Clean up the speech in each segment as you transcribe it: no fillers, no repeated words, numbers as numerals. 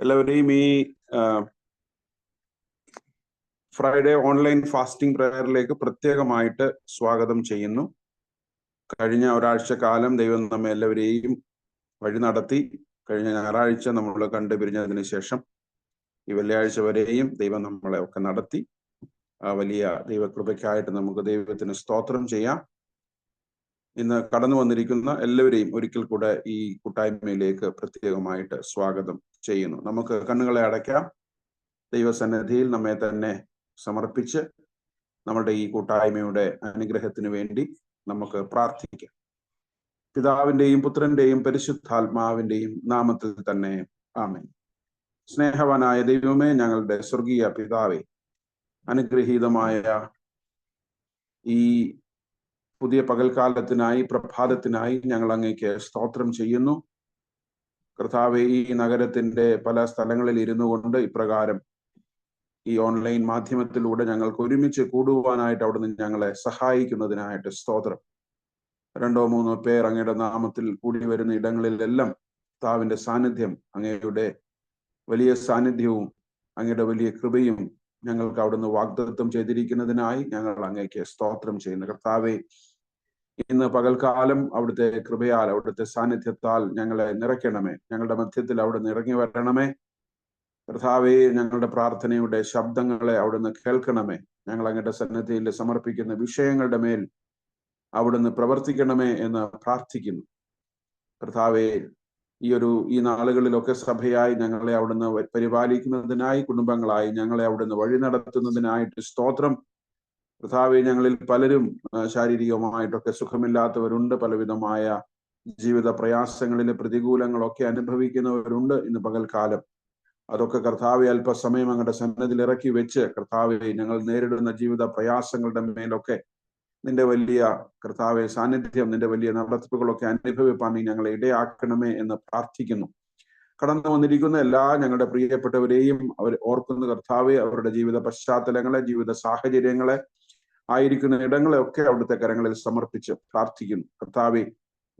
എല്ലാവരെയും ഈ Friday online fasting പ്രയറിലേക്ക് പ്രത്യേകമായിട്ട് സ്വാഗതം ചെയ്യുന്നു. കഴിഞ്ഞ ഒരാഴ്ച കാലം ദൈവം നമ്മെ എല്ലാവരെയും വഴി നടത്തി. കഴിഞ്ഞ ഞായറാഴ്ച നമ്മൾ കണ്ടുപിരിഞ്ഞതിന് ശേഷം ഈ വെള്ളിയാഴ്ച വരെയും ദൈവം നമ്മളെ ഒക്കെ നടത്തി. ആ വലിയ ദൈവകൃപയ്ക്കായിട്ട് നമുക്ക് ദൈവത്തിന് സ്തോത്രം ചെയ്യാം. ഇന്ന് കടന്നു വന്നിരിക്കുന്ന എല്ലാവരെയും ഒരിക്കൽ കൂടെ ഈ കൂട്ടായ്മയിലേക്ക് പ്രത്യേകമായിട്ട് സ്വാഗതം ചെയ്യുന്നു. നമുക്ക് കണ്ണുകളെ അടയ്ക്കാം. ദൈവസന്നിധിയിൽ നമ്മെ തന്നെ സമർപ്പിച്ച് നമ്മുടെ ഈ കൂട്ടായ്മയുടെ അനുഗ്രഹത്തിന് വേണ്ടി നമുക്ക് പ്രാർത്ഥിക്കാം. പിതാവിന്റെയും പുത്രന്റെയും പരിശുദ്ധാത്മാവിന്റെയും നാമത്തിൽ തന്നെ ആമേൻ. സ്നേഹവാനായ ദൈവമേ, ഞങ്ങളുടെ സ്വർഗീയ പിതാവേ, അനുഗ്രഹീതമായ ഈ പുതിയ പകൽക്കാലത്തിനായി, പ്രഭാതത്തിനായി ഞങ്ങൾ അങ്ങേക്ക് സ്തോത്രം ചെയ്യുന്നു. കർത്താവേ, ഈ നഗരത്തിന്റെ പല സ്ഥലങ്ങളിൽ ഇരുന്നു കൊണ്ട് ഇപ്രകാരം ഈ ഓൺലൈൻ മാധ്യമത്തിലൂടെ ഞങ്ങൾക്ക് ഒരുമിച്ച് കൂടുവാനായിട്ട് അവിടുന്ന് ഞങ്ങളെ സഹായിക്കുന്നതിനായിട്ട് സ്തോത്രം. 2-3 പേർ അങ്ങയുടെ നാമത്തിൽ കൂടി വരുന്ന ഇടങ്ങളിലെല്ലാം കർത്താവിന്റെ സാന്നിധ്യം, അങ്ങയുടെ വലിയ സാന്നിധ്യവും അങ്ങയുടെ വലിയ കൃപയും ഞങ്ങൾക്ക് അവിടുന്ന് വാഗ്ദത്തം ചെയ്തിരിക്കുന്നതിനായി ഞങ്ങൾ അങ്ങേക്ക് സ്തോത്രം ചെയ്യുന്നു. കർത്താവെ, ഇന്ന് പകൽക്കാലം അവിടുത്തെ കൃപയാൽ, അവിടുത്തെ സാന്നിധ്യത്താൽ ഞങ്ങളെ നിറയ്ക്കണമേ. ഞങ്ങളുടെ മധ്യത്തിൽ അവിടുന്ന് ഇറങ്ങി വരണമേ. കർത്താവെ, ഞങ്ങളുടെ പ്രാർത്ഥനയുടെ ശബ്ദങ്ങളെ അവിടുന്ന് കേൾക്കണമേ. ഞങ്ങൾ അങ്ങയുടെ സന്നിധിയിൽ സമർപ്പിക്കുന്ന വിഷയങ്ങളുടെ മേൽ അവിടുന്ന് പ്രവർത്തിക്കണമേ എന്ന് പ്രാർത്ഥിക്കുന്നു. കർത്താവെ, ഈ നാളുകളിലൊക്കെ സഭയായി ഞങ്ങളെ അവിടുന്ന് പരിപാലിക്കുന്നതിനായി, കുടുംബങ്ങളായി ഞങ്ങളെ അവിടുന്ന് വഴി നടത്തുന്നതിനായിട്ട് സ്തോത്രം. കർത്താവെ, ഞങ്ങളിൽ പലരും ശാരീരികമായിട്ടൊക്കെ സുഖമില്ലാത്തവരുണ്ട്. പലവിധമായ ജീവിത പ്രയാസങ്ങളിലെ പ്രതികൂലങ്ങളൊക്കെ അനുഭവിക്കുന്നവരുണ്ട്. ഇന്ന് പകൽക്കാലം അതൊക്കെ കർത്താവെ അല്പസമയം അങ്ങയുടെ സന്നദ്ധിയിൽ ഇറക്കി വെച്ച്, കർത്താവെ, ഞങ്ങൾ നേരിടുന്ന ജീവിത പ്രയാസങ്ങളുടെ മേലൊക്കെ നിന്റെ വലിയ കർത്താവെ സാന്നിധ്യം, നിന്റെ വലിയ നടത്തിപ്പുകളൊക്കെ അനുഭവിപ്പാൻ നീ ഞങ്ങളെ ഇടയാക്കണമേ എന്ന് പ്രാർത്ഥിക്കുന്നു. കടന്നു വന്നിരിക്കുന്ന എല്ലാ ഞങ്ങളുടെ പ്രിയപ്പെട്ടവരെയും അവർ ഓർക്കുന്ന കർത്താവെ, അവരുടെ ജീവിത പശ്ചാത്തലങ്ങളെ, ജീവിത സാഹചര്യങ്ങളെ, ആയിരിക്കുന്ന ഇടങ്ങളെ ഒക്കെ അവിടുത്തെ കരങ്ങളിൽ സമർപ്പിച്ച് പ്രാർത്ഥിക്കുന്നു. കർത്താവെ,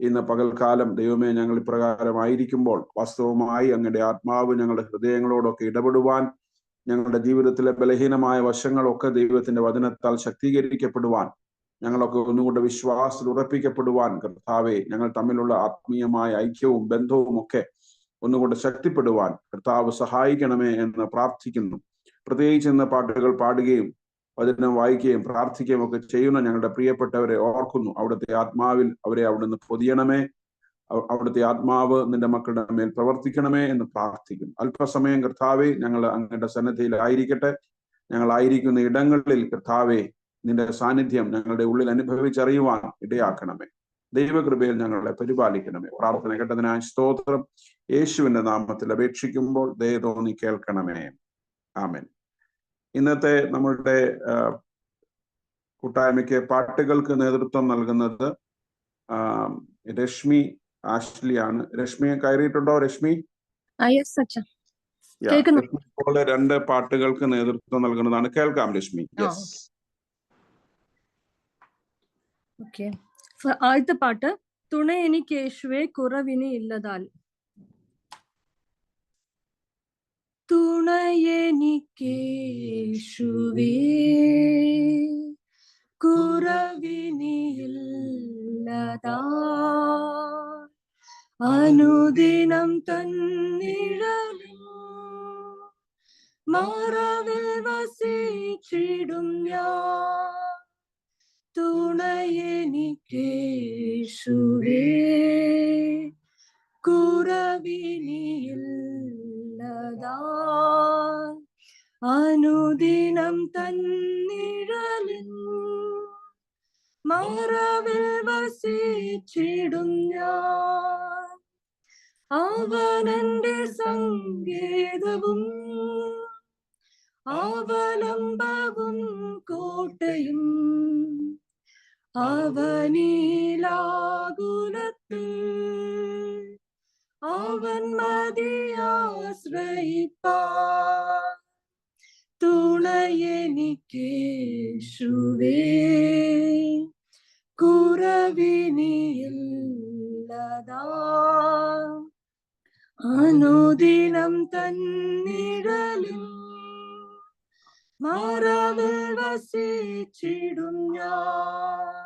ഇന്ന് പകൽക്കാലം ദൈവമേ, ഞങ്ങൾ ഇപ്രകാരമായിരിക്കുമ്പോൾ വാസ്തവമായി അങ്ങയുടെ ആത്മാവ് ഞങ്ങളുടെ ഹൃദയങ്ങളോടൊക്കെ ഇടപെടുവാൻ, ഞങ്ങളുടെ ജീവിതത്തിലെ ബലഹീനമായ വശങ്ങളൊക്കെ ദൈവത്തിന്റെ വചനത്താൽ ശക്തീകരിക്കപ്പെടുവാൻ, ഞങ്ങളൊക്കെ ഒന്നുകൊണ്ട് വിശ്വാസത്തിൽ ഉറപ്പിക്കപ്പെടുവാൻ, കർത്താവെ, ഞങ്ങൾ തമ്മിലുള്ള ആത്മീയമായ ഐക്യവും ബന്ധവും ഒക്കെ ഒന്നുകൊണ്ട് ശക്തിപ്പെടുവാൻ കർത്താവ് സഹായിക്കണമേ എന്ന് പ്രാർത്ഥിക്കുന്നു. പ്രത്യേകിച്ച് ഇന്ന് പാട്ടുകൾ പാടുകയും വചനം വായിക്കുകയും പ്രാർത്ഥിക്കുകയും ഒക്കെ ചെയ്യുന്ന ഞങ്ങളുടെ പ്രിയപ്പെട്ടവരെ ഓർക്കുന്നു. അവിടുത്തെ ആത്മാവിൽ അവരെ അവിടുന്ന് പൊതിയണമേ. അവിടുത്തെ ആത്മാവ് നിന്റെ മക്കളുടെ മേൽ പ്രവർത്തിക്കണമേ എന്ന് പ്രാർത്ഥിക്കുന്നു. അല്പസമയം കർത്താവെ, ഞങ്ങൾ അങ്ങയുടെ സന്നിധിയിലായിരിക്കട്ടെ. ഞങ്ങളായിരിക്കുന്ന ഇടങ്ങളിൽ കർത്താവെ, നിന്റെ സാന്നിധ്യം ഞങ്ങളുടെ ഉള്ളിൽ അനുഭവിച്ചറിയുവാൻ ഇടയാക്കണമേ. ദൈവകൃപയിൽ ഞങ്ങളെ പരിപാലിക്കണമേ. പ്രാർത്ഥന കേട്ടതിനായി സ്തോത്രം. യേശുവിന്റെ നാമത്തിൽ അപേക്ഷിക്കുമ്പോൾ ദയ തോന്നി കേൾക്കണമേ. ആമേൻ. ഇന്നത്തെ നമ്മളുടെ കൂട്ടായ്മയ്ക്ക് പാട്ടുകൾക്ക് നേതൃത്വം നൽകുന്നത് രശ്മി ആഷ്ലിയാണ്. രശ്മി കയറിയിട്ടുണ്ടോ? രശ്മി ഇപ്പോൾ 2 പാട്ടുകൾക്ക് നേതൃത്വം നൽകുന്നതാണ്. കേൾക്കാം രശ്മി. ആദ്യത്തെ പാട്ട്, തുണ എനിക്ക് യേശുവേ കുറവിനി ഇല്ലതാൽ. തുണയെനിക്കേശുവേ കുറവിനിയില്ലതാൽ, അനുദിനം തന്നിഴലിൽ മറവിൽ വസിച്ചിടും ഞാൻ. തുണയെനിക്കേശുവേ കുറവിനിയില്ലതാൽ, അനുദിനം തന്നിഴലിൽ മറവിൽ വസിച്ചിടും ഞാൻ. അവനെന്റെ സങ്കേതവും അവലംബവും കോട്ടയും, അവനിലാകുലത്തിൽ അവൻ മതിയാശ്രയിപ്പാൻ. തുണയെനിക്കേശുവേ കുറവിനിയില്ലതാൽ, അനുദിനം തന്നിഴലിൽ മറവിൽ വസിച്ചിടും ഞാൻ.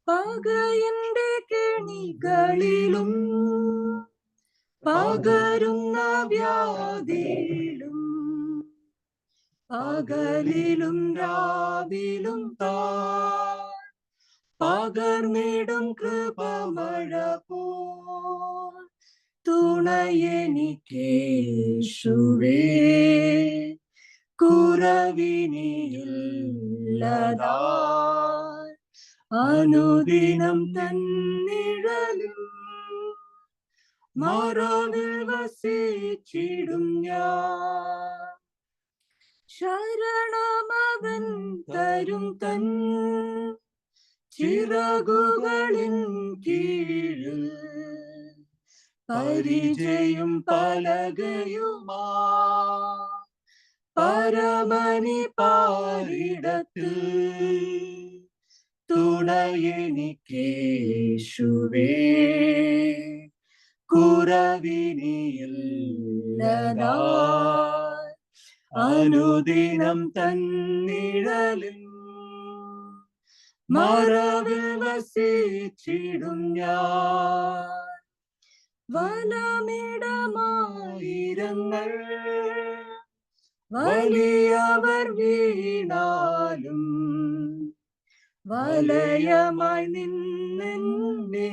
പകയന്റെ കെണികളിലും പകരുന്ന വ്യാധിയിലും പകലിലും രാവിലും പകർന്നിടും കൃപമഴ പോൽ തുണയെനിക്കേശുവേ കുറവിനിയില്ലതായി. അനുദിനം തന്നിഴലിൽ മറവിൽ വസിച്ചിടും ഞാൻ. ശരണമവൻ തരും തൻ ചിറകുകളിൻ കീഴിൽ പരിചയും പലകയുമാ പരമനി പാരിടത്തിൽ തുണയെനിക്കേശുവേ കുറവിനിയില്ലതായി. അനുദിനം തന്നിഴലിൽ മറവിൽ വസിച്ചിടും ഞാൻ. വലമിടമായിരങ്ങൾ വലിയവർ വീണാലും വലയമായി നിന്നെ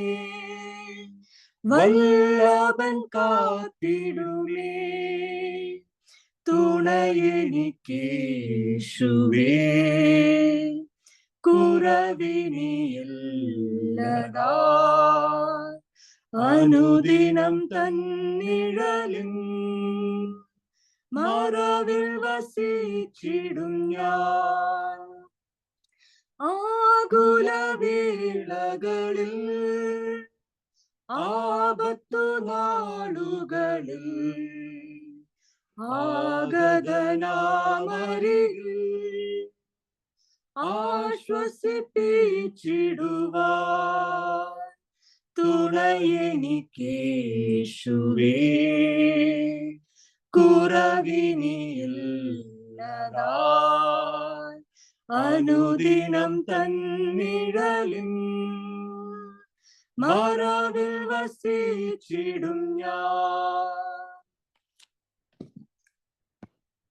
വല്ലഭൻ കാത്തിടുമേ. തുണയെനിക്കേശുവേ കുറവിനിയില്ലതായി. അനുദിനം തന്നിഴലിൽ മറവിൽ വസിച്ചിടും ഞാൻ. ആകുലവേളകളിൽ ആപത്തു നാളുകളിൽ ആഗതനാമരികിൽ ആശ്വസിപ്പിച്ചിടുവാൻ തുണയെനിക്കേശുവേ കുറവിനിയില്ലതായി. അനുദിനം തന്നിഴലിൽ മറവിൽ വസിച്ചിടും ഞാൻ.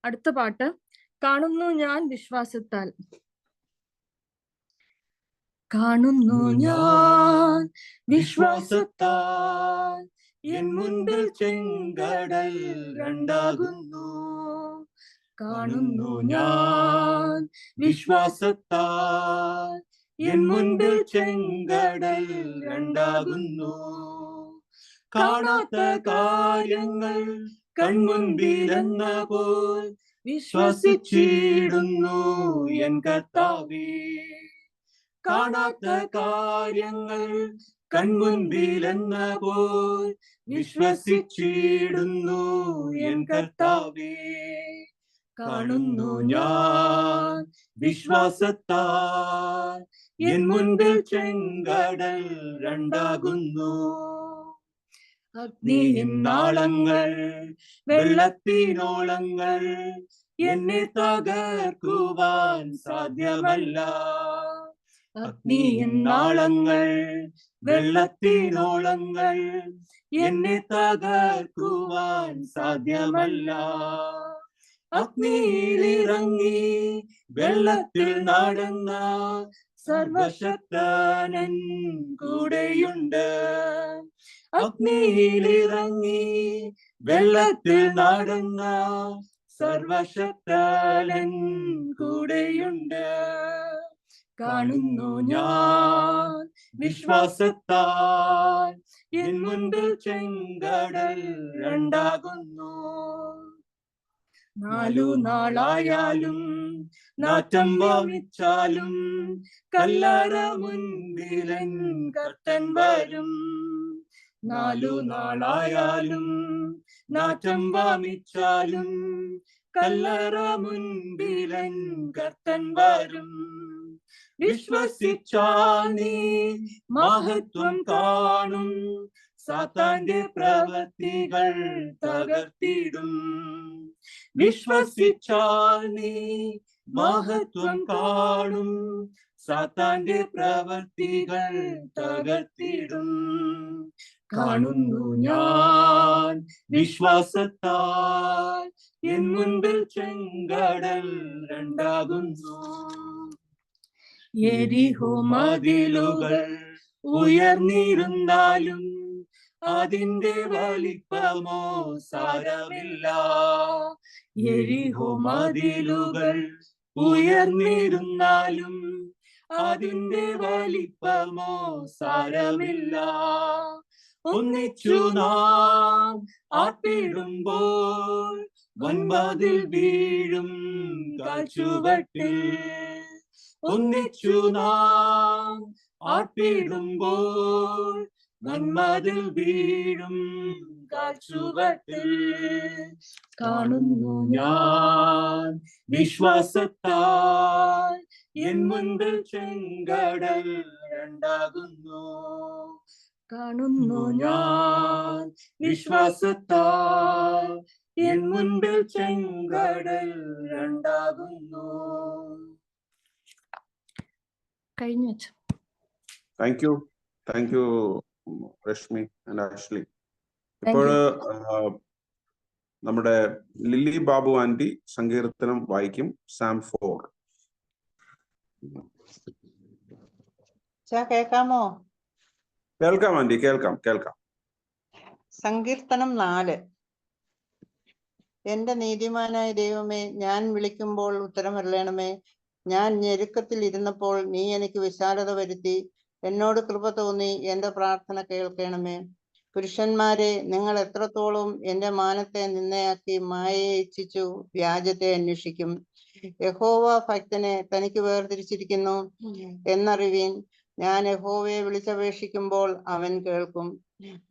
അടുത്ത പാട്ട് കാണുന്നു ഞാൻ വിശ്വാസത്താൽ. കാണുന്നു ഞാൻ വിശ്വാസത്താൽ എൻ മുൻപിൽ ചെങ്കടൽ രണ്ടാകുന്നു. കാണുന്നു ഞാൻ വിശ്വാസത്താൽ എൻ മുൻപിൽ ചെങ്കടൽ രണ്ടാകുന്നു. കാണാത്ത കാര്യങ്ങൾ കൺമുൻപിലെന്ന പോൽ വിശ്വസിച്ചിടുന്നു എൻ കർത്താവേ. കാണാത്ത കാര്യങ്ങൾ കൺമുൻപിലെന്ന പോൽ വിശ്വസിച്ചിടുന്നു എൻ കർത്താവേ. കാണുന്നു ഞാൻ വിശ്വാസത്താൽ എൻ മുൻപിൽ ചെങ്കടൽ രണ്ടാകുന്നു. അഗ്നിയിൻ നാളങ്ങൾ വെള്ളത്തിനോളങ്ങൾ എന്നെ തകർക്കുവാൻ സാധ്യമല്ല. അഗ്നിയിൻ നാളങ്ങൾ വെള്ളത്തിനോളങ്ങൾ എന്നെ തകർക്കുവാൻ സാധ്യമല്ല. അഗ്നിയിലിറങ്ങി വെള്ളത്തിൽ നടന്ന സർവശക്തനൻ കൂടെയുണ്ട്. അഗ്നിയിലിറങ്ങി വെള്ളത്തിൽ നടന്ന സർവശക്തനൻ കൂടെയുണ്ട്. കാണുന്നു ഞാൻ വിശ്വാസത്താൽ എൻ മുൻപിൽ ചെങ്കടൽ രണ്ടാകുന്നു. 4 നാളായാലും നാറ്റം വമിച്ചാലും കല്ലറ മുൻപിലൻ കർത്തൻ വരും. 4 നാളായാലും നാറ്റം വമിച്ചാലും കല്ലറ മുൻപിലൻ കർത്തൻ വരും. വിശ്വസിച്ചാൽ നീ മഹത്വം കാണും, സാത്താന്റെ പ്രവൃത്തികൾ തകർത്തിടും. വിശ്വസിച്ചാൽ നീ മഹത്വം കാണും. സാത്താന്റെ പ്രവൃത്തികൾ തകർത്തിടും. കാണുന്നു ഞാൻ വിശ്വാസത്താൽ എൻ മുൻപിൽ ചെങ്കടൽ രണ്ടാകുന്നു. യെരിഹോ മതിലുകൾ ഉയർന്നിരുന്നാലും അതിന്റെ വലിപ്പമോ സാരമില്ല. യെരിഹോ മതിലുകൾ ഉയർന്നിരുന്നാലും അതിന്റെ വലിപ്പമോ സാരമില്ല. ഒന്നിച്ചു നാം ആട്ടിടുമ്പോൾ വൻവാതിൽ വീഴും കാൽച്ചുവട്ടിൽ. ഒന്നിച്ചു നാം ആട്ടിടുമ്പോൾ വൻവാതിൽ വീഴും കാൽച്ചുവട്ടിൽ. കാണുന്നു ഞാൻ വിശ്വാസത്താൽ എൻ മുൻപിൽ ചെങ്കടൽ രണ്ടാകുന്നു. കാണുന്നു ഞാൻ വിശ്വാസത്താൽ എൻ മുൻപിൽ ചെങ്കടൽ രണ്ടാകുന്നു. കഴിഞ്ഞു. Thank you Rashmi and Ashley. ഇപ്പോൾ നമ്മുടെ ലില്ലി ബാബു ആന്റി സങ്കീർത്തനം വായിക്കും. സാം 4. കേൾക്കാമോ? കേൾക്കാം ആന്റി, കേൾക്കാം. സങ്കീർത്തനം 4. എന്റെ നീതിമാനായ ദൈവമേ, ഞാൻ വിളിക്കുമ്പോൾ ഉത്തരമരുളണമേ. ഞാൻ ഞെരുക്കത്തിൽ ഇരുന്നപ്പോൾ നീ എനിക്ക് വിശാലത വരുത്തി. എന്നോട് കൃപ തോന്നി എന്റെ പ്രാർത്ഥന കേൾക്കണമേ. പുരുഷന്മാരെ, നിങ്ങൾ എത്രത്തോളം എന്റെ മാനത്തെ നിന്ദയാക്കി മായയെ ഇച്ഛിച്ചു വ്യാജത്തെ അന്വേഷിക്കും. യഹോവ ഭക്തനെ തനിക്ക് വേർതിരിച്ചിരിക്കുന്നു എന്നറിവീൻ. ഞാൻ യഹോവയെ വിളിച്ചപേക്ഷിക്കുമ്പോൾ അവൻ കേൾക്കും.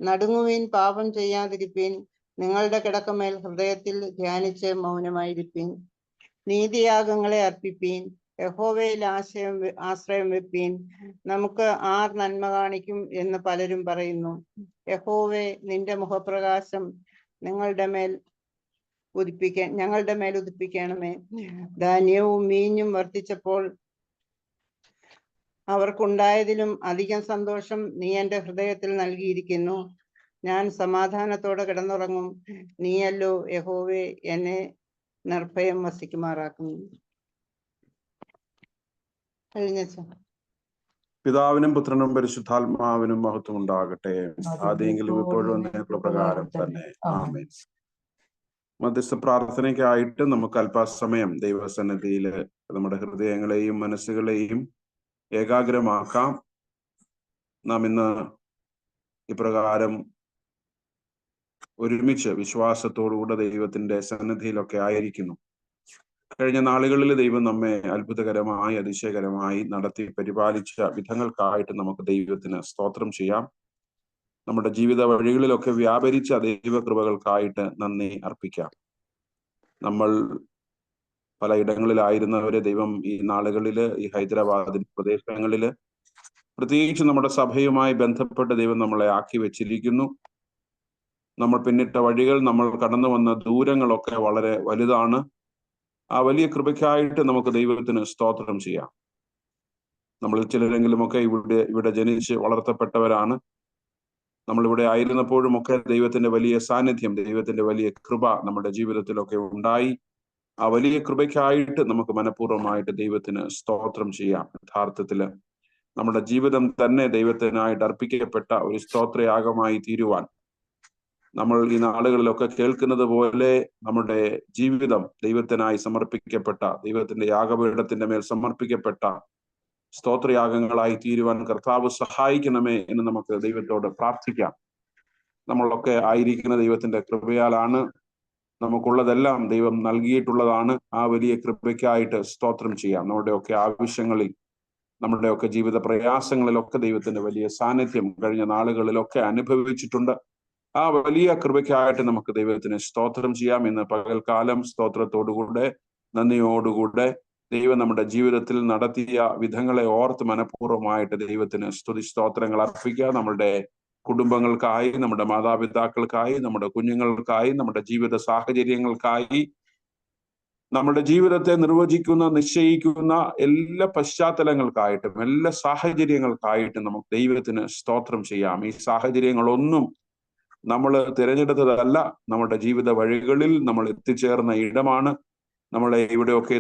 നടുങ്ങുവീൻ, പാപം ചെയ്യാതിരിപ്പീൻ. നിങ്ങളുടെ കിടക്കമേൽ ഹൃദയത്തിൽ ധ്യാനിച്ച് മൗനമായിരിപ്പീൻ. നീതിയാഗങ്ങളെ അർപ്പിപ്പീൻ. യഹോവയിൽ ആശ്രയം വെപ്പീൻ. നമുക്ക് ആർ നന്മ കാണിക്കും എന്ന് പലരും പറയുന്നു. യഹോവേ, നിന്റെ മുഖപ്രകാശം ഞങ്ങളുടെ മേൽ ഉദിപ്പിക്കണമേ. ധാന്യവും വീഞ്ഞും വർദ്ധിച്ചപ്പോൾ അവർക്കുണ്ടായതിലും അധികം സന്തോഷം നീ എന്റെ ഹൃദയത്തിൽ നൽകിയിരിക്കുന്നു. ഞാൻ സമാധാനത്തോടെ കിടന്നുറങ്ങും. നീയല്ലോ യഹോവേ എന്നെ നിർഭയം വസിക്കുമാറാക്കുന്നു. പിതാവിനും പുത്രനും പരിശുദ്ധാത്മാവിനും മഹത്വം ഉണ്ടാകട്ടെ. ആദ്യമെങ്കിലും ഇപ്പോഴും പ്രകാരം തന്നെ. ആമേൻ. മധ്യസ്ഥ പ്രാർത്ഥനയ്ക്കായിട്ട് നമുക്ക് അല്പസമയം ദൈവസന്നിധിയിൽ നമ്മുടെ ഹൃദയങ്ങളെയും മനസ്സുകളെയും ഏകാഗ്രമാക്കാം. നാം ഇന്ന് ഇപ്രകാരം ഒരുമിച്ച് വിശ്വാസത്തോടുകൂടെ ദൈവത്തിന്റെ സന്നിധിയിലൊക്കെ ആയിരിക്കുന്നു. കഴിഞ്ഞ നാളുകളിൽ ദൈവം നമ്മെ അത്ഭുതകരമായി അതിശയകരമായി നടത്തി പരിപാലിച്ച വിധങ്ങൾക്കായിട്ട് നമുക്ക് ദൈവത്തിന് സ്തോത്രം ചെയ്യാം. നമ്മുടെ ജീവിത വഴികളിലൊക്കെ വ്യാപരിച്ച ദൈവകൃപകൾക്കായിട്ട് നന്ദി അർപ്പിക്കാം. നമ്മൾ പലയിടങ്ങളിലായിരുന്നവരെ ദൈവം ഈ നാളുകളില് ഈ ഹൈദരാബാദിന്റെ പ്രദേശങ്ങളില് പ്രത്യേകിച്ച് നമ്മുടെ സഭയുമായി ബന്ധപ്പെട്ട് ദൈവം നമ്മളെ ആക്കി വെച്ചിരിക്കുന്നു. നമ്മൾ പിന്നിട്ട വഴികൾ, നമ്മൾ കടന്നു വന്ന ദൂരങ്ങളൊക്കെ വളരെ വലുതാണ്. ആ വലിയ കൃപയ്ക്കായിട്ട് നമുക്ക് ദൈവത്തിന് സ്തോത്രം ചെയ്യാം. നമ്മളിൽ ചിലരെങ്കിലുമൊക്കെ ഇവിടെ ജനിച്ച് വളർത്തപ്പെട്ടവരാണ്. നമ്മളിവിടെ ആയിരുന്നപ്പോഴും ഒക്കെ ദൈവത്തിന്റെ വലിയ സാന്നിധ്യം, ദൈവത്തിന്റെ വലിയ കൃപ നമ്മുടെ ജീവിതത്തിലൊക്കെ ഉണ്ടായി. ആ വലിയ കൃപയ്ക്കായിട്ട് നമുക്ക് മനഃപൂർവ്വമായിട്ട് ദൈവത്തിന് സ്തോത്രം ചെയ്യാം. യഥാർത്ഥത്തില് നമ്മുടെ ജീവിതം തന്നെ ദൈവത്തിനായിട്ട് അർപ്പിക്കപ്പെട്ട ഒരു സ്തോത്രയാഗമായി തീരുവാൻ നമ്മൾ ഈ നാളുകളിലൊക്കെ കേൾക്കുന്നത് പോലെ നമ്മുടെ ജീവിതം ദൈവത്തിനായി സമർപ്പിക്കപ്പെട്ട, ദൈവത്തിന്റെ യാഗപീഠത്തിന്റെ മേൽ സമർപ്പിക്കപ്പെട്ട സ്തോത്രയാഗങ്ങളായി തീരുവാൻ കർത്താവ് സഹായിക്കണമേ എന്ന് നമുക്ക് ദൈവത്തോട് പ്രാർത്ഥിക്കാം. നമ്മളൊക്കെ ആയിരിക്കുന്ന ദൈവത്തിന്റെ കൃപയാലാണ്. നമുക്കുള്ളതെല്ലാം ദൈവം നൽകിയിട്ടുള്ളതാണ്. ആ വലിയ കൃപയ്ക്കായിട്ട് സ്തോത്രം ചെയ്യാം. നമ്മുടെയൊക്കെ ആവശ്യങ്ങളിൽ, നമ്മുടെയൊക്കെ ജീവിത പ്രയാസങ്ങളിലൊക്കെ ദൈവത്തിന്റെ വലിയ സാന്നിധ്യം കഴിഞ്ഞ നാളുകളിലൊക്കെ അനുഭവിച്ചിട്ടുണ്ട്. ആ വലിയ കൃപയ്ക്കായിട്ട് നമുക്ക് ദൈവത്തിന് സ്തോത്രം ചെയ്യാം. ഇന്ന് പകൽക്കാലം സ്തോത്രത്തോടുകൂടെ, നന്ദിയോടുകൂടെ ദൈവം നമ്മുടെ ജീവിതത്തിൽ നടത്തിയ വിധങ്ങളെ ഓർത്ത് മനഃപൂർവ്വമായിട്ട് ദൈവത്തിന് സ്തുതി സ്തോത്രങ്ങൾ അർപ്പിക്കുക. നമ്മളുടെ കുടുംബങ്ങൾക്കായി, നമ്മുടെ മാതാപിതാക്കൾക്കായി, നമ്മുടെ കുഞ്ഞുങ്ങൾക്കായി, നമ്മുടെ ജീവിത സാഹചര്യങ്ങൾക്കായി, നമ്മുടെ ജീവിതത്തെ നിർവചിക്കുന്ന, നിശ്ചയിക്കുന്ന എല്ലാ പശ്ചാത്തലങ്ങൾക്കായിട്ടും എല്ലാ സാഹചര്യങ്ങൾക്കായിട്ടും നമുക്ക് ദൈവത്തിന് സ്തോത്രം ചെയ്യാം. ഈ സാഹചര്യങ്ങളൊന്നും നമ്മൾ തിരഞ്ഞെടുത്തതല്ല, നമ്മുടെ ജീവിത വഴികളിൽ നമ്മൾ എത്തിച്ചേർന്ന ഇടമാണ്. നമ്മളെ ഇവിടെയൊക്കെ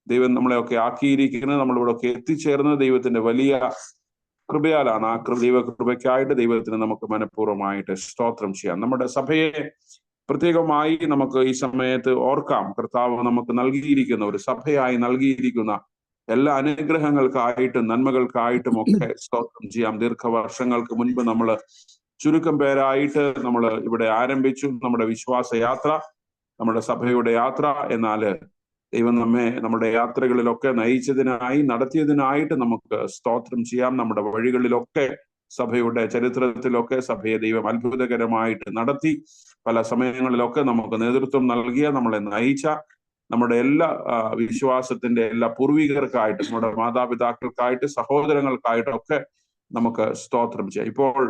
ദൈവം നമ്മളെയൊക്കെ ആക്കിയിരിക്കുന്നത്, നമ്മളിവിടെയൊക്കെ എത്തിച്ചേർന്നത് ദൈവത്തിന്റെ വലിയ കൃപയാലാണ്. ആ ദൈവകൃപയ്ക്കായിട്ട് ദൈവത്തിന് നമുക്ക് മനഃപൂർവ്വമായിട്ട് സ്തോത്രം ചെയ്യാം. നമ്മുടെ സഭയെ പ്രത്യേകമായി നമുക്ക് ഈ സമയത്ത് ഓർക്കാം. കർത്താവ് നമുക്ക് നൽകിയിരിക്കുന്ന, ഒരു സഭയായി നൽകിയിരിക്കുന്ന എല്ലാ അനുഗ്രഹങ്ങൾക്കായിട്ടും നന്മകൾക്കായിട്ടും ഒക്കെ സ്തോത്രം ചെയ്യാം. ദീർഘവർഷങ്ങൾക്ക് മുൻപ് നമ്മൾ ചുരുക്കം പേരായിട്ട് നമ്മൾ ഇവിടെ ആരംഭിച്ചു നമ്മുടെ വിശ്വാസ യാത്ര, നമ്മുടെ സഭയുടെ യാത്ര. എന്നാല് ദൈവം നമ്മെ നമ്മുടെ യാത്രകളിലൊക്കെ നയിച്ചതിനായി, നടത്തിയതിനായിട്ട് നമുക്ക് സ്തോത്രം ചെയ്യാം. നമ്മുടെ വഴികളിലൊക്കെ, സഭയുടെ ചരിത്രത്തിലൊക്കെ സഭയെ ദൈവം അത്ഭുതകരമായിട്ട് നടത്തി. പല സമയങ്ങളിലൊക്കെ നമുക്ക് നേതൃത്വം നൽകിയ, നമ്മളെ നയിച്ച നമ്മുടെ എല്ലാ വിശ്വാസത്തിന്റെ എല്ലാ പൂർവികർക്കായിട്ട്, നമ്മുടെ മാതാപിതാക്കൾക്കായിട്ട്, സഹോദരങ്ങൾക്കായിട്ടൊക്കെ നമുക്ക് സ്തോത്രം ചെയ്യാം. ഇപ്പോൾ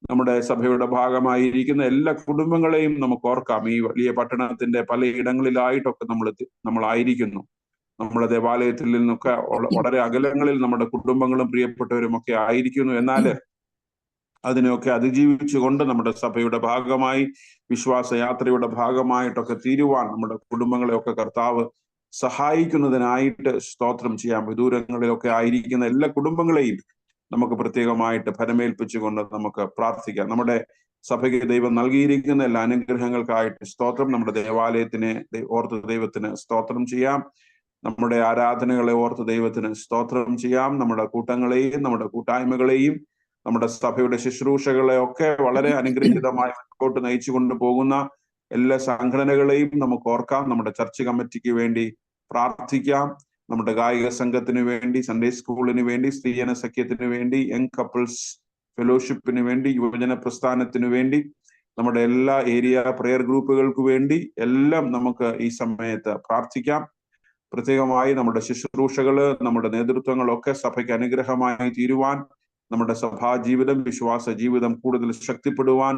നമ്മുടെ സഭയുടെ ഭാഗമായിരിക്കുന്ന എല്ലാ കുടുംബങ്ങളെയും നമുക്ക് ഓർക്കാം. ഈ വലിയ പട്ടണത്തിന്റെ പലയിടങ്ങളിലായിട്ടൊക്കെ നമ്മളായിരിക്കുന്നു. നമ്മുടെ ദേവാലയത്തിൽ നിന്നൊക്കെ വളരെ അകലങ്ങളിൽ നമ്മുടെ കുടുംബങ്ങളും പ്രിയപ്പെട്ടവരും ഒക്കെ ആയിരിക്കുന്നു. എന്നാൽ അതിനെയൊക്കെ അതിജീവിച്ചുകൊണ്ട് നമ്മുടെ സഭയുടെ ഭാഗമായി, വിശ്വാസയാത്രയുടെ ഭാഗമായിട്ടൊക്കെ തീരുവാൻ നമ്മുടെ കുടുംബങ്ങളെയൊക്കെ കർത്താവ് സഹായിക്കുന്നതിനായിട്ട് സ്തോത്രം ചെയ്യാം. വിദൂരങ്ങളിലൊക്കെ ആയിരിക്കുന്ന എല്ലാ കുടുംബങ്ങളെയും നമുക്ക് പ്രത്യേകമായിട്ട് ഫലമേൽപ്പിച്ചുകൊണ്ട് നമുക്ക് പ്രാർത്ഥിക്കാം. നമ്മുടെ സഭയ്ക്ക് ദൈവം നൽകിയിരിക്കുന്ന എല്ലാ അനുഗ്രഹങ്ങൾക്കായിട്ട് സ്തോത്രം. നമ്മുടെ ദേവാലയത്തിനെ ഓർത്ത് ദൈവത്തിന് സ്തോത്രം ചെയ്യാം. നമ്മുടെ ആരാധനകളെ ഓർത്ത് ദൈവത്തിന് സ്തോത്രം ചെയ്യാം. നമ്മുടെ കൂട്ടങ്ങളെയും നമ്മുടെ കൂട്ടായ്മകളെയും നമ്മുടെ സഭയുടെ ശുശ്രൂഷകളെ ഒക്കെ വളരെ അനുഗ്രഹീതമായി മുൻപോട്ട് നയിച്ചു കൊണ്ടുപോകുന്ന എല്ലാ സംഘടനകളെയും നമുക്ക് ഓർക്കാം. നമ്മുടെ ചർച്ച് കമ്മിറ്റിക്ക് വേണ്ടി പ്രാർത്ഥിക്കാം. നമ്മുടെ ഗായിക സംഘത്തിന് വേണ്ടി, സൺഡേ സ്കൂളിന് വേണ്ടി, സ്ത്രീജന സഖ്യത്തിന് വേണ്ടി, യങ് കപ്പിൾസ് ഫെലോഷിപ്പിന് വേണ്ടി, യുവജന പ്രസ്ഥാനത്തിന് വേണ്ടി, നമ്മുടെ എല്ലാ ഏരിയ പ്രെയർ ഗ്രൂപ്പുകൾക്ക് വേണ്ടി എല്ലാം നമുക്ക് ഈ സമയത്ത് പ്രാർത്ഥിക്കാം. പ്രത്യേകമായി നമ്മുടെ ശുശ്രൂഷകള്, നമ്മുടെ നേതൃത്വങ്ങളൊക്കെ സഭയ്ക്ക് അനുഗ്രഹമായി തീരുവാൻ, നമ്മുടെ സഭാ ജീവിതം, വിശ്വാസ ജീവിതം കൂടുതൽ ശക്തിപ്പെടുവാൻ,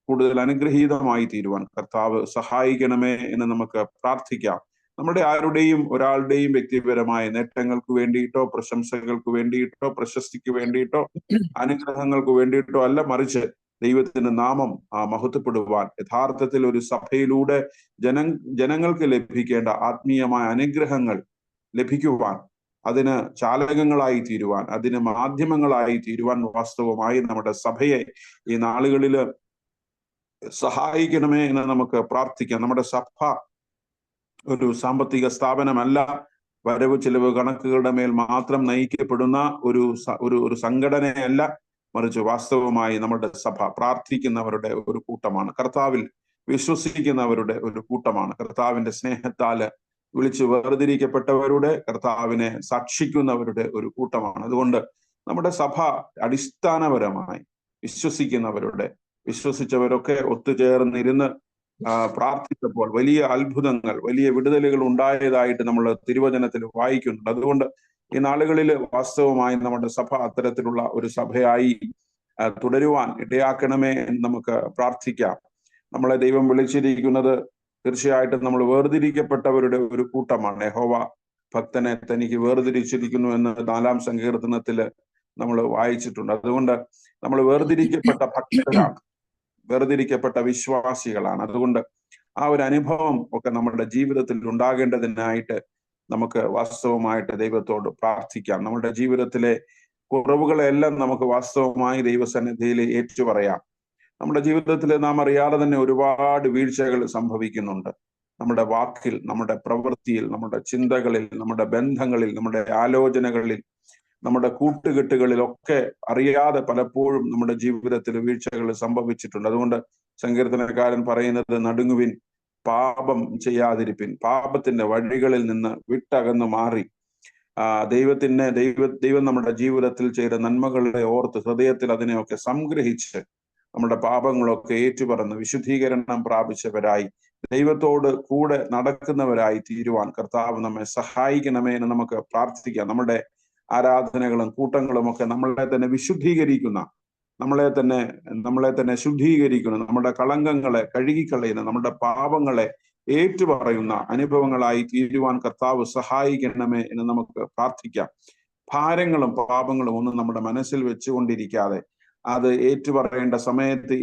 കൂടുതൽ അനുഗ്രഹീതമായി തീരുവാൻ കർത്താവ് സഹായിക്കണമേ എന്ന് നമുക്ക് പ്രാർത്ഥിക്കാം. നമ്മുടെ ആരുടെയും ഒരാളുടെയും വ്യക്തിപരമായ നേട്ടങ്ങൾക്ക് വേണ്ടിയിട്ടോ, പ്രശംസകൾക്ക് വേണ്ടിയിട്ടോ, പ്രശസ്തിക്ക് വേണ്ടിയിട്ടോ, അനുഗ്രഹങ്ങൾക്ക് വേണ്ടിയിട്ടോ അല്ല, മറിച്ച് ദൈവത്തിന്റെ നാമം മഹത്വപ്പെടുവാൻ, യഥാർത്ഥത്തിൽ ഒരു സഭയിലൂടെ ജനങ്ങൾക്ക് ലഭിക്കേണ്ട ആത്മീയമായ അനുഗ്രഹങ്ങൾ ലഭിക്കുവാൻ, അതിന് ചാലകങ്ങളായി തീരുവാൻ, അതിന് മാധ്യമങ്ങളായി തീരുവാൻ വാസ്തവമായി നമ്മുടെ സഭയെ ഈ നാളുകളിൽ സഹായിക്കണമേ എന്ന് നമുക്ക് പ്രാർത്ഥിക്കാം. നമ്മുടെ സഭ ഒരു സാമ്പത്തിക സ്ഥാപനമല്ല, വരവ് ചിലവ് കണക്കുകളുടെ മേൽ മാത്രം നയിക്കപ്പെടുന്ന ഒരു സംഘടനയല്ല, മറിച്ച് വാസ്തവമായി നമ്മുടെ സഭ പ്രാർത്ഥിക്കുന്നവരുടെ ഒരു കൂട്ടമാണ്. കർത്താവിൽ വിശ്വസിക്കുന്നവരുടെ ഒരു കൂട്ടമാണ്. കർത്താവിന്റെ സ്നേഹത്താല് വിളിച്ചു വേർതിരിക്കപ്പെട്ടവരുടെ, കർത്താവിനെ സാക്ഷിക്കുന്നവരുടെ ഒരു കൂട്ടമാണ്. അതുകൊണ്ട് നമ്മുടെ സഭ അടിസ്ഥാനപരമായി വിശ്വസിച്ചവരൊക്കെ ഒത്തുചേർന്നിരുന്ന് പ്രാർത്ഥിച്ചപ്പോൾ വലിയ അത്ഭുതങ്ങൾ, വലിയ വിടുതലുകൾ ഉണ്ടായതായിട്ട് നമ്മൾ തിരുവചനത്തിൽ വായിക്കുന്നുണ്ട്. അതുകൊണ്ട് ഈ നാളുകളിൽ വാസ്തവമായി നമ്മുടെ സഭ അത്തരത്തിലുള്ള ഒരു സഭയായി തുടരുവാൻ ഇടയാക്കണമേ എന്ന് നമുക്ക് പ്രാർത്ഥിക്കാം. നമ്മളെ ദൈവം വിളിച്ചിരിക്കുന്നത് തീർച്ചയായിട്ടും നമ്മൾ വേർതിരിക്കപ്പെട്ടവരുടെ ഒരു കൂട്ടമാണ്. യഹോവ ഭക്തനെ തനിക്ക് വേർതിരിച്ചിരിക്കുന്നു എന്ന് 4-ാം സങ്കീർത്തനത്തില് നമ്മൾ വായിച്ചിട്ടുണ്ട്. അതുകൊണ്ട് നമ്മൾ വേർതിരിക്കപ്പെട്ട ഭക്തരാണ്, വേർതിരിക്കപ്പെട്ട വിശ്വാസികളാണ്. അതുകൊണ്ട് ആ ഒരു അനുഭവം ഒക്കെ നമ്മുടെ ജീവിതത്തിൽ ഉണ്ടാകേണ്ടതിനായിട്ട് നമുക്ക് വാസ്തവമായിട്ട് ദൈവത്തോട് പ്രാർത്ഥിക്കാം. നമ്മുടെ ജീവിതത്തിലെ കുറവുകളെല്ലാം നമുക്ക് വാസ്തവമായി ദൈവസന്നിധിയിൽ ഏറ്റുപറയാം. നമ്മുടെ ജീവിതത്തിൽ നാം അറിയാതെ തന്നെ ഒരുപാട് വീഴ്ചകൾ സംഭവിക്കുന്നുണ്ട്. നമ്മുടെ വാക്കിൽ, നമ്മുടെ പ്രവൃത്തിയിൽ, നമ്മുടെ ചിന്തകളിൽ, നമ്മുടെ ബന്ധങ്ങളിൽ, നമ്മുടെ ആലോചനകളിൽ, നമ്മുടെ കൂട്ടുകെട്ടുകളിലൊക്കെ അറിയാതെ പലപ്പോഴും നമ്മുടെ ജീവിതത്തിൽ വീഴ്ചകൾ സംഭവിച്ചിട്ടുണ്ട്. അതുകൊണ്ട് സങ്കീർത്തനക്കാരൻ പറയുന്നത്, നടുങ്ങുവിൻ, പാപം ചെയ്യാതിരിപ്പിൻ, പാപത്തിന്റെ വഴികളിൽ നിന്ന് വിട്ടകന്ന് മാറി ദൈവം നമ്മുടെ ജീവിതത്തിൽ ചെയ്ത നന്മകളെ ഓർത്ത് ഹൃദയത്തിൽ അതിനെയൊക്കെ സംഗ്രഹിച്ച് നമ്മുടെ പാപങ്ങളൊക്കെ ഏറ്റുപറഞ്ഞ് വിശുദ്ധീകരണം പ്രാപിച്ചവരായി ദൈവത്തോട് കൂടെ നടക്കുന്നവരായി തീരുവാൻ കർത്താവ് നമ്മെ സഹായിക്കണമേ എന്ന് നമുക്ക് പ്രാർത്ഥിക്കാം. നമ്മുടെ ആരാധനകളും കൂട്ടങ്ങളും ഒക്കെ നമ്മളെ തന്നെ വിശുദ്ധീകരിക്കുന്ന, നമ്മളെ തന്നെ ശുദ്ധീകരിക്കുന്ന, നമ്മുടെ കളങ്കങ്ങളെ കഴുകിക്കളയുന്ന, നമ്മുടെ പാപങ്ങളെ ഏറ്റുപറയുന്ന അനുഭവങ്ങളായി തീരുവാൻ കർത്താവ് സഹായിക്കണമേ എന്ന് നമുക്ക് പ്രാർത്ഥിക്കാം. ഭാരങ്ങളും പാപങ്ങളും ഒന്നും നമ്മുടെ മനസ്സിൽ വെച്ചുകൊണ്ടിരിക്കാതെ അത് ഏറ്റുപറയേണ്ട സമയത്ത്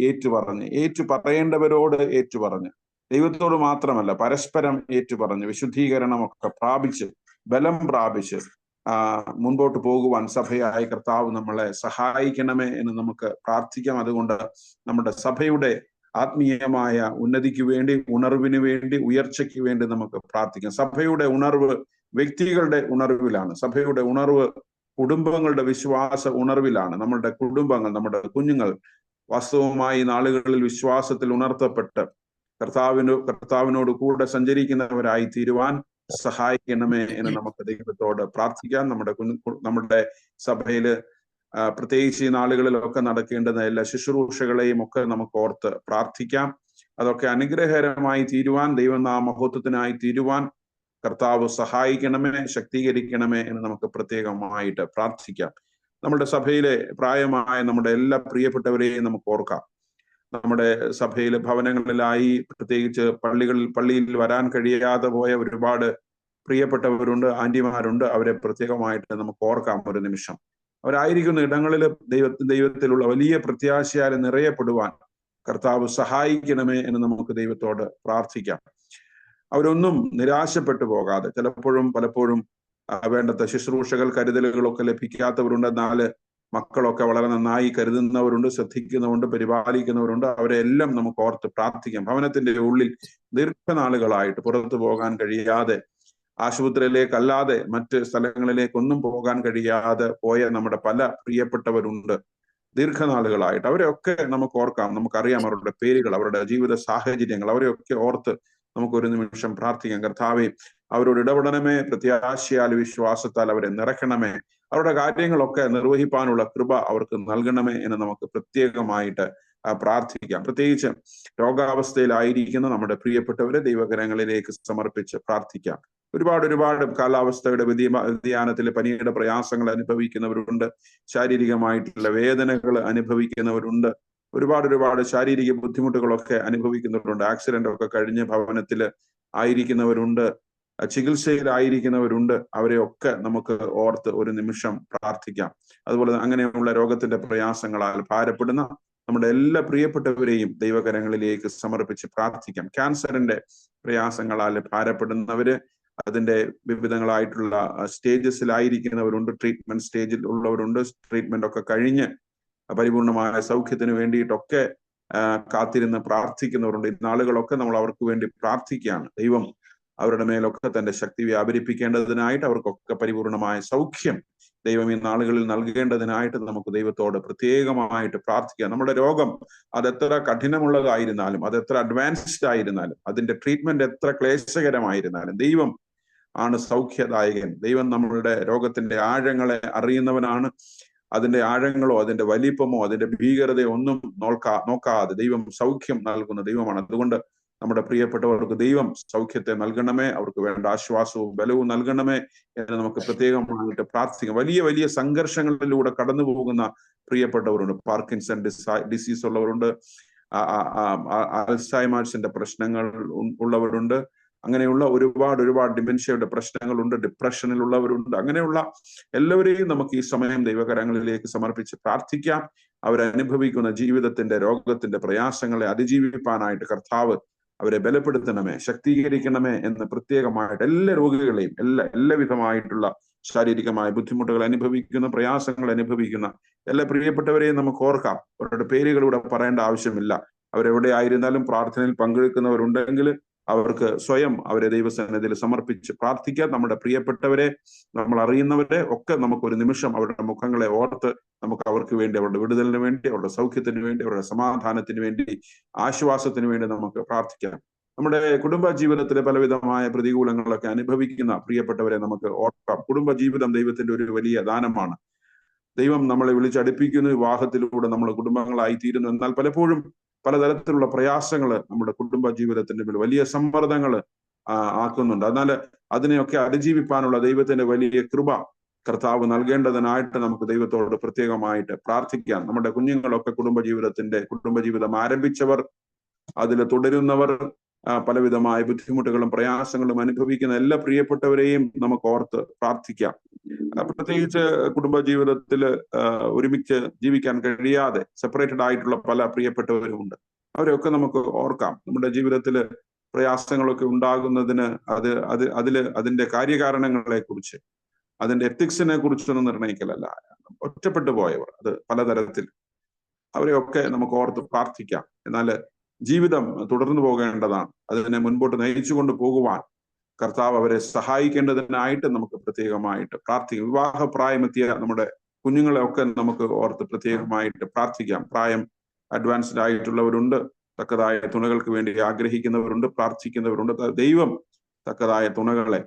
ഏറ്റുപറയേണ്ടവരോട് ഏറ്റുപറഞ്ഞ്, ദൈവത്തോട് മാത്രമല്ല പരസ്പരം ഏറ്റുപറഞ്ഞ് വിശുദ്ധീകരണമൊക്കെ പ്രാപിച്ച് ബലം പ്രാപിച്ച് മുൻപോട്ട് പോകുവാൻ സഭയായി കർത്താവ് നമ്മളെ സഹായിക്കണമേ എന്ന് നമുക്ക് പ്രാർത്ഥിക്കാം. അതുകൊണ്ട് നമ്മുടെ സഭയുടെ ആത്മീയമായ ഉന്നതിക്ക് വേണ്ടി, ഉണർവിന് വേണ്ടി, ഉയർച്ചയ്ക്ക് വേണ്ടി നമുക്ക് പ്രാർത്ഥിക്കാം. സഭയുടെ ഉണർവ് വ്യക്തികളുടെ ഉണർവിലാണ്. സഭയുടെ ഉണർവ് കുടുംബങ്ങളുടെ വിശ്വാസ ഉണർവിലാണ്. നമ്മുടെ കുടുംബങ്ങൾ, നമ്മുടെ കുഞ്ഞുങ്ങൾ വാസ്തവമായി നാളുകളിൽ വിശ്വാസത്തിൽ ഉണർത്തപ്പെട്ട് കർത്താവിനോട് കൂടെ സഞ്ചരിക്കുന്നവരായി തീരുവാൻ സഹായിക്കണമേ എന്ന് നമുക്ക് ദൈവത്തോട് പ്രാർത്ഥിക്കാം. നമ്മുടെ സഭയില് പ്രത്യേകിച്ച് ഈ നാളുകളിലൊക്കെ നടക്കേണ്ടുന്ന എല്ലാ ശുശ്രൂഷകളെയും ഒക്കെ നമുക്ക് ഓർത്ത് പ്രാർത്ഥിക്കാം. അതൊക്കെ അനുഗ്രഹകരമായി തീരുവാൻ, ദൈവനാമഹത്വത്തിനായി തീരുവാൻ കർത്താവ് സഹായിക്കണമേ, ശക്തീകരിക്കണമേ എന്ന് നമുക്ക് പ്രത്യേകമായിട്ട് പ്രാർത്ഥിക്കാം. നമ്മുടെ സഭയിലെ പ്രായമായ നമ്മുടെ എല്ലാ പ്രിയപ്പെട്ടവരെയും നമുക്ക് ഓർക്കാം. നമ്മുടെ സഭയിലെ ഭവനങ്ങളിലായി, പ്രത്യേകിച്ച് പള്ളിയിൽ വരാൻ കഴിയാതെ പോയ ഒരുപാട് പ്രിയപ്പെട്ടവരുണ്ട്, ആന്റിമാരുണ്ട്. അവരെ പ്രത്യേകമായിട്ട് നമുക്ക് ഓർക്കാം ഒരു നിമിഷം. അവരായിരിക്കുന്ന ഇടങ്ങളിൽ ദൈവത്തിലുള്ള വലിയ പ്രത്യാശയാൽ നിറയപ്പെടുവാൻ കർത്താവ് സഹായിക്കണമേ എന്ന് നമുക്ക് ദൈവത്തോട് പ്രാർത്ഥിക്കാം. അവരൊന്നും നിരാശപ്പെട്ടു പോകാതെ, പലപ്പോഴും വേണ്ടത്ര ശുശ്രൂഷകൾ, കരുതലുകളൊക്കെ ലഭിക്കാത്തവരുണ്ട്. എന്നാൽ മക്കളൊക്കെ വളരെ നന്നായി കരുതുന്നവരുണ്ട്, ശ്രദ്ധിക്കുന്നവരുണ്ട്, പരിപാലിക്കുന്നവരുണ്ട്. അവരെല്ലാം നമുക്ക് ഓർത്ത് പ്രാർത്ഥിക്കാം. ഭവനത്തിന്റെ ഉള്ളിൽ ദീർഘനാളുകളായിട്ട് പുറത്തു പോകാൻ കഴിയാതെ, ആശുപത്രിയിലേക്കല്ലാതെ മറ്റ് സ്ഥലങ്ങളിലേക്കൊന്നും പോകാൻ കഴിയാതെ പോയ നമ്മുടെ പല പ്രിയപ്പെട്ടവരുണ്ട് ദീർഘനാളുകളായിട്ട്. അവരെയൊക്കെ നമുക്ക് ഓർക്കാം. നമുക്കറിയാം അവരുടെ പേരുകൾ, അവരുടെ ജീവിത സാഹചര്യങ്ങൾ. അവരെയൊക്കെ ഓർത്ത് നമുക്കൊരു നിമിഷം പ്രാർത്ഥിക്കാം. കർത്താവേ, അവരോട് ഇടപെടണമേ, പ്രത്യാശയാൽ വിശ്വാസത്താൽ അവരെ നിറയ്ക്കണമേ, അവരുടെ കാര്യങ്ങളൊക്കെ നിർവഹിപ്പാനുള്ള കൃപ അവർക്ക് നൽകണമേ എന്ന് നമുക്ക് പ്രത്യേകമായിട്ട് പ്രാർത്ഥിക്കാം. പ്രത്യേകിച്ച് രോഗാവസ്ഥയിലായിരിക്കുന്ന നമ്മുടെ പ്രിയപ്പെട്ടവരെ ദൈവകരങ്ങളിലേക്ക് സമർപ്പിച്ച് പ്രാർത്ഥിക്കാം. ഒരുപാട് കാലാവസ്ഥയുടെ വ്യതിയാനത്തിൽ പനിയുടെ പ്രയാസങ്ങൾ അനുഭവിക്കുന്നവരുണ്ട്, ശാരീരികമായിട്ടുള്ള വേദനകൾ അനുഭവിക്കുന്നവരുണ്ട്, ഒരുപാട് ശാരീരിക ബുദ്ധിമുട്ടുകളൊക്കെ അനുഭവിക്കുന്നവരുണ്ട്. ആക്സിഡന്റ് ഒക്കെ കഴിഞ്ഞ് ഭവനത്തിൽ ആയിരിക്കുന്നവരുണ്ട്, ചികിത്സയിലായിരിക്കുന്നവരുണ്ട്. അവരെയൊക്കെ നമുക്ക് ഓർത്ത് ഒരു നിമിഷം പ്രാർത്ഥിക്കാം. അതുപോലെ അങ്ങനെയുള്ള രോഗത്തിന്റെ പ്രയാസങ്ങളാൽ ഭാരപ്പെടുന്ന നമ്മുടെ എല്ലാ പ്രിയപ്പെട്ടവരെയും ദൈവകരങ്ങളിലേക്ക് സമർപ്പിച്ച് പ്രാർത്ഥിക്കാം. ക്യാൻസറിന്റെ പ്രയാസങ്ങളാൽ ഭാരപ്പെടുന്നവര്, അതിന്റെ വിവിധങ്ങളായിട്ടുള്ള സ്റ്റേജസിലായിരിക്കുന്നവരുണ്ട്, ട്രീറ്റ്മെന്റ് സ്റ്റേജിൽ ഉള്ളവരുണ്ട്, ട്രീറ്റ്മെന്റ് ഒക്കെ കഴിഞ്ഞ് പരിപൂർണമായ സൗഖ്യത്തിന് വേണ്ടിയിട്ടൊക്കെ കാത്തിരുന്ന് പ്രാർത്ഥിക്കുന്നവരുണ്ട്. ഈ നാളുകളൊക്കെ നമ്മൾ അവർക്ക് വേണ്ടി പ്രാർത്ഥിക്കുകയാണ്. ദൈവം അവരുടെ മേലൊക്കെ തന്റെ ശക്തി വ്യാപരിപ്പിക്കേണ്ടതിനായിട്ട്, അവർക്കൊക്കെ പരിപൂർണമായ സൗഖ്യം ദൈവം ഈ നാളുകളിൽ നൽകേണ്ടതിനായിട്ട് നമുക്ക് ദൈവത്തോട് പ്രത്യേകമായിട്ട് പ്രാർത്ഥിക്കാം. നമ്മുടെ രോഗം അതെത്ര കഠിനമുള്ളതായിരുന്നാലും, അതെത്ര അഡ്വാൻസ്ഡ് ആയിരുന്നാലും, അതിന്റെ ട്രീറ്റ്മെന്റ് എത്ര ക്ലേശകരമായിരുന്നാലും, ദൈവം ആണ് സൗഖ്യദായകൻ. ദൈവം നമ്മളുടെ രോഗത്തിന്റെ ആഴങ്ങളെ അറിയുന്നവനാണ്. അതിന്റെ ആഴങ്ങളോ അതിന്റെ വലിപ്പമോ അതിന്റെ ഭീകരതയോ ഒന്നും നോക്കാതെ ദൈവം സൗഖ്യം നൽകുന്ന ദൈവമാണ്. അതുകൊണ്ട് നമ്മുടെ പ്രിയപ്പെട്ടവർക്ക് ദൈവം സൗഖ്യത്തെ നൽകണമേ, അവർക്ക് വേണ്ട ആശ്വാസവും ബലവും നൽകണമേ എന്ന് നമുക്ക് പ്രത്യേകമായിട്ട് പ്രാർത്ഥിക്കാം. വലിയ സംഘർഷങ്ങളിലൂടെ കടന്നു പോകുന്ന പ്രിയപ്പെട്ടവരുണ്ട്. പാർക്കിൻസൺ ഡിസീസ് ഉള്ളവരുണ്ട്, അൽസൈമേഴ്സിന്റെ പ്രശ്നങ്ങൾ ഉള്ളവരുണ്ട്, അങ്ങനെയുള്ള ഒരുപാട് ഡിമെൻഷ്യയുടെ പ്രശ്നങ്ങളുണ്ട്, ഡിപ്രഷനിലുള്ളവരുണ്ട്. അങ്ങനെയുള്ള എല്ലാവരെയും നമുക്ക് ഈ സമയം ദൈവകരങ്ങളിലേക്ക് സമർപ്പിച്ച് പ്രാർത്ഥിക്കാം. അവരനുഭവിക്കുന്ന ജീവിതത്തിന്റെ രോഗത്തിന്റെ പ്രയാസങ്ങളെ അതിജീവിപ്പാനായിട്ട് കർത്താവ് അവരെ ബലപ്പെടുത്തണമേ, ശക്തീകരിക്കണമേ എന്ന് പ്രത്യേകമായിട്ട് എല്ലാ രോഗികളെയും, എല്ലാ വിധമായിട്ടുള്ള ശാരീരികമായ ബുദ്ധിമുട്ടുകൾ അനുഭവിക്കുന്ന, പ്രയാസങ്ങൾ അനുഭവിക്കുന്ന എല്ലാ പ്രിയപ്പെട്ടവരെയും നമുക്ക് ഓർക്കാം. അവരുടെ പേരുകളിലൂടെ പറയേണ്ട ആവശ്യമില്ല. അവരെവിടെ ആയിരുന്നാലും പ്രാർത്ഥനയിൽ പങ്കെടുക്കുന്നവരുണ്ടെങ്കിൽ അവർക്ക് സ്വയം അവരെ ദൈവസന്നിധിയിൽ സമർപ്പിച്ച് പ്രാർത്ഥിക്കാം. നമ്മുടെ പ്രിയപ്പെട്ടവരെ, നമ്മൾ അറിയുന്നവരെ ഒക്കെ നമുക്കൊരു നിമിഷം അവരുടെ മുഖങ്ങളെ ഓർത്ത് നമുക്ക് അവർക്ക് വേണ്ടി, അവരുടെ വിടുതലിന് വേണ്ടി, അവരുടെ സൗഖ്യത്തിന് വേണ്ടി, അവരുടെ സമാധാനത്തിന് വേണ്ടി, ആശ്വാസത്തിന് വേണ്ടി നമുക്ക് പ്രാർത്ഥിക്കാം. നമ്മുടെ കുടുംബ ജീവിതത്തിലെ പലവിധമായ പ്രതികൂലങ്ങളൊക്കെ അനുഭവിക്കുന്ന പ്രിയപ്പെട്ടവരെ നമുക്ക് ഓർക്കാം. കുടുംബ ജീവിതം ദൈവത്തിന്റെ ഒരു വലിയ ദാനമാണ്. ദൈവം നമ്മളെ വിളിച്ചടുപ്പിക്കുന്നു, വിവാഹത്തിലൂടെ നമ്മൾ കുടുംബങ്ങളായി തീരുന്നു. എന്നാൽ പലപ്പോഴും പലതരത്തിലുള്ള പ്രയാസങ്ങൾ നമ്മുടെ കുടുംബ ജീവിതത്തിന്റെ മേൽ വലിയ സമ്മർദ്ദങ്ങൾ ആക്കുന്നുണ്ട്. എന്നാൽ അതിനെയൊക്കെ അതിജീവിപ്പാനുള്ള ദൈവത്തിന്റെ വലിയ കൃപ കർത്താവ് നൽകേണ്ടതിനായിട്ട് നമുക്ക് ദൈവത്തോട് പ്രത്യേകമായിട്ട് പ്രാർത്ഥിക്കാം. നമ്മുടെ കുഞ്ഞുങ്ങളൊക്കെ കുടുംബജീവിതം ആരംഭിച്ചവർ, അതിൽ തുടരുന്നവർ, പലവിധമായ ബുദ്ധിമുട്ടുകളും പ്രയാസങ്ങളും അനുഭവിക്കുന്ന എല്ലാ പ്രിയപ്പെട്ടവരെയും നമുക്ക് ഓർത്ത് പ്രാർത്ഥിക്കാം. പ്രത്യേകിച്ച് കുടുംബജീവിതത്തിൽ ഒരുമിച്ച് ജീവിക്കാൻ കഴിയാതെ സെപ്പറേറ്റഡ് ആയിട്ടുള്ള പല പ്രിയപ്പെട്ടവരുമുണ്ട്. അവരെയൊക്കെ നമുക്ക് ഓർക്കാം. നമ്മുടെ ജീവിതത്തിൽ പ്രയാസങ്ങളൊക്കെ ഉണ്ടാകുന്നതിന് അതിന്റെ കാര്യകാരണങ്ങളെ കുറിച്ച്, അതിന്റെ എത്തിക്സിനെ കുറിച്ചൊന്നും നിർണ്ണയിക്കലല്ല. ഒറ്റപ്പെട്ടു പോയവർ, അത് പലതരത്തിൽ, അവരെയൊക്കെ നമുക്ക് ഓർത്ത് പ്രാർത്ഥിക്കാം. എന്നാൽ ജീവിതം തുടർന്നു പോകേണ്ടതാണ്. അതിനെ മുൻപോട്ട് നയിച്ചുകൊണ്ട് പോകുവാൻ കർത്താവ് അവരെ സഹായിക്കേണ്ടതിനായിട്ട് നമുക്ക് പ്രത്യേകമായിട്ട് പ്രാർത്ഥിക്കാം. വിവാഹപ്രായമെത്തിയ നമ്മുടെ കുഞ്ഞുങ്ങളെ ഒക്കെ നമുക്ക് ഓർത്ത് പ്രത്യേകമായിട്ട് പ്രാർത്ഥിക്കാം. പ്രായം അഡ്വാൻസ്ഡ് ആയിട്ടുള്ളവരുണ്ട്, തക്കതായ തുണകൾക്ക് വേണ്ടി ആഗ്രഹിക്കുന്നവരുണ്ട്, പ്രാർത്ഥിക്കുന്നവരുണ്ട്. ദൈവം തക്കതായ തുണകളെ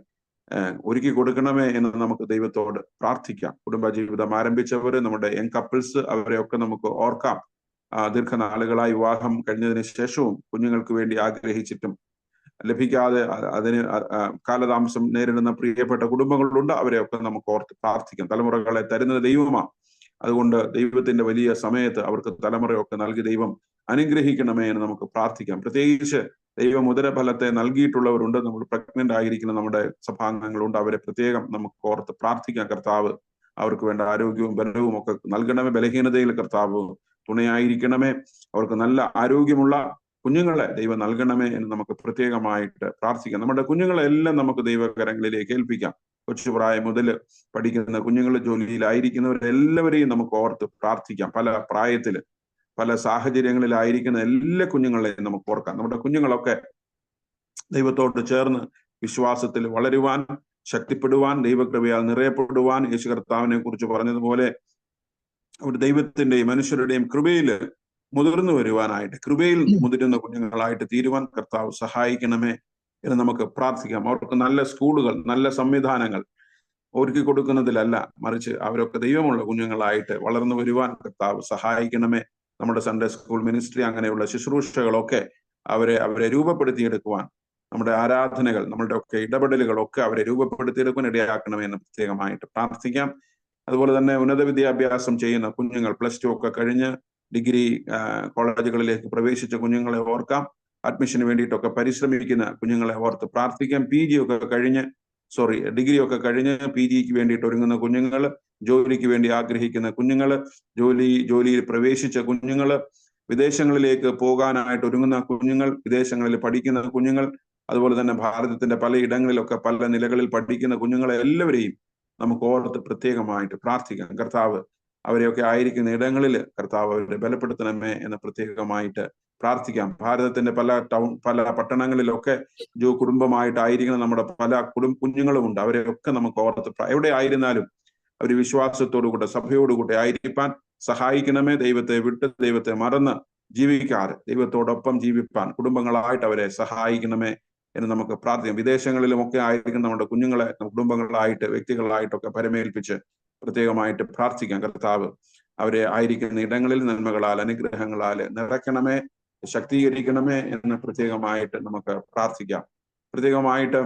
ഒരുക്കി കൊടുക്കണമേ എന്ന് നമുക്ക് ദൈവത്തോട് പ്രാർത്ഥിക്കാം. കുടുംബജീവിതം ആരംഭിച്ചവര്, നമ്മുടെ യങ് കപ്പിൾസ്, അവരെയൊക്കെ നമുക്ക് ഓർക്കാം. ദീർഘനാളുകളായി വിവാഹം കഴിഞ്ഞതിന് ശേഷവും കുഞ്ഞുങ്ങൾക്ക് വേണ്ടി ആഗ്രഹിച്ചിട്ടും ലഭിക്കാതെ അതിന് കാലതാമസം നേരിടുന്ന പ്രിയപ്പെട്ട കുടുംബങ്ങളുണ്ട്. അവരെയൊക്കെ നമുക്ക് ഓർത്ത് പ്രാർത്ഥിക്കാം. തലമുറകളെ തരുന്നത് ദൈവമാണ്. അതുകൊണ്ട് ദൈവത്തിന്റെ വലിയ സമയത്ത് അവർക്ക് തലമുറയൊക്കെ നൽകി ദൈവം അനുഗ്രഹിക്കണമേ എന്ന് നമുക്ക് പ്രാർത്ഥിക്കാം. പ്രത്യേകിച്ച് ദൈവം ഉദരഫലത്തെ നൽകിയിട്ടുള്ളവരുണ്ട്, നമ്മൾ പ്രഗ്നന്റ് ആയിരിക്കുന്ന നമ്മുടെ സഭാംഗങ്ങളുണ്ട്. അവരെ പ്രത്യേകം നമുക്ക് ഓർത്ത് പ്രാർത്ഥിക്കാം. കർത്താവ് അവർക്ക് വേണ്ട ആരോഗ്യവും ബലവും ഒക്കെ നൽകണമേ. ബലഹീനതയിൽ കർത്താവ് തുണയായിരിക്കണമേ. അവർക്ക് നല്ല ആരോഗ്യമുള്ള കുഞ്ഞുങ്ങളെ ദൈവം നൽകണമേ എന്ന് നമുക്ക് പ്രത്യേകമായിട്ട് പ്രാർത്ഥിക്കാം. നമ്മുടെ കുഞ്ഞുങ്ങളെല്ലാം നമുക്ക് ദൈവകരങ്ങളിലേക്ക് ഏൽപ്പിക്കാം. കൊച്ചുപ്രായം മുതൽ പഠിക്കുന്ന കുഞ്ഞുങ്ങൾ, ജോലിയിലായിരിക്കുന്നവരെല്ലാവരെയും നമുക്ക് ഓർത്ത് പ്രാർത്ഥിക്കാം. പല പ്രായത്തില് പല സാഹചര്യങ്ങളിലായിരിക്കുന്ന എല്ലാ കുഞ്ഞുങ്ങളെയും നമുക്ക് ഓർക്കാം. നമ്മുടെ കുഞ്ഞുങ്ങളൊക്കെ ദൈവത്തോട് ചേർന്ന് വിശ്വാസത്തിൽ വളരുവാൻ, ശക്തിപ്പെടുവാൻ, ദൈവകൃപയാൽ നിറയപ്പെടുവാൻ, യേശു കർത്താവിനെ കുറിച്ച് പറഞ്ഞതുപോലെ ഒരു ദൈവത്തിന്റെയും മനുഷ്യരുടെയും കൃപയിൽ മുതിർന്നു വരുവാനായിട്ട്, കൃപയിൽ മുതിരുന്ന കുഞ്ഞുങ്ങളായിട്ട് തീരുവാൻ കർത്താവ് സഹായിക്കണമേ എന്ന് നമുക്ക് പ്രാർത്ഥിക്കാം. അവർക്ക് നല്ല സ്കൂളുകൾ, നല്ല സംവിധാനങ്ങൾ ഒരുക്കി കൊടുക്കുന്നതിലല്ല, മറിച്ച് അവരൊക്കെ ദൈവമുള്ള കുഞ്ഞുങ്ങളായിട്ട് വളർന്നു വരുവാൻ കർത്താവ് സഹായിക്കണമേ. നമ്മുടെ സൺഡേ സ്കൂൾ മിനിസ്ട്രി, അങ്ങനെയുള്ള ശുശ്രൂഷകളൊക്കെ അവരെ രൂപപ്പെടുത്തിയെടുക്കുവാൻ, നമ്മുടെ ആരാധനകൾ, നമ്മളുടെ ഒക്കെ ഇടപെടലുകളൊക്കെ അവരെ രൂപപ്പെടുത്തിയെടുക്കുവാൻ ഇടയാക്കണമേ എന്ന് പ്രത്യേകമായിട്ട് പ്രാർത്ഥിക്കാം. അതുപോലെ തന്നെ ഉന്നത വിദ്യാഭ്യാസം ചെയ്യുന്ന കുഞ്ഞുങ്ങൾ, പ്ലസ് 2 ഒക്കെ കഴിഞ്ഞ് ഡിഗ്രി കോളേജുകളിലേക്ക് പ്രവേശിച്ച കുഞ്ഞുങ്ങളെ ഓർക്കാം. അഡ്മിഷന് വേണ്ടിയിട്ടൊക്കെ പരിശ്രമിക്കുന്ന കുഞ്ഞുങ്ങളെ ഓർത്ത് പ്രാർത്ഥിക്കാം. ഡിഗ്രി ഒക്കെ കഴിഞ്ഞ് PGക്ക് വേണ്ടിയിട്ട് ഒരുങ്ങുന്ന കുഞ്ഞുങ്ങൾ, ജോലിക്ക് വേണ്ടി ആഗ്രഹിക്കുന്ന കുഞ്ഞുങ്ങൾ, ജോലിയിൽ പ്രവേശിച്ച കുഞ്ഞുങ്ങൾ, വിദേശങ്ങളിലേക്ക് പോകാനായിട്ട് ഒരുങ്ങുന്ന കുഞ്ഞുങ്ങൾ, വിദേശങ്ങളിൽ പഠിക്കുന്ന കുഞ്ഞുങ്ങൾ, അതുപോലെ തന്നെ ഭാരതത്തിന്റെ പല ഇടങ്ങളിലൊക്കെ പല നിലകളിൽ പഠിക്കുന്ന കുഞ്ഞുങ്ങളെ എല്ലാവരെയും നമുക്ക് ഓർത്ത് പ്രത്യേകമായിട്ട് പ്രാർത്ഥിക്കാം. കർത്താവ് അവരെയൊക്കെ ആയിരിക്കുന്ന ഇടങ്ങളിൽ കർത്താവ് അവരെ ബലപ്പെടുത്തണമേ എന്ന് പ്രത്യേകമായിട്ട് പ്രാർത്ഥിക്കാം. ഭാരതത്തിന്റെ പല പട്ടണങ്ങളിലൊക്കെ കുടുംബമായിട്ടായിരിക്കുന്ന നമ്മുടെ പല കുഞ്ഞുങ്ങളും ഉണ്ട്. അവരെയൊക്കെ നമുക്ക് ഓർത്ത് എവിടെ ആയിരുന്നാലും അവർ വിശ്വാസത്തോടുകൂടെ സഭയോടുകൂടെ ആയിരിക്കാൻ സഹായിക്കണമേ. ദൈവത്തെ വിട്ട് ദൈവത്തെ മറന്ന് ജീവിക്കാതെ ദൈവത്തോടൊപ്പം ജീവിപ്പാൻ കുടുംബങ്ങളായിട്ട് അവരെ സഹായിക്കണമേ എന്ന് നമുക്ക് പ്രാർത്ഥിക്കാം. വിദേശങ്ങളിലുമൊക്കെ ആയിരിക്കും നമ്മുടെ കുഞ്ഞുങ്ങളെ കുടുംബങ്ങളായിട്ട് വ്യക്തികളായിട്ടൊക്കെ പരമേൽപ്പിച്ച് പ്രത്യേകമായിട്ട് പ്രാർത്ഥിക്കാം. കർത്താവ് അവരെ ആയിരിക്കുന്ന ഇടങ്ങളിൽ നന്മകളാൽ അനുഗ്രഹങ്ങളാൽ നിറയ്ക്കണമേ, ശക്തീകരിക്കണമേ എന്ന് പ്രത്യേകമായിട്ട് നമുക്ക് പ്രാർത്ഥിക്കാം. പ്രത്യേകമായിട്ട്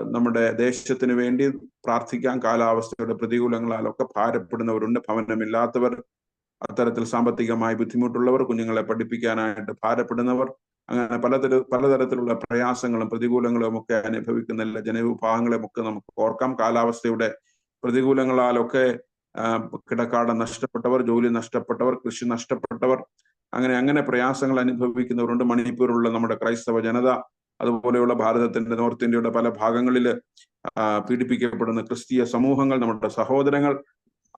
നമ്മുടെ ദേശത്തിന് വേണ്ടി പ്രാർത്ഥിക്കാം. കാലാവസ്ഥയുടെ പ്രതികൂലങ്ങളാലൊക്കെ ഭാരപ്പെടുന്നവരുണ്ട്, ഭവനമില്ലാത്തവർ, അത്തരത്തിൽ സാമ്പത്തികമായി ബുദ്ധിമുട്ടുള്ളവർ, കുഞ്ഞുങ്ങളെ പഠിപ്പിക്കാനായിട്ട് ഭാരപ്പെടുന്നവർ, അങ്ങനെ പലതരത്തിലുള്ള പ്രയാസങ്ങളും പ്രതികൂലങ്ങളും ഒക്കെ അനുഭവിക്കുന്ന എല്ലാ ജനവിഭാഗങ്ങളെയും ഒക്കെ നമുക്ക് ഓർക്കാം. കാലാവസ്ഥയുടെ പ്രതികൂലങ്ങളാലൊക്കെ കിടക്കാടം നഷ്ടപ്പെട്ടവർ, ജോലി നഷ്ടപ്പെട്ടവർ, കൃഷി നഷ്ടപ്പെട്ടവർ, അങ്ങനെ പ്രയാസങ്ങൾ അനുഭവിക്കുന്നവരുണ്ട്. മണിപ്പൂരിലുള്ള നമ്മുടെ ക്രൈസ്തവ ജനത, അതുപോലെയുള്ള ഭാരതത്തിന്റെ നോർത്ത് ഇന്ത്യയുടെ പല ഭാഗങ്ങളിൽ പീഡിപ്പിക്കപ്പെടുന്ന ക്രിസ്തീയ സമൂഹങ്ങൾ, നമ്മുടെ സഹോദരങ്ങൾ,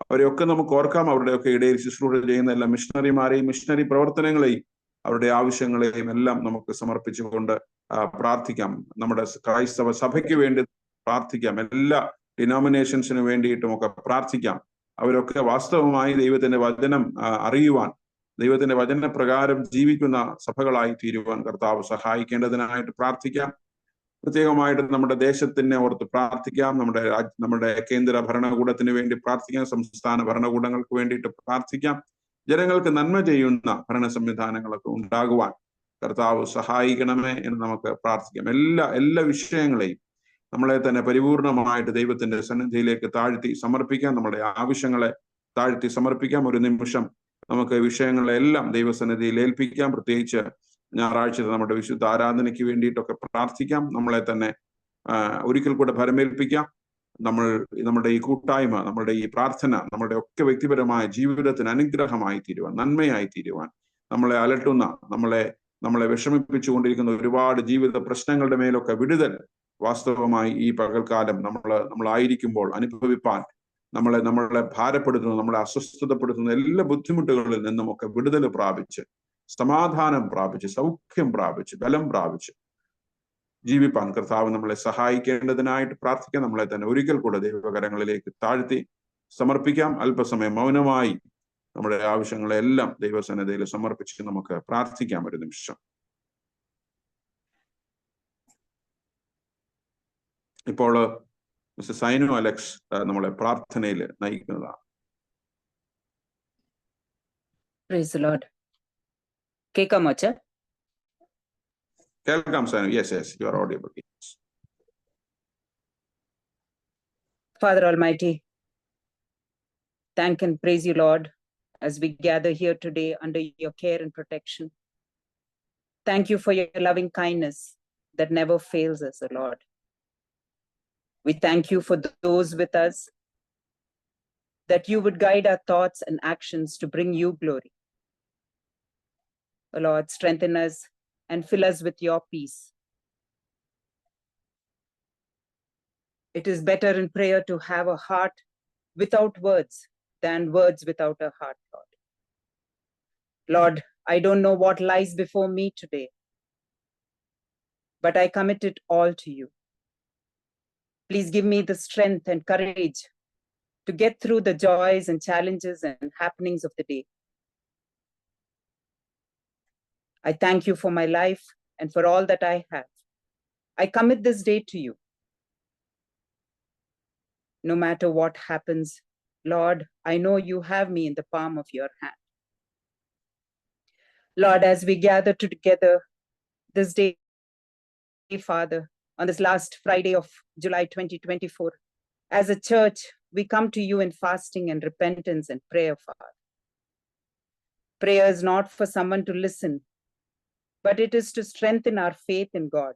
അവരെയൊക്കെ നമുക്ക് ഓർക്കാം. അവരുടെയൊക്കെ ഇടയിൽ ശുശ്രൂഷ ചെയ്യുന്ന എല്ലാ മിഷണറിമാരെയും, മിഷണറി പ്രവർത്തനങ്ങളെയും, അവരുടെ ആവശ്യങ്ങളെയും എല്ലാം നമുക്ക് സമർപ്പിച്ചുകൊണ്ട് പ്രാർത്ഥിക്കാം. നമ്മുടെ ക്രൈസ്തവ സഭയ്ക്ക് വേണ്ടി പ്രാർത്ഥിക്കാം. എല്ലാ ഡിനോമിനേഷൻസിന് വേണ്ടിയിട്ടും ഒക്കെ പ്രാർത്ഥിക്കാം. അവരൊക്കെ വാസ്തവമായി ദൈവത്തിന്റെ വചനം അറിയുവാൻ, ദൈവത്തിന്റെ വചനപ്രകാരം ജീവിക്കുന്ന സഭകളായി തീരുവാൻ കർത്താവ് സഹായിക്കേണ്ടതിനായിട്ട് പ്രാർത്ഥിക്കാം. പ്രത്യേകമായിട്ട് നമ്മുടെ ദേശത്തിനെ ഓർത്ത് പ്രാർത്ഥിക്കാം. നമ്മുടെ കേന്ദ്ര ഭരണകൂടത്തിന് വേണ്ടി പ്രാർത്ഥിക്കാം. സംസ്ഥാന ഭരണകൂടങ്ങൾക്ക് വേണ്ടിയിട്ട് പ്രാർത്ഥിക്കാം. ജനങ്ങൾക്ക് നന്മ ചെയ്യുന്ന ഭരണ സംവിധാനങ്ങളൊക്കെ ഉണ്ടാകുവാൻ കർത്താവ് സഹായിക്കണമേ എന്ന് നമുക്ക് പ്രാർത്ഥിക്കാം. എല്ലാ വിഷയങ്ങളെയും നമ്മളെ തന്നെ പരിപൂർണമായിട്ട് ദൈവത്തിന്റെ സന്നിധിയിലേക്ക് താഴ്ത്തി സമർപ്പിക്കാം. നമ്മുടെ ആവശ്യങ്ങളെ താഴ്ത്തി സമർപ്പിക്കാം. ഒരു നിമിഷം നമുക്ക് വിഷയങ്ങളെല്ലാം ദൈവസന്നിധിയിൽ ഏൽപ്പിക്കാം. പ്രത്യേകിച്ച് ഞായറാഴ്ച നമ്മുടെ വിശുദ്ധ ആരാധനയ്ക്ക് വേണ്ടിയിട്ടൊക്കെ പ്രാർത്ഥിക്കാം. നമ്മളെ തന്നെ ഒരിക്കൽ കൂടെ ഭരമേൽപ്പിക്കാം. നമ്മുടെ ഈ കൂട്ടായ്മ, നമ്മുടെ ഈ പ്രാർത്ഥന, നമ്മുടെ ഒക്കെ വ്യക്തിപരമായ ജീവിതത്തിന് അനുഗ്രഹമായി തീരുവാൻ, നന്മയായി തീരുവാൻ, നമ്മളെ അലട്ടുന്ന, നമ്മളെ വിഷമിപ്പിച്ചുകൊണ്ടിരിക്കുന്ന ഒരുപാട് ജീവിത പ്രശ്നങ്ങളുടെ മേലൊക്കെ വിടുതൽ വാസ്തവമായി ഈ പകൽക്കാലം നമ്മളായിരിക്കുമ്പോൾ അനുഭവിപ്പാൻ, നമ്മളെ ഭാരപ്പെടുത്തുന്ന, നമ്മളെ അസ്വസ്ഥതപ്പെടുത്തുന്ന എല്ലാ ബുദ്ധിമുട്ടുകളിൽ നിന്നുമൊക്കെ വിടുതൽ പ്രാപിച്ച്, സമാധാനം പ്രാപിച്ച്, സൗഖ്യം പ്രാപിച്ച്, ബലം പ്രാപിച്ച് ജീവിപ്പാൻ കർത്താവ് നമ്മളെ സഹായിക്കേണ്ടതിനായിട്ട് പ്രാർത്ഥിക്കാം. നമ്മളെ തന്നെ ഒരിക്കൽ കൂടെ ദൈവകരങ്ങളിലേക്ക് താഴ്ത്തി സമർപ്പിക്കാം. അല്പസമയം മൗനമായി നമ്മുടെ ആവശ്യങ്ങളെല്ലാം ദൈവസന്നിധിയിൽ സമർപ്പിച്ച് നമുക്ക് പ്രാർത്ഥിക്കാം. ഒരു നിമിഷം. ഇപ്പോൾ മിസ്റ്റർ സൈനു അലക്സ് നമ്മളെ പ്രാർത്ഥനയിൽ നയിക്കുന്നതാണ്. Praise the Lord. കേൾക്കാമോ? കേൾക്കാം Sainu. Yes, you are audible. Father Almighty, thank and praise you, Lord, as we gather here today under your care and protection. Thank you for your loving kindness that never fails us, O Lord. We thank you for those with us, that you would guide our thoughts and actions to bring you glory. O Lord, strengthen us and fill us with your peace. It is better in prayer to have a heart without words than words without a heart, Lord. Lord, I don't know what lies before me today, but I commit it all to you. Please give me the strength and courage to get through the joys and challenges and happenings of the day. I thank you for my life and for all that I have. I commit this day to you. No matter what happens, Lord, I know you have me in the palm of your hand. Lord, as we gather together this day, Father, on this last Friday of July 2024, as a church, we come to you in fasting and repentance and prayer, Father. Prayer is not for someone to listen, but it is to strengthen our faith in God.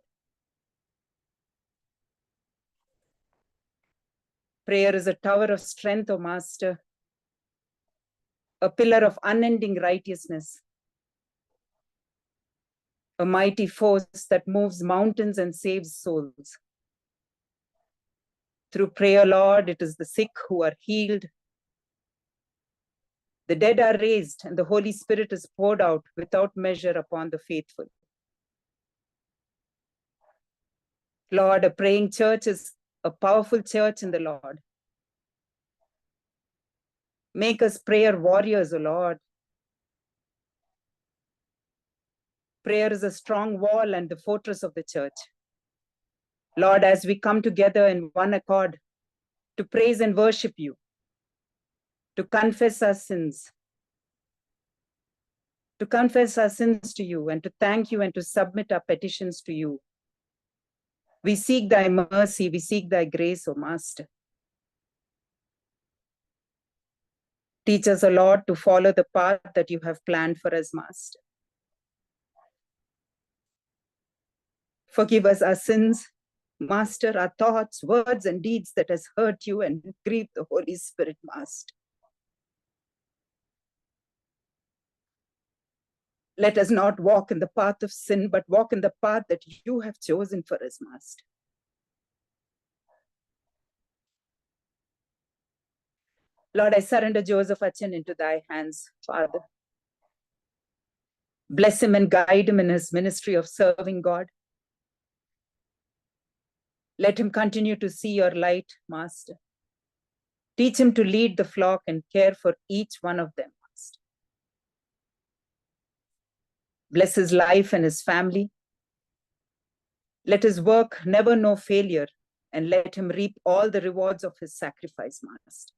Prayer is a tower of strength, O Master, a pillar of unending righteousness, a mighty force that moves mountains and saves souls. Through prayer, Lord, it is the sick who are healed, the dead are raised, and the Holy Spirit is poured out without measure upon the faithful. Lord, a praying church is a powerful church in the Lord. Make us prayer warriors, O Lord. Prayer is a strong wall and the fortress of the church. Lord, as we come together in one accord to praise and worship you, to confess our sins to you, and to thank you and to submit our petitions to you, we seek thy mercy, we seek thy grace, O Master. Teach us, O Lord, to follow the path that you have planned for us, Master. Forgive us our sins, Master, our thoughts, words, and deeds that has hurt you and grieved the Holy Spirit, Master. Let us not walk in the path of sin, but walk in the path that you have chosen for us, Master. Lord, I surrender Joseph Achan into thy hands, Father. Bless him and guide him in his ministry of serving God. Let him continue to see your light, Master. Teach him to lead the flock and care for each one of them, Master. Bless his life and his family. Let his work never know failure, and let him reap all the rewards of his sacrifice, Master.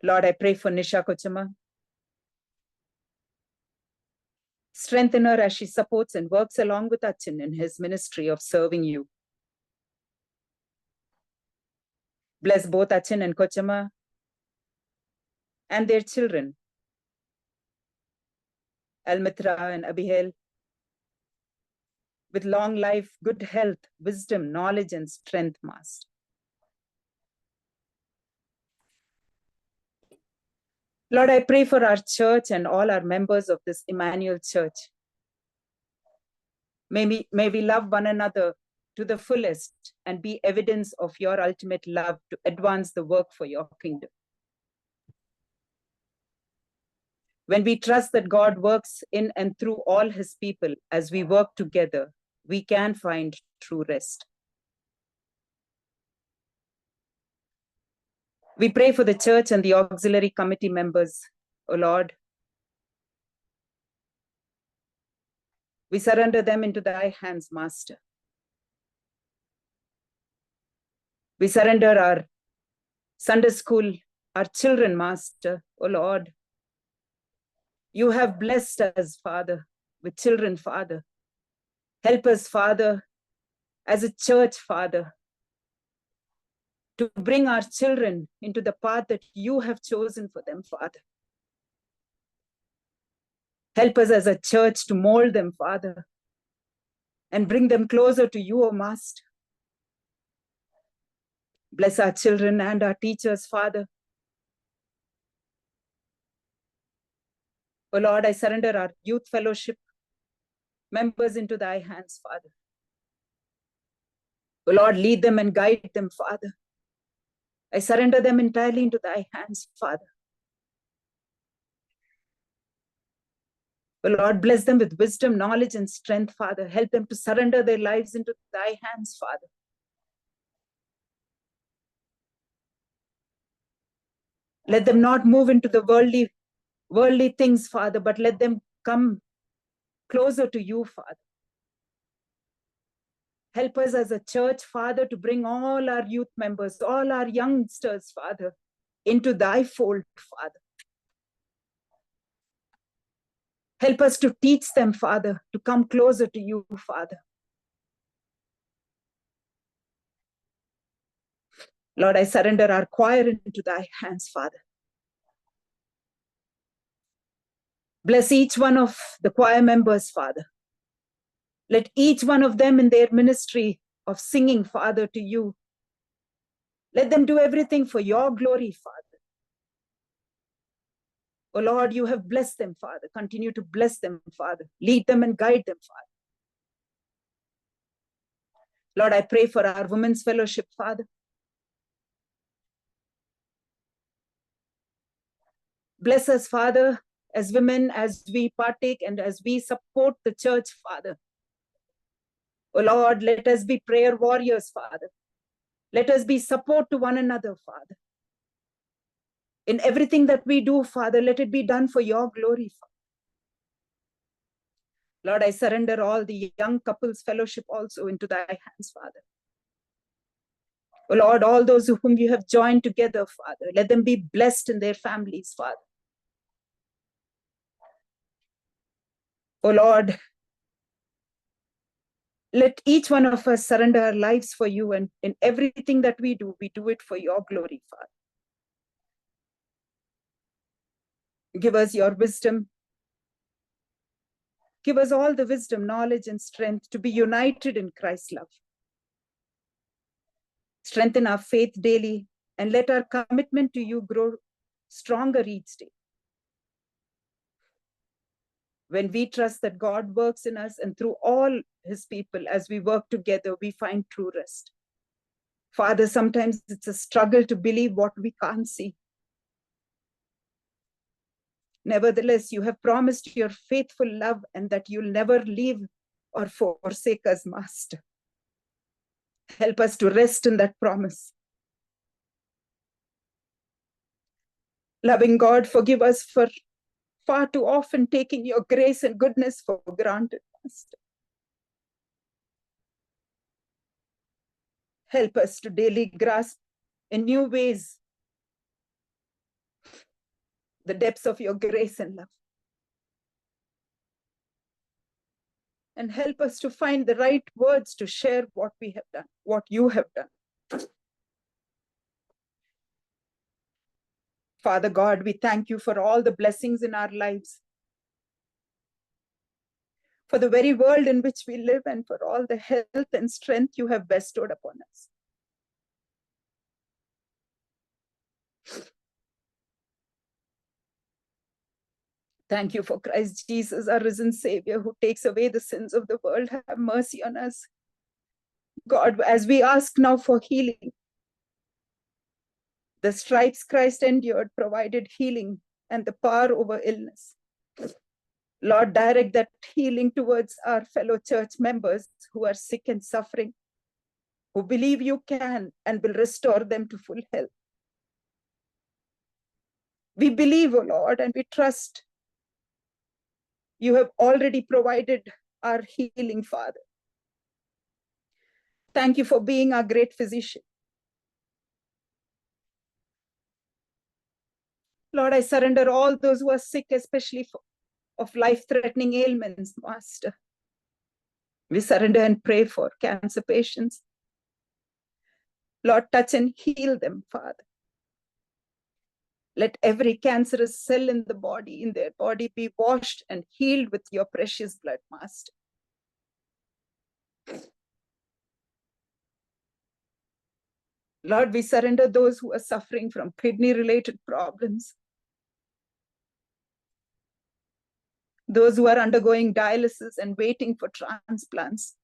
Lord, I pray for Nisha Kochama. Strengthen her as she supports and works along with Achin in his ministry of serving you. Bless both Achin and Kochama and their children, Almitra and Abihail, with long life, good health, wisdom, knowledge, and strength, Master. Lord, I pray for our church and all our members of this Emmanuel Church. May we love one another to the fullest and be evidence of your ultimate love to advance the work for your kingdom. When we trust that God works in and through all his people as we work together, we can find true rest. We pray for the church and the auxiliary committee members, O Lord. We surrender them into thy hands, Master. We surrender our Sunday school, our children, Master, O Lord. You have blessed us, Father, with children, Father. Help us, Father, as a church, Father, to bring our children into the path that you have chosen for them, Father. Help us as a church to mold them, Father, and bring them closer to you, O Master. Bless our children and our teachers, Father. O Lord, I surrender our youth fellowship members into thy hands, Father. O Lord, lead them and guide them, Father. I surrender them entirely into thy hands, Father. O Lord, bless them with wisdom, knowledge, and strength, Father. Help them to surrender their lives into thy hands, Father. Let them not move into the worldly things, Father, but let them come closer to you, Father. Help us as a church, Father, to bring all our youth members, all our youngsters, Father, into thy fold, Father. Help us to teach them, Father, to come closer to you, Father. Lord, I surrender our choir into thy hands, Father. Bless each one of the choir members, Father. Let each one of them in their ministry of singing, Father, to you. Let them do everything for your glory, Father. Oh Lord, you have blessed them, Father. Continue to bless them, Father. Lead them and guide them, Father. Lord, I pray for our women's fellowship, Father. Bless us, Father, as women, as we partake and as we support the church, Father. Oh Lord, let us be prayer warriors, Father. Let us be support to one another, Father. In everything that we do, Father, let it be done for your glory, Father. Lord, I surrender all the young couples fellowship also into thy hands, Father. Oh Lord, all those whom you have joined together, Father, let them be blessed in their families, Father. Oh Lord, let each one of us surrender our lives for you, and in everything that we do it for your glory, Father. Give us your wisdom. Give us all the wisdom, knowledge, and strength to be united in Christ's love. Strengthen our faith daily and let our commitment to you grow stronger each day. When we trust that God works in us and through all his people, as we work together, we find true rest. Father, sometimes it's a struggle to believe what we can't see. Nevertheless, you have promised your faithful love and that you'll never leave or forsake us, Master. Help us to rest in that promise. Loving God, forgive us for far too often taking your grace and goodness for granted, Master. Help us to daily grasp in new ways the depths of your grace and love. and help us to find the right words to share what we have done, what you have done. Father God, we thank you for all the blessings in our lives, for the very world in which we live, and for all the health and strength you have bestowed upon us. Thank you for Christ Jesus, our risen Savior, who takes away the sins of the world. Have mercy on us. God, as we ask now for healing, the stripes Christ endured provided healing and the power over illness. Lord, direct that healing towards our fellow church members who are sick and suffering, who believe you can and will restore them to full health. We believe, O Lord, and we trust you have already provided our healing, Father. Thank you for being our great physician. Lord, I surrender all those who are sick, especially of life-threatening ailments, Master. We surrender and pray for cancer patients. Lord, touch and heal them, Father. Let every cancerous cell in their body be washed and healed with your precious blood, Master. Lord, we surrender those who are suffering from kidney-related problems, those who are undergoing dialysis and waiting for transplants.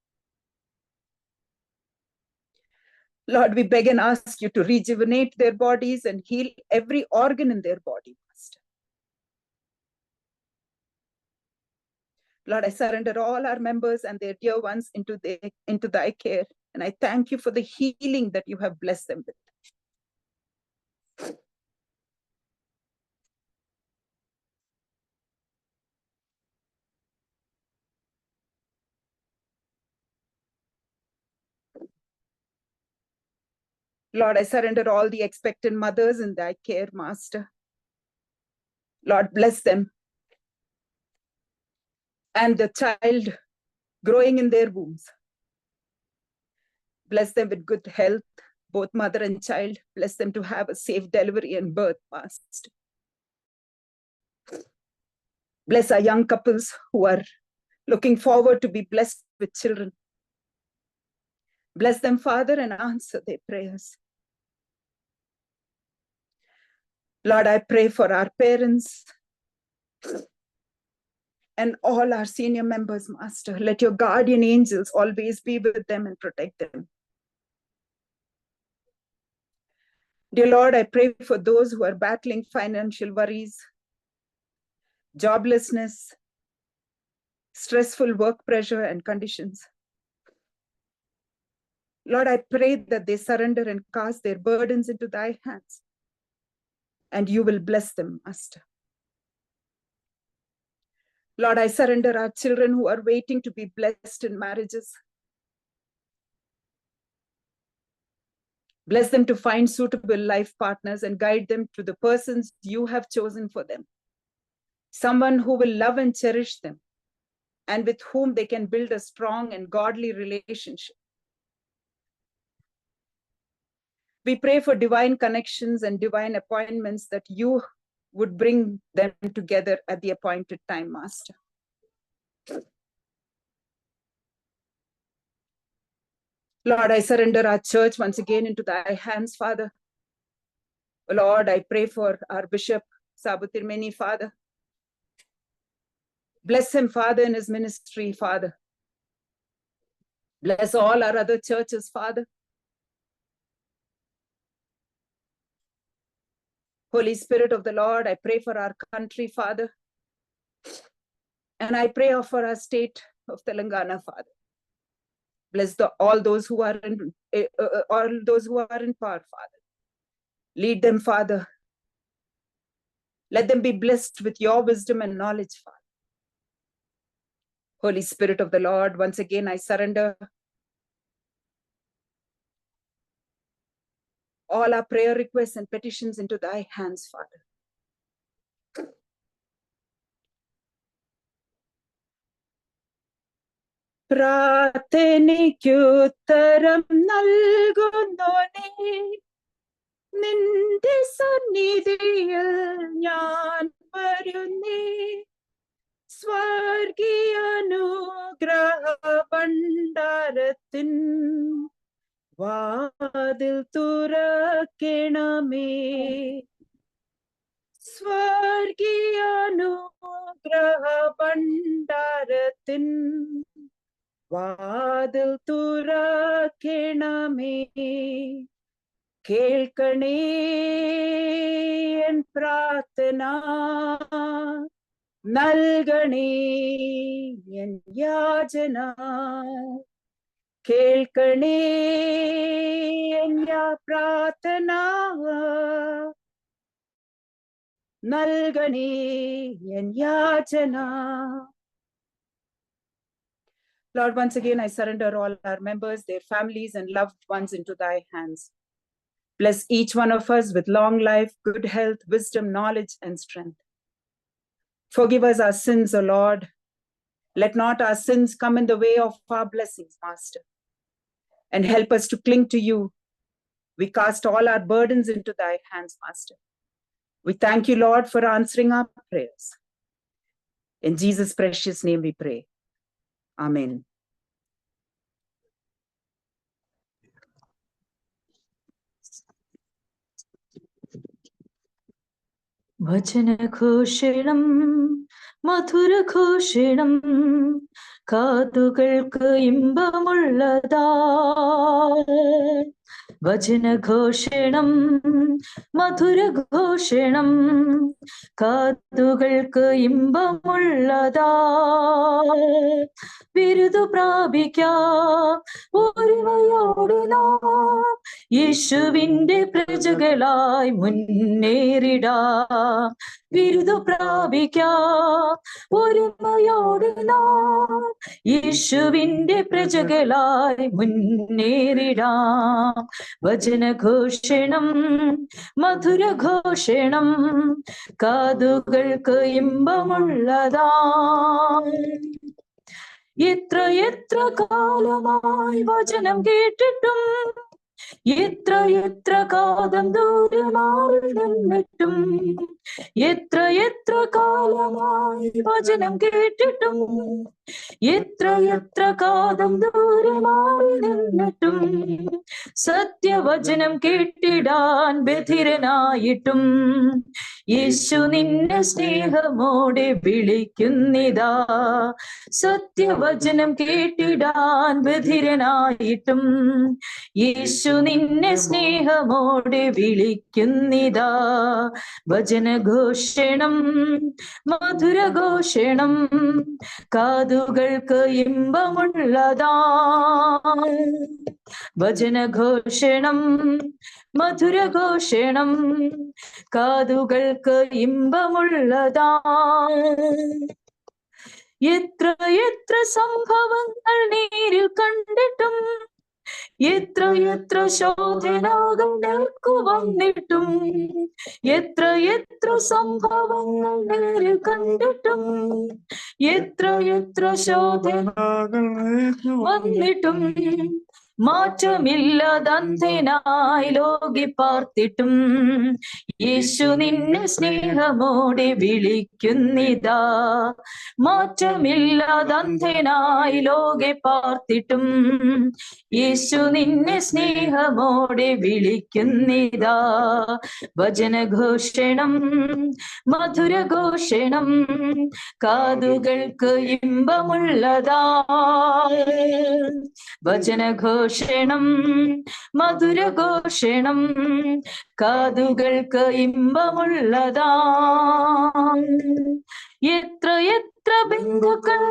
Lord, we beg and ask you to rejuvenate their bodies and heal every organ in their body, Master. Lord, I surrender all our members and their dear ones into thy care. And I thank you for the healing that you have blessed them with. Lord, I surrender all the expectant mothers in thy care, Master. Lord, bless them and the child growing in their wombs. Bless them with good health, both mother and child. Bless them to have a safe delivery and birth, Master. Bless our young couples who are looking forward to be blessed with children. Bless them, Father, and answer their prayers. Lord, I pray for our parents and all our senior members, Master. Let your guardian angels always be with them and protect them. Dear Lord, I pray for those who are battling financial worries, joblessness, stressful work pressure and conditions. Lord, I pray that they surrender and cast their burdens into thy hands, and you will bless them, Master. Lord, I surrender our children who are waiting to be blessed in marriages. Bless them to find suitable life partners and guide them to the persons you have chosen for them. Someone who will love and cherish them, and with whom they can build a strong and godly relationship. We pray for divine connections and divine appointments that you would bring them together at the appointed time, Master. Lord, I surrender our church once again into thy hands, Father. Lord, I pray for our Bishop Sabutirmeni, Father. Bless him, Father, in his ministry, Father. Bless all our other churches, Father. Holy Spirit of the Lord, I pray for our country, Father. And I pray for our state of Telangana, Father. Bless all those who are in power, Father. Lead them, Father. Let them be blessed with your wisdom and knowledge, Father. Holy Spirit of the Lord, once again I surrender all our prayer requests and petitions into thy hands, Father. പ്രാർത്ഥനയ്ക്കുത്തരം നൽകുന്നോനേ, നിന്റെ സന്നിധിയിൽ ഞാൻ വരുന്നേ. സ്വർഗീയാനുഗ്രഹ ഭണ്ഡാരത്തിൻ വാതിൽ തുറക്കണമേ. സ്വർഗീയാനുഗ്രഹ ഭണ്ഡാരത്തിൻ വാതിൽ തുറക്കണമേ. കേൾക്കണേ N പ്രാർത്ഥന, നൽകണേ N യാചന. കേൾക്കണേ എൻ പ്രാർത്ഥന, നൽകണേ എൻ യാചന. Lord, once again, I surrender all our members, their families, and loved ones into thy hands. Bless each one of us with long life, good health, wisdom, knowledge, and strength. Forgive us our sins, O Lord. Let not our sins come in the way of our blessings, Master. And help us to cling to you. We cast all our burdens into thy hands, Master. We thank you, Lord, for answering our prayers. In Jesus' precious name we pray. Amen. വചനഘോഷണം മധുരഘോഷണം കാതുകൾക്ക് ഇമ്പമുള്ളതാ. വചനഘോഷണം മധുരഘോഷണം കാതുകൾക്ക് ഇമ്പമുള്ളതാ. ബിരുദു പ്രാപിക്കാം ഒരുമയോടെ നാം യേശുവിന്റെ പ്രജകളായി മുന്നേറിടാം. ബിരുദു പ്രാപിക്കാം ഒരുമയോടെ നാം യേശുവിന്റെ പ്രജകളായി മുന്നേറിടാം. വചനഘോഷണം മധുരഘോഷണം കാതുകൾക്ക് ഇമ്പമുള്ളതാ. എത്ര എത്ര കാലമായി വചനം കേട്ടിട്ടും എത്ര എത്ര കാലം ദൂരെ മാറി നിന്നിട്ടും എത്ര എത്ര കാലമായി വചനം കേട്ടിട്ടും എത്ര എത്ര കാലം ദൂരെ മാറി നിന്നിട്ടും സത്യവചനം കേട്ടിടാൻ ബധിരനായിട്ടും യേശു നിന്നെ സ്നേഹമോടെ വിളിക്കുന്നിതാ. സത്യവചനം കേട്ടിടാൻ ബധിരനായിട്ടും യേശു നിന്നെ സ്നേഹമോടെ വിളിക്കുന്നിതാ. വചനഘോഷണം മധുരഘോഷണം കാതുകൾക്ക് ഇമ്പമുള്ളതാ. വചനഘോഷണം മധുരഘോഷണം കാതുകൾക്ക് ഇമ്പമുള്ളതാ. എത്ര എത്ര സംഭവങ്ങൾ നേരിൽ കണ്ടിട്ടും എത്ര എത്ര ശോധനകൾ നേർക്കു വന്നിട്ടും എത്ര എത്ര സംഭവങ്ങൾ നേരിൽ കണ്ടിട്ടും എത്ര എത്ര ശോധനകൾ വന്നിട്ടും മാറ്റമില്ലാതന്ധനായി ലോകി പാർത്തിട്ടും യേശു നിന്നെ സ്നേഹമോടെ വിളിക്കുന്നിതാ. മാറ്റമില്ലാതന്ധനായി ലോകെ പാർത്തിട്ടും യേശു നിന്നെ സ്നേഹമോടെ വിളിക്കുന്നിതാ. വചനഘോഷണം മധുരഘോഷണം കാതുകൾക്ക് ഇമ്പമുള്ളതാ. വചനഘോഷണം മധുരഘോഷണം കാതുകൾക്ക് ഇമ്പമുള്ളതാ. എത്ര എത്ര ബന്ധുക്കൾ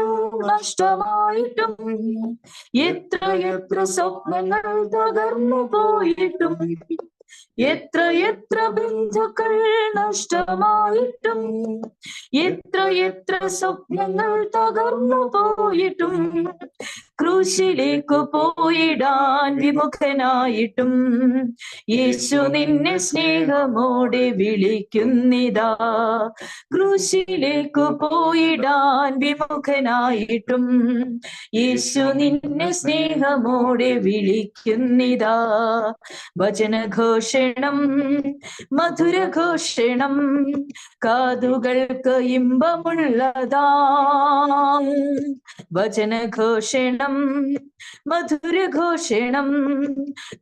നഷ്ടമായിട്ടും എത്ര എത്ര സ്വപ്നങ്ങൾ തകർന്നു പോയിട്ടും എത്ര എത്ര ബന്ധുക്കൾ നഷ്ടമായിട്ടും എത്ര എത്ര സ്വപ്നങ്ങൾ തകർന്നു പോയിട്ടും ക്രൂശിലേക്കു പോയിടാൻ വിമുഖനായിട്ടും യേശു നിന്നെ സ്നേഹമോടെ വിളിക്കുന്നിതാ. ക്രൂശിലേക്കു പോയിടാൻ വിമുഖനായിട്ടും യേശു നിന്നെ സ്നേഹമോടെ വിളിക്കുന്നിതാ. വചനഘോഷണം മധുരഘോഷണം കാതുകൾക്ക് ഇമ്പമുള്ളതാ. വചനഘോഷണം മധുരഘോഷണം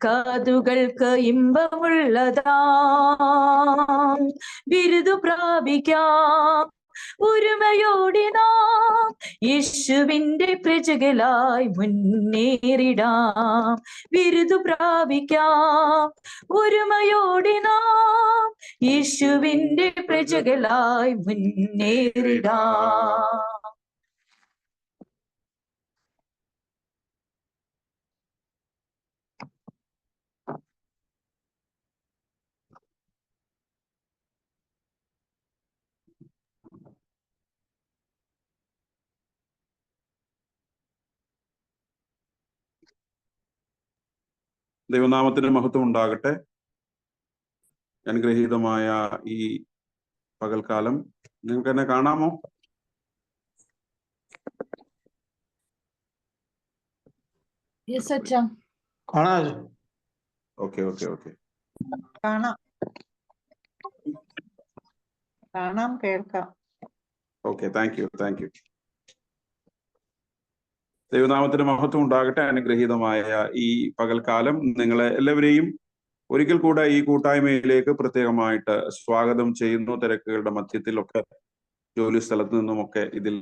കാതുകൾക്ക് ഇമ്പമുള്ളതാ. ബിരുദു പ്രാപിക്കാം ഒരുമയോടെ നാം യേശുവിന്റെ പ്രജകളായി മുന്നേറിടാം. ബിരുദു പ്രാപിക്കാം ഒരുമയോടെ നാം യേശുവിന്റെ പ്രജകളായി മുന്നേറിടാം. ദൈവനാമത്തിന് മഹത്വം ഉണ്ടാകട്ടെ. അനുഗ്രഹീതമായ ഈ പകൽക്കാലം നിങ്ങൾക്ക് എന്നെ കാണാമോ? Okay okay okay. കാണാം കേൾക്കാം. Okay, thank you. ദൈവനാമത്തിന് മഹത്വം ഉണ്ടാകട്ടെ. അനുഗ്രഹീതമായ ഈ പകൽക്കാലം നിങ്ങളെ എല്ലാവരെയും ഒരിക്കൽ കൂടെ ഈ കൂട്ടായ്മയിലേക്ക് പ്രത്യേകമായിട്ട് സ്വാഗതം ചെയ്യുന്നു. തിരക്കുകളുടെ മധ്യത്തിലൊക്കെ ജോലി സ്ഥലത്ത് നിന്നുമൊക്കെ ഇതിൽ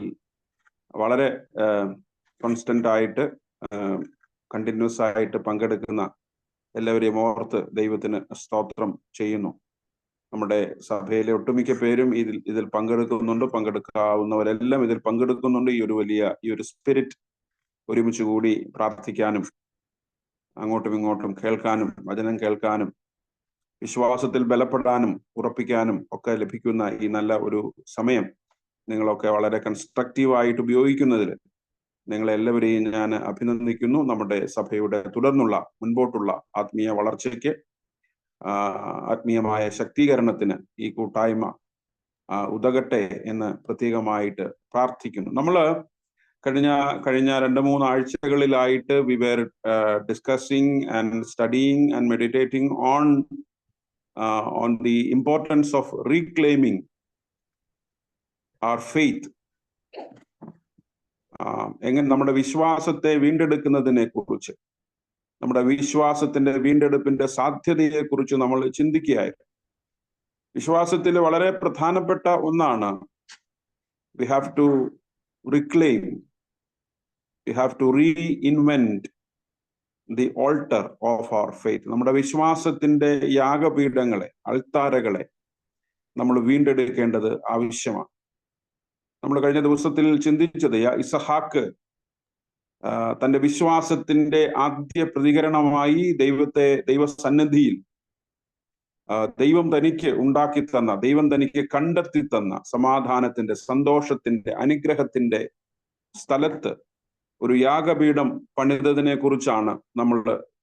വളരെ കോൺസ്റ്റന്റ് ആയിട്ട് കണ്ടിന്യൂസ് ആയിട്ട് പങ്കെടുക്കുന്ന എല്ലാവരെയും ഓർത്ത് ദൈവത്തിന് സ്തോത്രം ചെയ്യുന്നു. നമ്മുടെ സഭയിലെ ഒട്ടുമിക്ക പേരും ഇതിൽ പങ്കെടുക്കുന്നുണ്ട്. പങ്കെടുക്കാവുന്നവരെല്ലാം ഇതിൽ പങ്കെടുക്കുന്നുണ്ട്. ഈ ഒരു സ്പിരിറ്റ് ഒരുമിച്ച് കൂടി പ്രാർത്ഥിക്കാനും അങ്ങോട്ടും ഇങ്ങോട്ടും കേൾക്കാനും വചനം കേൾക്കാനും വിശ്വാസത്തിൽ ബലപ്പെടാനും ഉറപ്പിക്കാനും ഒക്കെ ലഭിക്കുന്ന ഈ നല്ല ഒരു സമയം നിങ്ങളൊക്കെ വളരെ കൺസ്ട്രക്റ്റീവായിട്ട് ഉപയോഗിക്കുന്നതിൽ നിങ്ങളെല്ലാവരെയും ഞാൻ അഭിനന്ദിക്കുന്നു. നമ്മുടെ സഭയുടെ തുടർന്നുള്ള മുൻപോട്ടുള്ള ആത്മീയ വളർച്ചയ്ക്ക്, ആത്മീയമായ ശക്തീകരണത്തിന് ഈ കൂട്ടായ്മ ഉതകട്ടെ എന്ന് പ്രത്യേകമായിട്ട് പ്രാർത്ഥിക്കുന്നു. നമ്മള് കഴിഞ്ഞ 2-3 ആഴ്ചകളിലായിട്ട് we were discussing and studying and meditating on the importance of reclaiming our faith. എങ്ങനെ നമ്മുടെ വിശ്വാസത്തെ വീണ്ടെടുക്കുന്നതിനെ കുറിച്ച്, നമ്മുടെ വിശ്വാസത്തിന്റെ വീണ്ടെടുപ്പിന്റെ സാധ്യതയെ കുറിച്ച് നമ്മൾ ചിന്തിക്കുകയായിരുന്നു. വിശ്വാസത്തിൽ വളരെ പ്രധാനപ്പെട്ട ഒന്നാണ് we have to reclaim. We have to reinvent the altar of our faith. നമ്മുടെ വിശ്വാസത്തിന്റെ യാഗപീഠങ്ങളെ, അൾത്താരകളെ നമ്മൾ വീണ്ടെടുക്കേണ്ടത് ആവശ്യമാണ്. നമ്മൾ കഴിഞ്ഞ ദിവസത്തിൽ ചിന്തിച്ചത് ഇസഹാക്ക് തന്റെ വിശ്വാസത്തിന്റെ ആദ്യ പ്രതികരണമായി ദൈവസന്നിധിയിൽ ദൈവം തനിക്ക് ഉണ്ടാക്കി തന്ന, ദൈവം തനിക്ക് കണ്ടെത്തി തന്ന സമാധാനത്തിന്റെ, സന്തോഷത്തിന്റെ, അനുഗ്രഹത്തിന്റെ സ്ഥലത്ത് ഒരു യാഗപീഠം പണിതതിനെ കുറിച്ചാണ് നമ്മൾ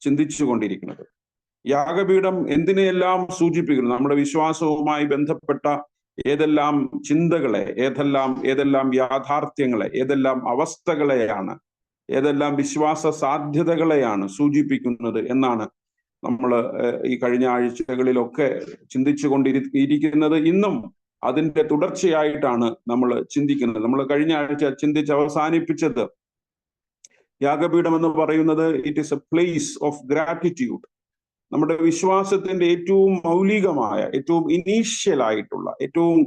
ചിന്തിച്ചു കൊണ്ടിരിക്കുന്നത്. യാഗപീഠം എന്തിനെയെല്ലാം സൂചിപ്പിക്കുന്നു? നമ്മുടെ വിശ്വാസവുമായി ബന്ധപ്പെട്ട ഏതെല്ലാം ചിന്തകളെ, ഏതെല്ലാം യാഥാർത്ഥ്യങ്ങളെ, ഏതെല്ലാം അവസ്ഥകളെയാണ്, ഏതെല്ലാം വിശ്വാസ സാധ്യതകളെയാണ് സൂചിപ്പിക്കുന്നത് എന്നാണ് നമ്മൾ ഈ കഴിഞ്ഞ ആഴ്ചകളിലൊക്കെ ചിന്തിച്ചു കൊണ്ടിരിക്കുന്നത്. ഇന്നും അതിന്റെ തുടർച്ചയായിട്ടാണ് നമ്മൾ ചിന്തിക്കുന്നത്. നമ്മൾ കഴിഞ്ഞ ആഴ്ച ചിന്തിച്ച് അവസാനിപ്പിച്ചത് യാഗപീഠം എന്ന് പറയുന്നത് it is a place of gratitude. നമ്മുടെ വിശ്വാസത്തിന്റെ ഏറ്റവും മൗലികമായ, ഏറ്റവും ഇനീഷ്യൽ ആയിട്ടുള്ള, ഏറ്റവും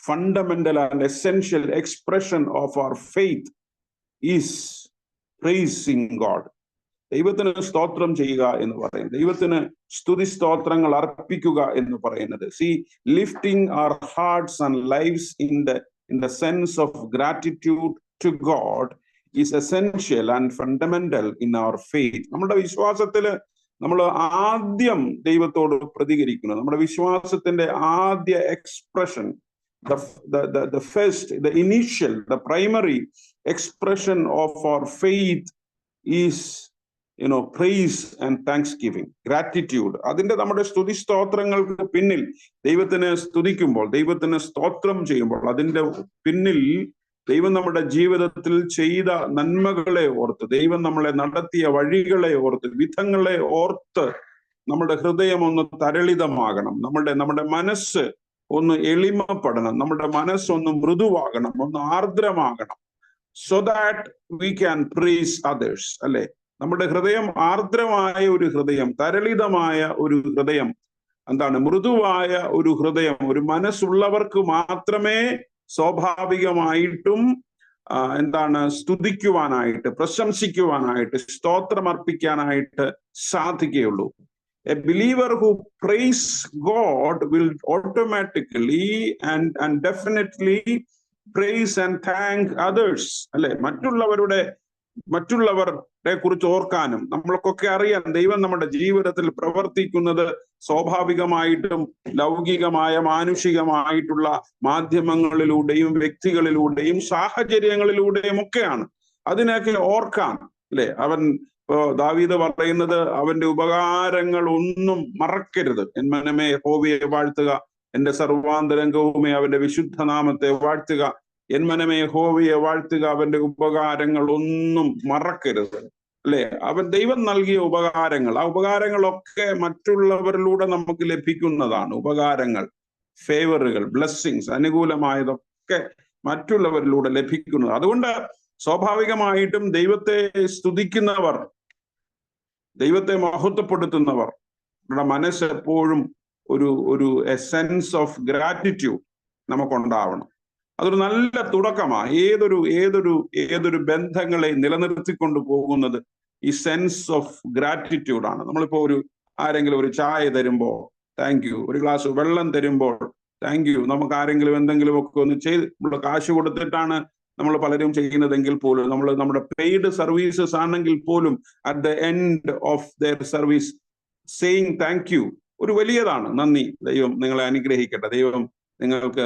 fundamental and essential expression of our faith is praising God. ദൈവത്തിന് സ്തോത്രം ചെയ്യുക എന്ന് പറയും, ദൈവത്തിന് സ്തുതി സ്തോത്രങ്ങൾ അർപ്പിക്കുക എന്ന് പറയുന്നത്. Lifting our hearts and lives in the sense of gratitude to God is essential and fundamental in our faith. നമ്മുടെ വിശ്വാസത്തില് നമ്മൾ ആദ്യം ദൈവത്തോട് പ്രതികരിക്കുന്നത്, നമ്മുടെ വിശ്വാസത്തിന്റെ ആദ്യ expression, the initial, the primary expression of our faith is praise and thanksgiving, gratitude. അതിന്റെ നമ്മുടെ സ്തുതി സ്തോത്രങ്ങൾക്ക് പിന്നിൽ ദൈവത്തിനെ സ്തുതിക്കുമ്പോൾ, ദൈവത്തിന് സ്തോത്രം ചെയ്യുമ്പോൾ, അതിന്റെ പിന്നിൽ ദൈവം നമ്മുടെ ജീവിതത്തിൽ ചെയ്ത നന്മകളെ ഓർത്ത്, ദൈവം നമ്മളെ നടത്തിയ വഴികളെ ഓർത്ത്, വിധങ്ങളെ ഓർത്ത് നമ്മുടെ ഹൃദയം ഒന്ന് തരളിതമാകണം, നമ്മുടെ മനസ്സ് ഒന്ന് എളിമപ്പെടണം, നമ്മുടെ മനസ്സൊന്ന് മൃദുവാകണം, ഒന്ന് ആർദ്രമാകണം. so that we can praise others. അല്ലെ, നമ്മുടെ ഹൃദയം ആർദ്രമായ ഒരു ഹൃദയം, തരളിതമായ ഒരു ഹൃദയം, എന്താണ്, മൃദുവായ ഒരു ഹൃദയം, ഒരു മനസ്സുള്ളവർക്ക് മാത്രമേ സ്വാഭാവികമായിട്ടും എന്താണ് സ്തുതിക്കുവാനായിട്ട്, പ്രശംസിക്കുവാനായിട്ട്, സ്തോത്രമർപ്പിക്കാനായിട്ട് സാധിക്കുകയുള്ളൂ. A believer who praise God will automatically and definitely praise and thank others. അല്ലെ, മറ്റുള്ളവരെ കുറിച്ച് ഓർക്കാനും, നമ്മൾക്കൊക്കെ അറിയാം ദൈവം നമ്മുടെ ജീവിതത്തിൽ പ്രവർത്തിക്കുന്നത് സ്വാഭാവികമായിട്ടും ലൗകികമായ മാനുഷികമായിട്ടുള്ള മാധ്യമങ്ങളിലൂടെയും വ്യക്തികളിലൂടെയും സാഹചര്യങ്ങളിലൂടെയും ഒക്കെയാണ്. അതിനൊക്കെ ഓർക്കാൻ, അല്ലെ, ദാവീദ് പറയുന്നത് അവന്റെ ഉപകാരങ്ങൾ ഒന്നും മറക്കരുത്. എൻ മനമേ യഹോവയെ വാഴ്ത്തുക, എന്റെ സർവാന്തരംഗവുമേ അവന്റെ വിശുദ്ധ നാമത്തെ വാഴ്ത്തുക. എൻ മനമേ യഹോവയെ വാഴ്ത്തുക, അവന്റെ ഉപകാരങ്ങൾ ഒന്നും മറക്കരുത്. അല്ലെ, ദൈവം നൽകിയ ഉപകാരങ്ങൾ, ആ ഉപകാരങ്ങളൊക്കെ മറ്റുള്ളവരിലൂടെ നമുക്ക് ലഭിക്കുന്നതാണ്. ഉപകാരങ്ങൾ, ഫേവറുകൾ, ബ്ലെസ്സിങ്സ്, അനുകൂലമായതൊക്കെ മറ്റുള്ളവരിലൂടെ ലഭിക്കുന്നത്. അതുകൊണ്ട് സ്വാഭാവികമായിട്ടും ദൈവത്തെ സ്തുതിക്കുന്നവർ, ദൈവത്തെ മഹത്വപ്പെടുത്തുന്നവർ, നമ്മുടെ മനസ്സ് എപ്പോഴും ഒരു സെൻസ് ഓഫ് ഗ്രാറ്റിറ്റ്യൂഡ് നമുക്കുണ്ടാവണം. അതൊരു നല്ല തുടക്കമാണ്. ഏതൊരു ബന്ധങ്ങളെ നിലനിർത്തിക്കൊണ്ട് പോകുന്നത് ഈ സെൻസ് ഓഫ് ഗ്രാറ്റിറ്റ്യൂഡ് ആണ്. നമ്മളിപ്പോ ആരെങ്കിലും ഒരു ചായ തരുമ്പോൾ താങ്ക് യു, ഒരു ഗ്ലാസ് വെള്ളം തരുമ്പോൾ താങ്ക് യു, നമുക്ക് ആരെങ്കിലും എന്തെങ്കിലും ഒക്കെ ഒന്ന് ചെയ്ത്, നമ്മൾ കാശ് കൊടുത്തിട്ടാണ് നമ്മൾ പലരും ചെയ്യുന്നതെങ്കിൽ പോലും, നമ്മുടെ പെയ്ഡ് സർവീസസ് ആണെങ്കിൽ പോലും at the end of their service saying thank you ഒരു വലിയതാണ്. നന്ദി, ദൈവം നിങ്ങളെ അനുഗ്രഹിക്കട്ടെ, ദൈവം നിങ്ങൾക്ക്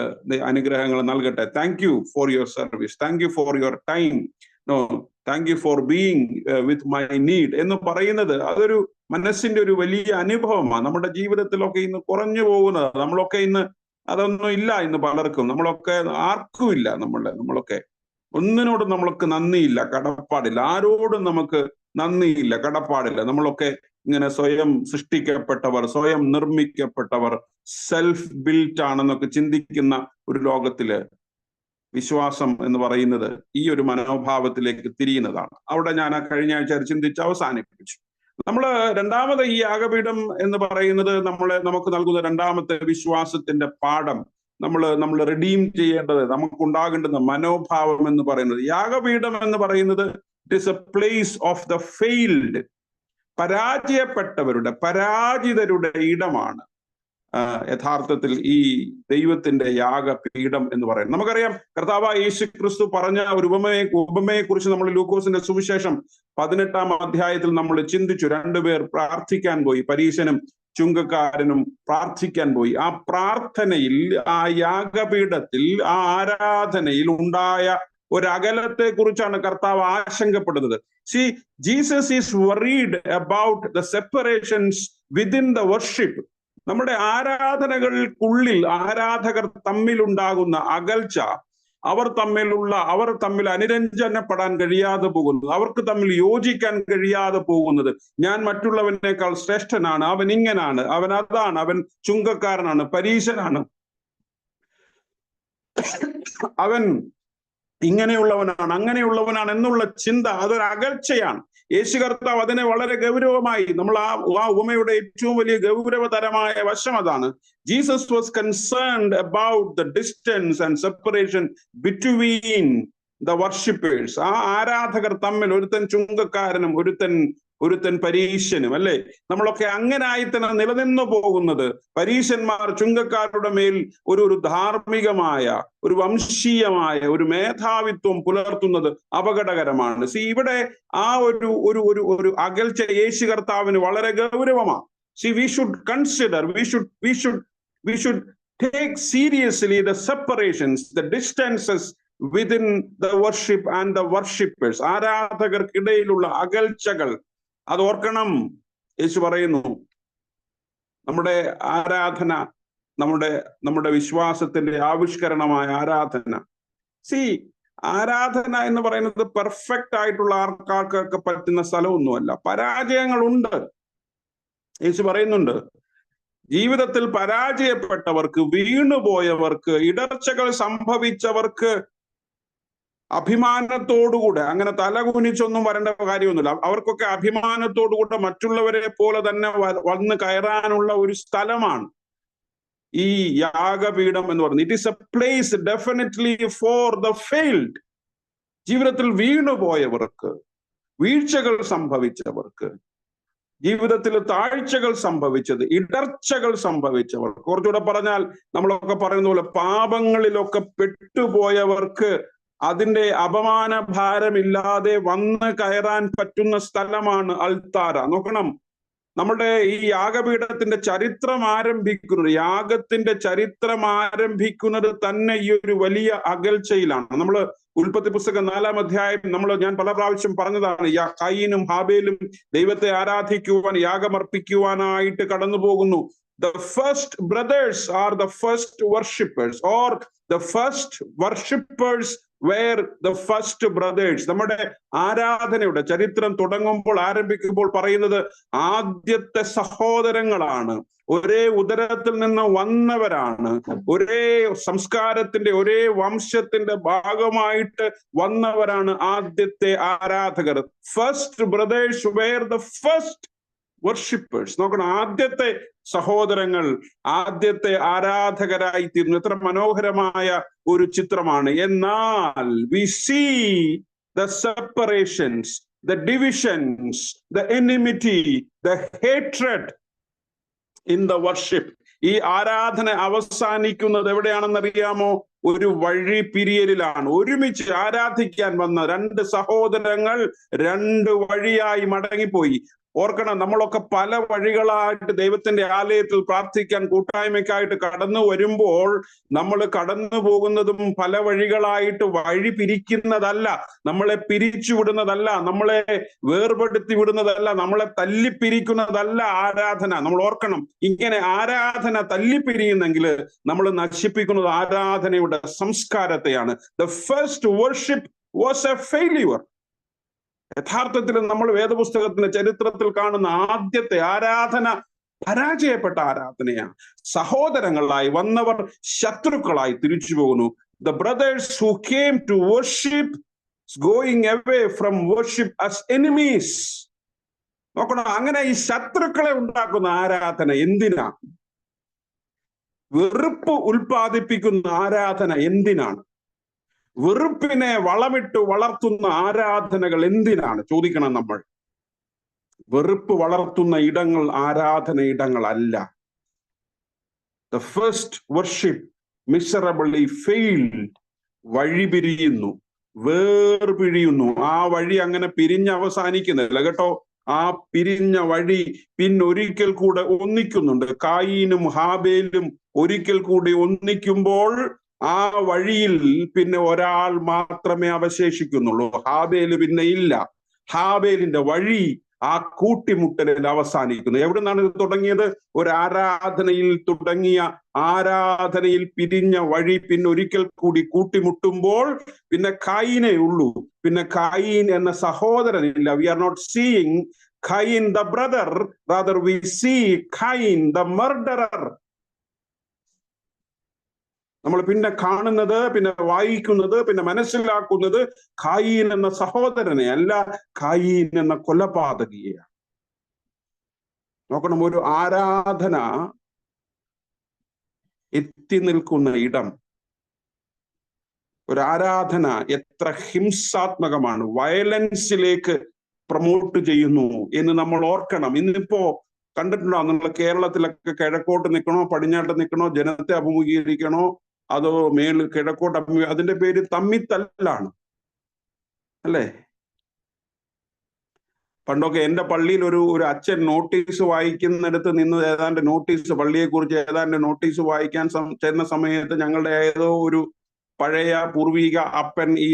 അനുഗ്രഹങ്ങൾ നൽകട്ടെ. Thank you for your service, thank you for your time, thank you for being with my need എന്ന് പറയുന്നത് അതൊരു മനസ്സിന്റെ ഒരു വലിയ അനുഭവമാണ്. നമ്മുടെ ജീവിതത്തിലൊക്കെ ഇന്ന് കുറഞ്ഞു പോകുന്നത്, നമ്മളൊക്കെ ഇന്ന് അതൊന്നും ഇല്ല ഇന്ന് പലർക്കും, നമ്മളൊക്കെ ആർക്കും ഇല്ല, നമ്മളൊക്കെ ഒന്നിനോടും നമ്മൾക്ക് നന്ദിയില്ല, കടപ്പാടില്ല, ആരോടും നമുക്ക് നന്ദിയില്ല, കടപ്പാടില്ല. നമ്മളൊക്കെ ഇങ്ങനെ സ്വയം സൃഷ്ടിക്കപ്പെട്ടവർ, സ്വയം നിർമ്മിക്കപ്പെട്ടവർ, സെൽഫ് ബിൽറ്റ് ആണെന്നൊക്കെ ചിന്തിക്കുന്ന ഒരു ലോകത്തില് വിശ്വാസം എന്ന് പറയുന്നത് ഈ ഒരു മനോഭാവത്തിലേക്ക് തിരിയുന്നതാണ്. അവിടെ ഞാൻ കഴിഞ്ഞ ആഴ്ച ചിന്തിച്ച് അവസാനിപ്പിച്ചു. രണ്ടാമത് ഈ യാഗപീഠം എന്ന് പറയുന്നത് നമുക്ക് നൽകുന്ന രണ്ടാമത്തെ വിശ്വാസത്തിന്റെ പാഠം, നമ്മൾ റിഡീം ചെയ്യേണ്ടത്, നമുക്കുണ്ടാകേണ്ടുന്ന മനോഭാവം എന്ന് പറയുന്നത്, യാഗപീഠം എന്ന് പറയുന്നത് it is a place of the failed, പരാജിതരുടെ ഇടമാണ് യഥാർത്ഥത്തിൽ ഈ ദൈവത്തിന്റെ യാഗപീഠം എന്ന് പറയുന്നത്. നമുക്കറിയാം കർത്താവായ യേശു ക്രിസ്തു പറഞ്ഞ ഒരു ഉപമയെ കുറിച്ച് നമ്മൾ ലൂക്കോസിന്റെ സുവിശേഷം 18-ാം അധ്യായത്തിൽ നമ്മൾ ചിന്തിച്ചു. രണ്ടുപേർ പ്രാർത്ഥിക്കാൻ പോയി, പരീശനും ചുങ്കക്കാരനും പ്രാർത്ഥിക്കാൻ പോയി. ആ പ്രാർത്ഥനയിൽ, ആ യാഗപീഠത്തിൽ, ആ ആരാധനയിൽ ഉണ്ടായ ഒരകലത്തെ കുറിച്ചാണ് കർത്താവ് ആശങ്കപ്പെടുന്നത്. Jesus is worried about the separations within the worship. നമ്മുടെ ആരാധനകൾക്കുള്ളിൽ ആരാധകർ തമ്മിലുണ്ടാകുന്ന അകൽച്ച, അവർ തമ്മിൽ അനുരഞ്ജനപ്പെടാൻ കഴിയാതെ പോകുന്നത്, അവർക്ക് തമ്മിൽ യോജിക്കാൻ കഴിയാതെ പോകുന്നത്, ഞാൻ മറ്റുള്ളവനേക്കാൾ ശ്രേഷ്ഠനാണ്, അവൻ ഇങ്ങനാണ്, അവൻ അതാണ്, അവൻ ചുങ്കക്കാരനാണ്, പരീശനാണ്, അവൻ ഇങ്ങനെയുള്ളവനാണ്, അങ്ങനെയുള്ളവനാണ് എന്നുള്ള ചിന്ത, അതൊരു അകൽച്ചയാണ്. യേശു കർത്താവ് അതിനെ വളരെ ഗൗരവമായി, നമ്മൾ ആ ഉപമയുടെ ഏറ്റവും വലിയ ഗൗരവതരമായ വശം അതാണ്. Jesus was concerned about the distance and separation between the worshippers. ആ ആരാധകർ തമ്മിൽ, ഒരുത്തൻ ചുങ്കക്കാരനും ഒരുത്തൻ പരീശനും, അല്ലെ, നമ്മളൊക്കെ അങ്ങനായി തന്നെ നിലനിന്നു പോകുന്നത്. പരീശന്മാർ ചുങ്കക്കാരുടെ മേൽ ഒരു ധാർമ്മികമായ, ഒരു വംശീയമായ ഒരു മേധാവിത്വം പുലർത്തുന്നത് അപകടകരമാണ്. ഇവിടെ ആ ഒരു അകൽച്ച യേശു കർത്താവിന് വളരെ ഗൗരവമാണ്. we should consider, we should take seriously the separations, the distances within the worship and the worshippers. ആരാധകർക്കിടയിലുള്ള അകൽച്ചകൾ അത് ഓർക്കണം. യേശു പറയുന്നു നമ്മുടെ ആരാധന, നമ്മുടെ വിശ്വാസത്തിന്റെ ആവിഷ്കരണമായ ആരാധന. ആരാധന എന്ന് പറയുന്നത് പെർഫെക്റ്റ് ആയിട്ടുള്ള ആൾക്കാർക്കൊക്കെ പറ്റുന്ന സ്ഥലമൊന്നുമല്ല. പരാജയങ്ങളുണ്ട്. യേശു പറയുന്നുണ്ട്, ജീവിതത്തിൽ പരാജയപ്പെട്ടവർക്ക്, വീണുപോയവർക്ക്, ഇടർച്ചകൾ സംഭവിച്ചവർക്ക് അഭിമാനത്തോടുകൂടെ, അങ്ങനെ തലകുനിച്ചൊന്നും വരേണ്ട കാര്യമൊന്നുമില്ല, അവർക്കൊക്കെ അഭിമാനത്തോടുകൂടെ മറ്റുള്ളവരെ പോലെ തന്നെ വന്ന് കയറാനുള്ള ഒരു സ്ഥലമാണ് ഈ യാഗപീഠം എന്ന് പറയുന്നത്. It is a place definitely for the failed. ജീവിതത്തിൽ വീണുപോയവർക്ക്, വീഴ്ചകൾ സംഭവിച്ചവർക്ക്, ജീവിതത്തിൽ താഴ്ചകൾ സംഭവിച്ചത്, ഇടർച്ചകൾ സംഭവിച്ചവർക്ക്, കുറച്ചുകൂടെ പറഞ്ഞാൽ നമ്മളൊക്കെ പറയുന്ന പോലെ പാപങ്ങളിലൊക്കെ പെട്ടുപോയവർക്ക് അതിന്റെ അപമാന ഭാരമില്ലാതെ വന്ന് കയറാൻ പറ്റുന്ന സ്ഥലമാണ് അൾത്താര. നോക്കണം, നമ്മുടെ ഈ യാഗപീഠത്തിന്റെ ചരിത്രം ആരംഭിക്കുന്നത്, യാഗത്തിന്റെ ചരിത്രം ആരംഭിക്കുന്നത് തന്നെ ഈ ഒരു വലിയ അകൽച്ചയിലാണ്. നമ്മൾ ഉൽപ്പത്തി പുസ്തകം 4-ാം അധ്യായം ഞാൻ പല പ്രാവശ്യം പറഞ്ഞതാണ്. കയീനും ഹാബേലും ദൈവത്തെ ആരാധിക്കുവാൻ, യാഗമർപ്പിക്കുവാനായിട്ട് കടന്നു പോകുന്നു. The first brothers are the first worshippers, or the first worshippers were the first brothers. നമ്മുടെ ആരാധനയുടെ ചരിത്രം ആരംഭിക്കുമ്പോൾ പറയുന്നത് ആദ്യത്തെ സഹോദരങ്ങളാണ്, ഒരേ ഉദരത്തിൽ നിന്ന് വന്നവരാണ്, ഒരേ സംസ്കാരത്തിന്റെ, ഒരേ വംശത്തിന്റെ ഭാഗമായിട്ട് വന്നവരാണ് ആദ്യത്തെ ആരാധകർ. First brothers were the first worshippers. നോക്കണം, ആദ്യത്തെ സഹോദരങ്ങൾ, ആദ്യത്തെ ആരാധകരായി തീർന്നു. എത്ര മനോഹരമായ ഒരു ചിത്രമാണ്. എന്നാൽ we see the separations, the divisions, the enmity, the hatred in the worship. ഈ ആരാധന അവസാനിക്കുന്നത് എവിടെയാണെന്നറിയാമോ? ഒരു വഴി പിരിയലിലാണ്. ഒരുമിച്ച് ആരാധിക്കാൻ വന്ന രണ്ട് സഹോദരങ്ങൾ രണ്ട് വഴിയായി മടങ്ങിപ്പോയി. ഓർക്കണം, നമ്മളൊക്കെ പല വഴികളായിട്ട് ദൈവത്തിന്റെ ആലയത്തിൽ പ്രാർത്ഥിക്കാൻ, കൂട്ടായ്മയ്ക്കായിട്ട് കടന്നു വരുമ്പോൾ നമ്മൾ കടന്നു പോകുന്നതും പല വഴികളായിട്ട് വഴി പിരിക്കുന്നതല്ല, നമ്മളെ പിരിച്ചുവിടുന്നതല്ല, നമ്മളെ വേർപെടുത്തി വിടുന്നതല്ല, നമ്മളെ തല്ലിപ്പിരിക്കുന്നതല്ല ആരാധന. നമ്മൾ ഓർക്കണം, ഇങ്ങനെ ആരാധന തല്ലിപ്പിരിയുന്നെങ്കിൽ നമ്മൾ നശിപ്പിക്കുന്നത് ആരാധനയുടെ സംസ്കാരത്തെയാണ്. The first worship was a failure. യഥാർത്ഥത്തിൽ നമ്മൾ വേദപുസ്തകത്തിന്റെ ചരിത്രത്തിൽ കാണുന്ന ആദ്യത്തെ ആരാധന പരാജയപ്പെട്ട ആരാധനയാണ്. സഹോദരങ്ങളായി വന്നവർ ശത്രുക്കളായി തിരിച്ചു പോകുന്നു. The brothers who came to worship going away from worship as enemies. നോക്കണം, അങ്ങനെ ഈ ശത്രുക്കളെ ഉണ്ടാക്കുന്ന ആരാധന എന്തിനാ? വെറുപ്പ് ഉൽപ്പാദിപ്പിക്കുന്ന ആരാധന എന്തിനാണ്? വെറുപ്പിനെ വളമിട്ട് വളർത്തുന്ന ആരാധനകൾ എന്തിനാണ് ചോദിക്കണം നമ്മൾ. വെറുപ്പ് വളർത്തുന്ന ഇടങ്ങൾ ആരാധന ഇടങ്ങളല്ല. The first worship miserably failed. വഴി പിരിയുന്നു, വേർപിരിയുന്നു. ആ വഴി അങ്ങനെ പിരിഞ്ഞ് അവസാനിക്കുന്നില്ല കേട്ടോ. ആ പിരിഞ്ഞ വഴി പിന്നൊരിക്കൽ കൂടെ ഒന്നിക്കുന്നുണ്ട്. കായീനും ഹാബേലും ഒരിക്കൽ കൂടി ഒന്നിക്കുമ്പോൾ ആ വഴിയിൽ പിന്നെ ഒരാൾ മാത്രമേ അവശേഷിക്കുന്നുള്ളൂ. ഹാബേല് പിന്നെ ഇല്ല. ഹാബേലിന്റെ വഴി ആ കൂട്ടിമുട്ടലിൽ അവസാനിക്കുന്നു. എവിടെ നിന്നാണ് ഇത് തുടങ്ങിയത്? ഒരു ആരാധനയിൽ തുടങ്ങിയ ആരാധനയിൽ പിരിഞ്ഞ വഴി പിന്നെ ഒരിക്കൽ കൂടി കൂട്ടിമുട്ടുമ്പോൾ പിന്നെ കായീനേ ഉള്ളൂ. പിന്നെ കായീൻ എന്ന സഹോദരനില്ല. We are not seeing Cain the brother, rather we see Cain the murderer. നമ്മൾ പിന്നെ കാണുന്നത്, പിന്നെ വായിക്കുന്നത്, പിന്നെ മനസ്സിലാക്കുന്നത് കായീൻ എന്ന സഹോദരനെ അല്ല, കായീൻ എന്ന കൊലപാതകിയെയാണ്. നോക്കണം, ഒരു ആരാധന എത്തി നിൽക്കുന്ന ഇടം, ഒരു ആരാധന എത്ര ഹിംസാത്മകമാണ്, വയലൻസിലേക്ക് പ്രൊമോട്ട് ചെയ്യുന്നു എന്ന് നമ്മൾ ഓർക്കണം. ഇന്നിപ്പോ കണ്ടിട്ടുണ്ടോ നിങ്ങൾ കേരളത്തിലൊക്കെ കിഴക്കോട്ട് നിൽക്കണോ പടിഞ്ഞാട്ട് നിൽക്കണോ, ജനത്തെ അഭിമുഖീകരിക്കണോ, അതോ കിഴക്കോട്ട് അതിന്റെ പേര് തമ്മിത്തല്ലാണ് അല്ലേ? പണ്ടൊക്കെ എന്റെ പള്ളിയിൽ ഒരു അച്ഛൻ നോട്ടീസ് വായിക്കുന്നിടത്ത് നിന്ന് പള്ളിയെ കുറിച്ച് ഏതാണ്ട് നോട്ടീസ് വായിക്കാൻ ചെന്ന സമയത്ത് ഞങ്ങളുടെ ഏതോ ഒരു പഴയ പൂർവിക അപ്പൻ ഈ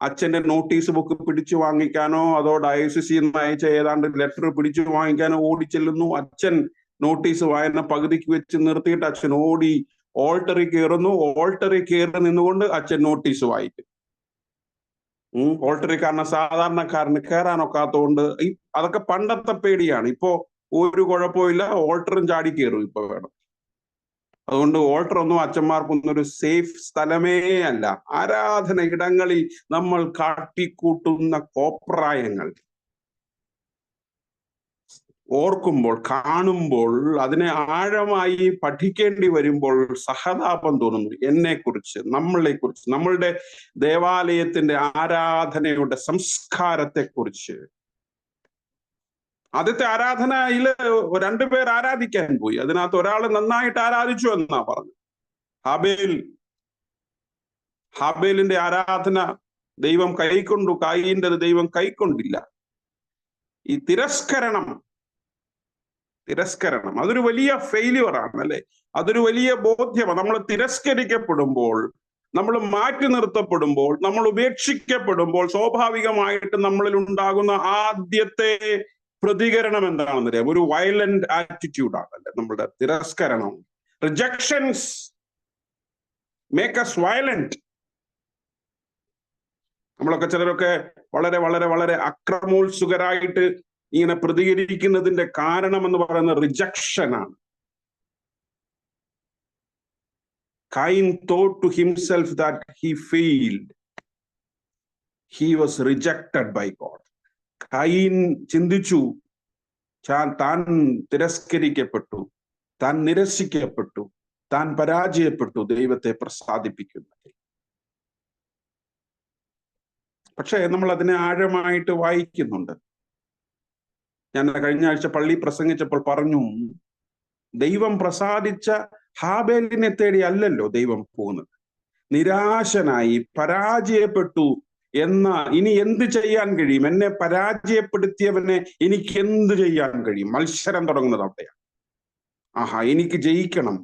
അച്ഛന്റെ നോട്ടീസ് ബുക്ക് പിടിച്ചു വാങ്ങിക്കാനോ അതോ ഡയോസിസിൽ നിന്ന് അയച്ച ഏതാണ്ട് ലെറ്റർ പിടിച്ചു വാങ്ങിക്കാനോ ഓടിച്ചെല്ലുന്നു. അച്ഛൻ നോട്ടീസ് വായന പകുതിക്ക് വെച്ച് നിർത്തിയിട്ട് അച്ഛൻ ഓടി ഓൾട്ടറിൽ കയറുന്നു. ഓൾട്ടറിൽ കയറി നിന്നുകൊണ്ട് അച്ഛൻ നോട്ടീസ് വായിക്കും. ഓൾട്ടറിൽ കാരണം സാധാരണക്കാരന് കയറാനൊക്കാത്തതുകൊണ്ട് അതൊക്കെ പണ്ടത്തെ പേടിയാണ്. ഇപ്പോ ഒരു കുഴപ്പമില്ല, ഓൾട്ടറും ചാടി കയറും ഇപ്പൊ വേണം. അതുകൊണ്ട് ഓൾട്ടർ ഒന്നും അച്ഛന്മാർക്കൊന്നും ഒരു സേഫ് സ്ഥലമേ അല്ല. ആരാധന ഇടങ്ങളിൽ നമ്മൾ കാട്ടിക്കൂട്ടുന്ന കോപ്രായങ്ങൾ ഓർക്കുമ്പോൾ, കാണുമ്പോൾ, അതിനെ ആഴമായി പഠിക്കേണ്ടി വരുമ്പോൾ സഹതാപം തോന്നുന്നു. എന്നെക്കുറിച്ച്, നമ്മളെക്കുറിച്ച്, നമ്മളുടെ ദേവാലയത്തിന്റെ ആരാധനയുടെ സംസ്കാരത്തെക്കുറിച്ച്. ആദ്യത്തെ ആരാധനയില് രണ്ടുപേർ ആരാധിക്കാൻ പോയി. അതിനകത്ത് ഒരാൾ നന്നായിട്ട് ആരാധിച്ചു എന്നാ പറഞ്ഞു. ഹാബേലിന്റെ ആരാധന ദൈവം കൈക്കൊണ്ടു, കായീന്റെ ദൈവം കൈക്കൊണ്ടില്ല. ഈ തിരസ്കരണം അതൊരു വലിയ ഫെയിലിയർ ആണ്, അല്ലെ? അതൊരു വലിയ ബോധ്യമാണ്. നമ്മൾ തിരസ്കരിക്കപ്പെടുമ്പോൾ, നമ്മൾ മാറ്റി നിർത്തപ്പെടുമ്പോൾ, നമ്മൾ ഉപേക്ഷിക്കപ്പെടുമ്പോൾ സ്വാഭാവികമായിട്ട് നമ്മളിൽ ഉണ്ടാകുന്ന ആദ്യത്തെ പ്രതികരണം എന്താണെന്നറിയാം? ഒരു വയലന്റ് ആറ്റിറ്റ്യൂഡാണ്, അല്ലെ? നമ്മളുടെ തിരസ്കരണം. Rejections make us violent. നമ്മളൊക്കെ ചിലരൊക്കെ വളരെ വളരെ വളരെ അക്രമോത്സുകരായിട്ട് ഇങ്ങനെ പ്രതികരിക്കുന്നതിന്റെ കാരണം എന്ന് പറയുന്നത് റിജക്ഷനാണ്. Cain thought to himself that he failed. He was rejected by God. കയീൻ ചിന്തിച്ചു, താൻ തിരസ്കരിക്കപ്പെട്ടു, താൻ നിരസിക്കപ്പെട്ടു, താൻ പരാജയപ്പെട്ടു ദൈവത്തെ പ്രസാദിപ്പിക്കുന്നത്. പക്ഷേ നമ്മൾ അതിനെ ആഴമായിട്ട് വായിക്കുന്നുണ്ട്. ഞാൻ കഴിഞ്ഞ ആഴ്ച പള്ളി പ്രസംഗിച്ചപ്പോൾ പറഞ്ഞു, ദൈവം പ്രസാദിച്ച ഹാബേലിനെ തേടി അല്ലല്ലോ ദൈവം പോകുന്നത്. നിരാശനായി പരാജയപ്പെട്ടു ഇനി എന്ത് ചെയ്യാൻ കഴിയും? എന്നെ പരാജയപ്പെടുത്തിയവനെ എനിക്ക് എന്ത് ചെയ്യാൻ കഴിയും? മത്സരം തുടങ്ങുന്നത് അവിടെയാണ്. എനിക്ക് ജയിക്കണം,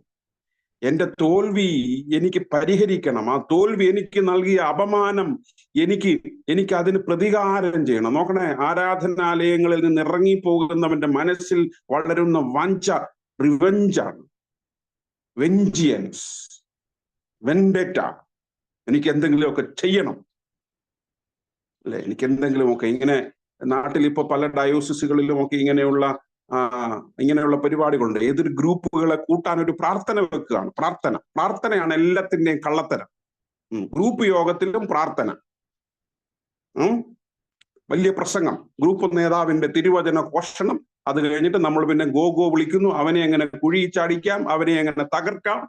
എന്റെ തോൽവി എനിക്ക് പരിഹരിക്കണം, ആ തോൽവി എനിക്ക് നൽകിയ അപമാനം എനിക്ക് അതിന് പ്രതികാരം ചെയ്യണം. നോക്കണേ, ആരാധനാലയങ്ങളിൽ നിന്ന് ഇറങ്ങിപ്പോകുന്നവന്റെ മനസ്സിൽ വളരുന്ന വാഞ്ച റിവെഞ്ചാണ്, വെഞ്ചിയൻസ്, വെൻഡേറ്റ. എനിക്ക് എന്തെങ്കിലുമൊക്കെ ചെയ്യണം, അല്ലെ? എനിക്ക് എന്തെങ്കിലുമൊക്കെ ഇങ്ങനെ. നാട്ടിൽ ഇപ്പൊ പല ഡയോസിസുകളിലും ഒക്കെ ഇങ്ങനെയുള്ള പരിപാടികളുണ്ട്. ഏതൊരു ഗ്രൂപ്പുകളെ കൂട്ടാൻ ഒരു പ്രാർത്ഥന വെക്കുകയാണ്. പ്രാർത്ഥനയാണ് എല്ലാത്തിന്റെയും കള്ളത്തരം. ഗ്രൂപ്പ് യോഗത്തിലും പ്രാർത്ഥന, വലിയ പ്രസംഗം, ഗ്രൂപ്പ് നേതാവിന്റെ തിരുവചന ഘോഷണം. അത് കഴിഞ്ഞിട്ട് നമ്മൾ പിന്നെ ഗോ വിളിക്കുന്നു. അവനെ എങ്ങനെ കുഴി ചാടിക്കാം, അവനെ എങ്ങനെ തകർക്കാം.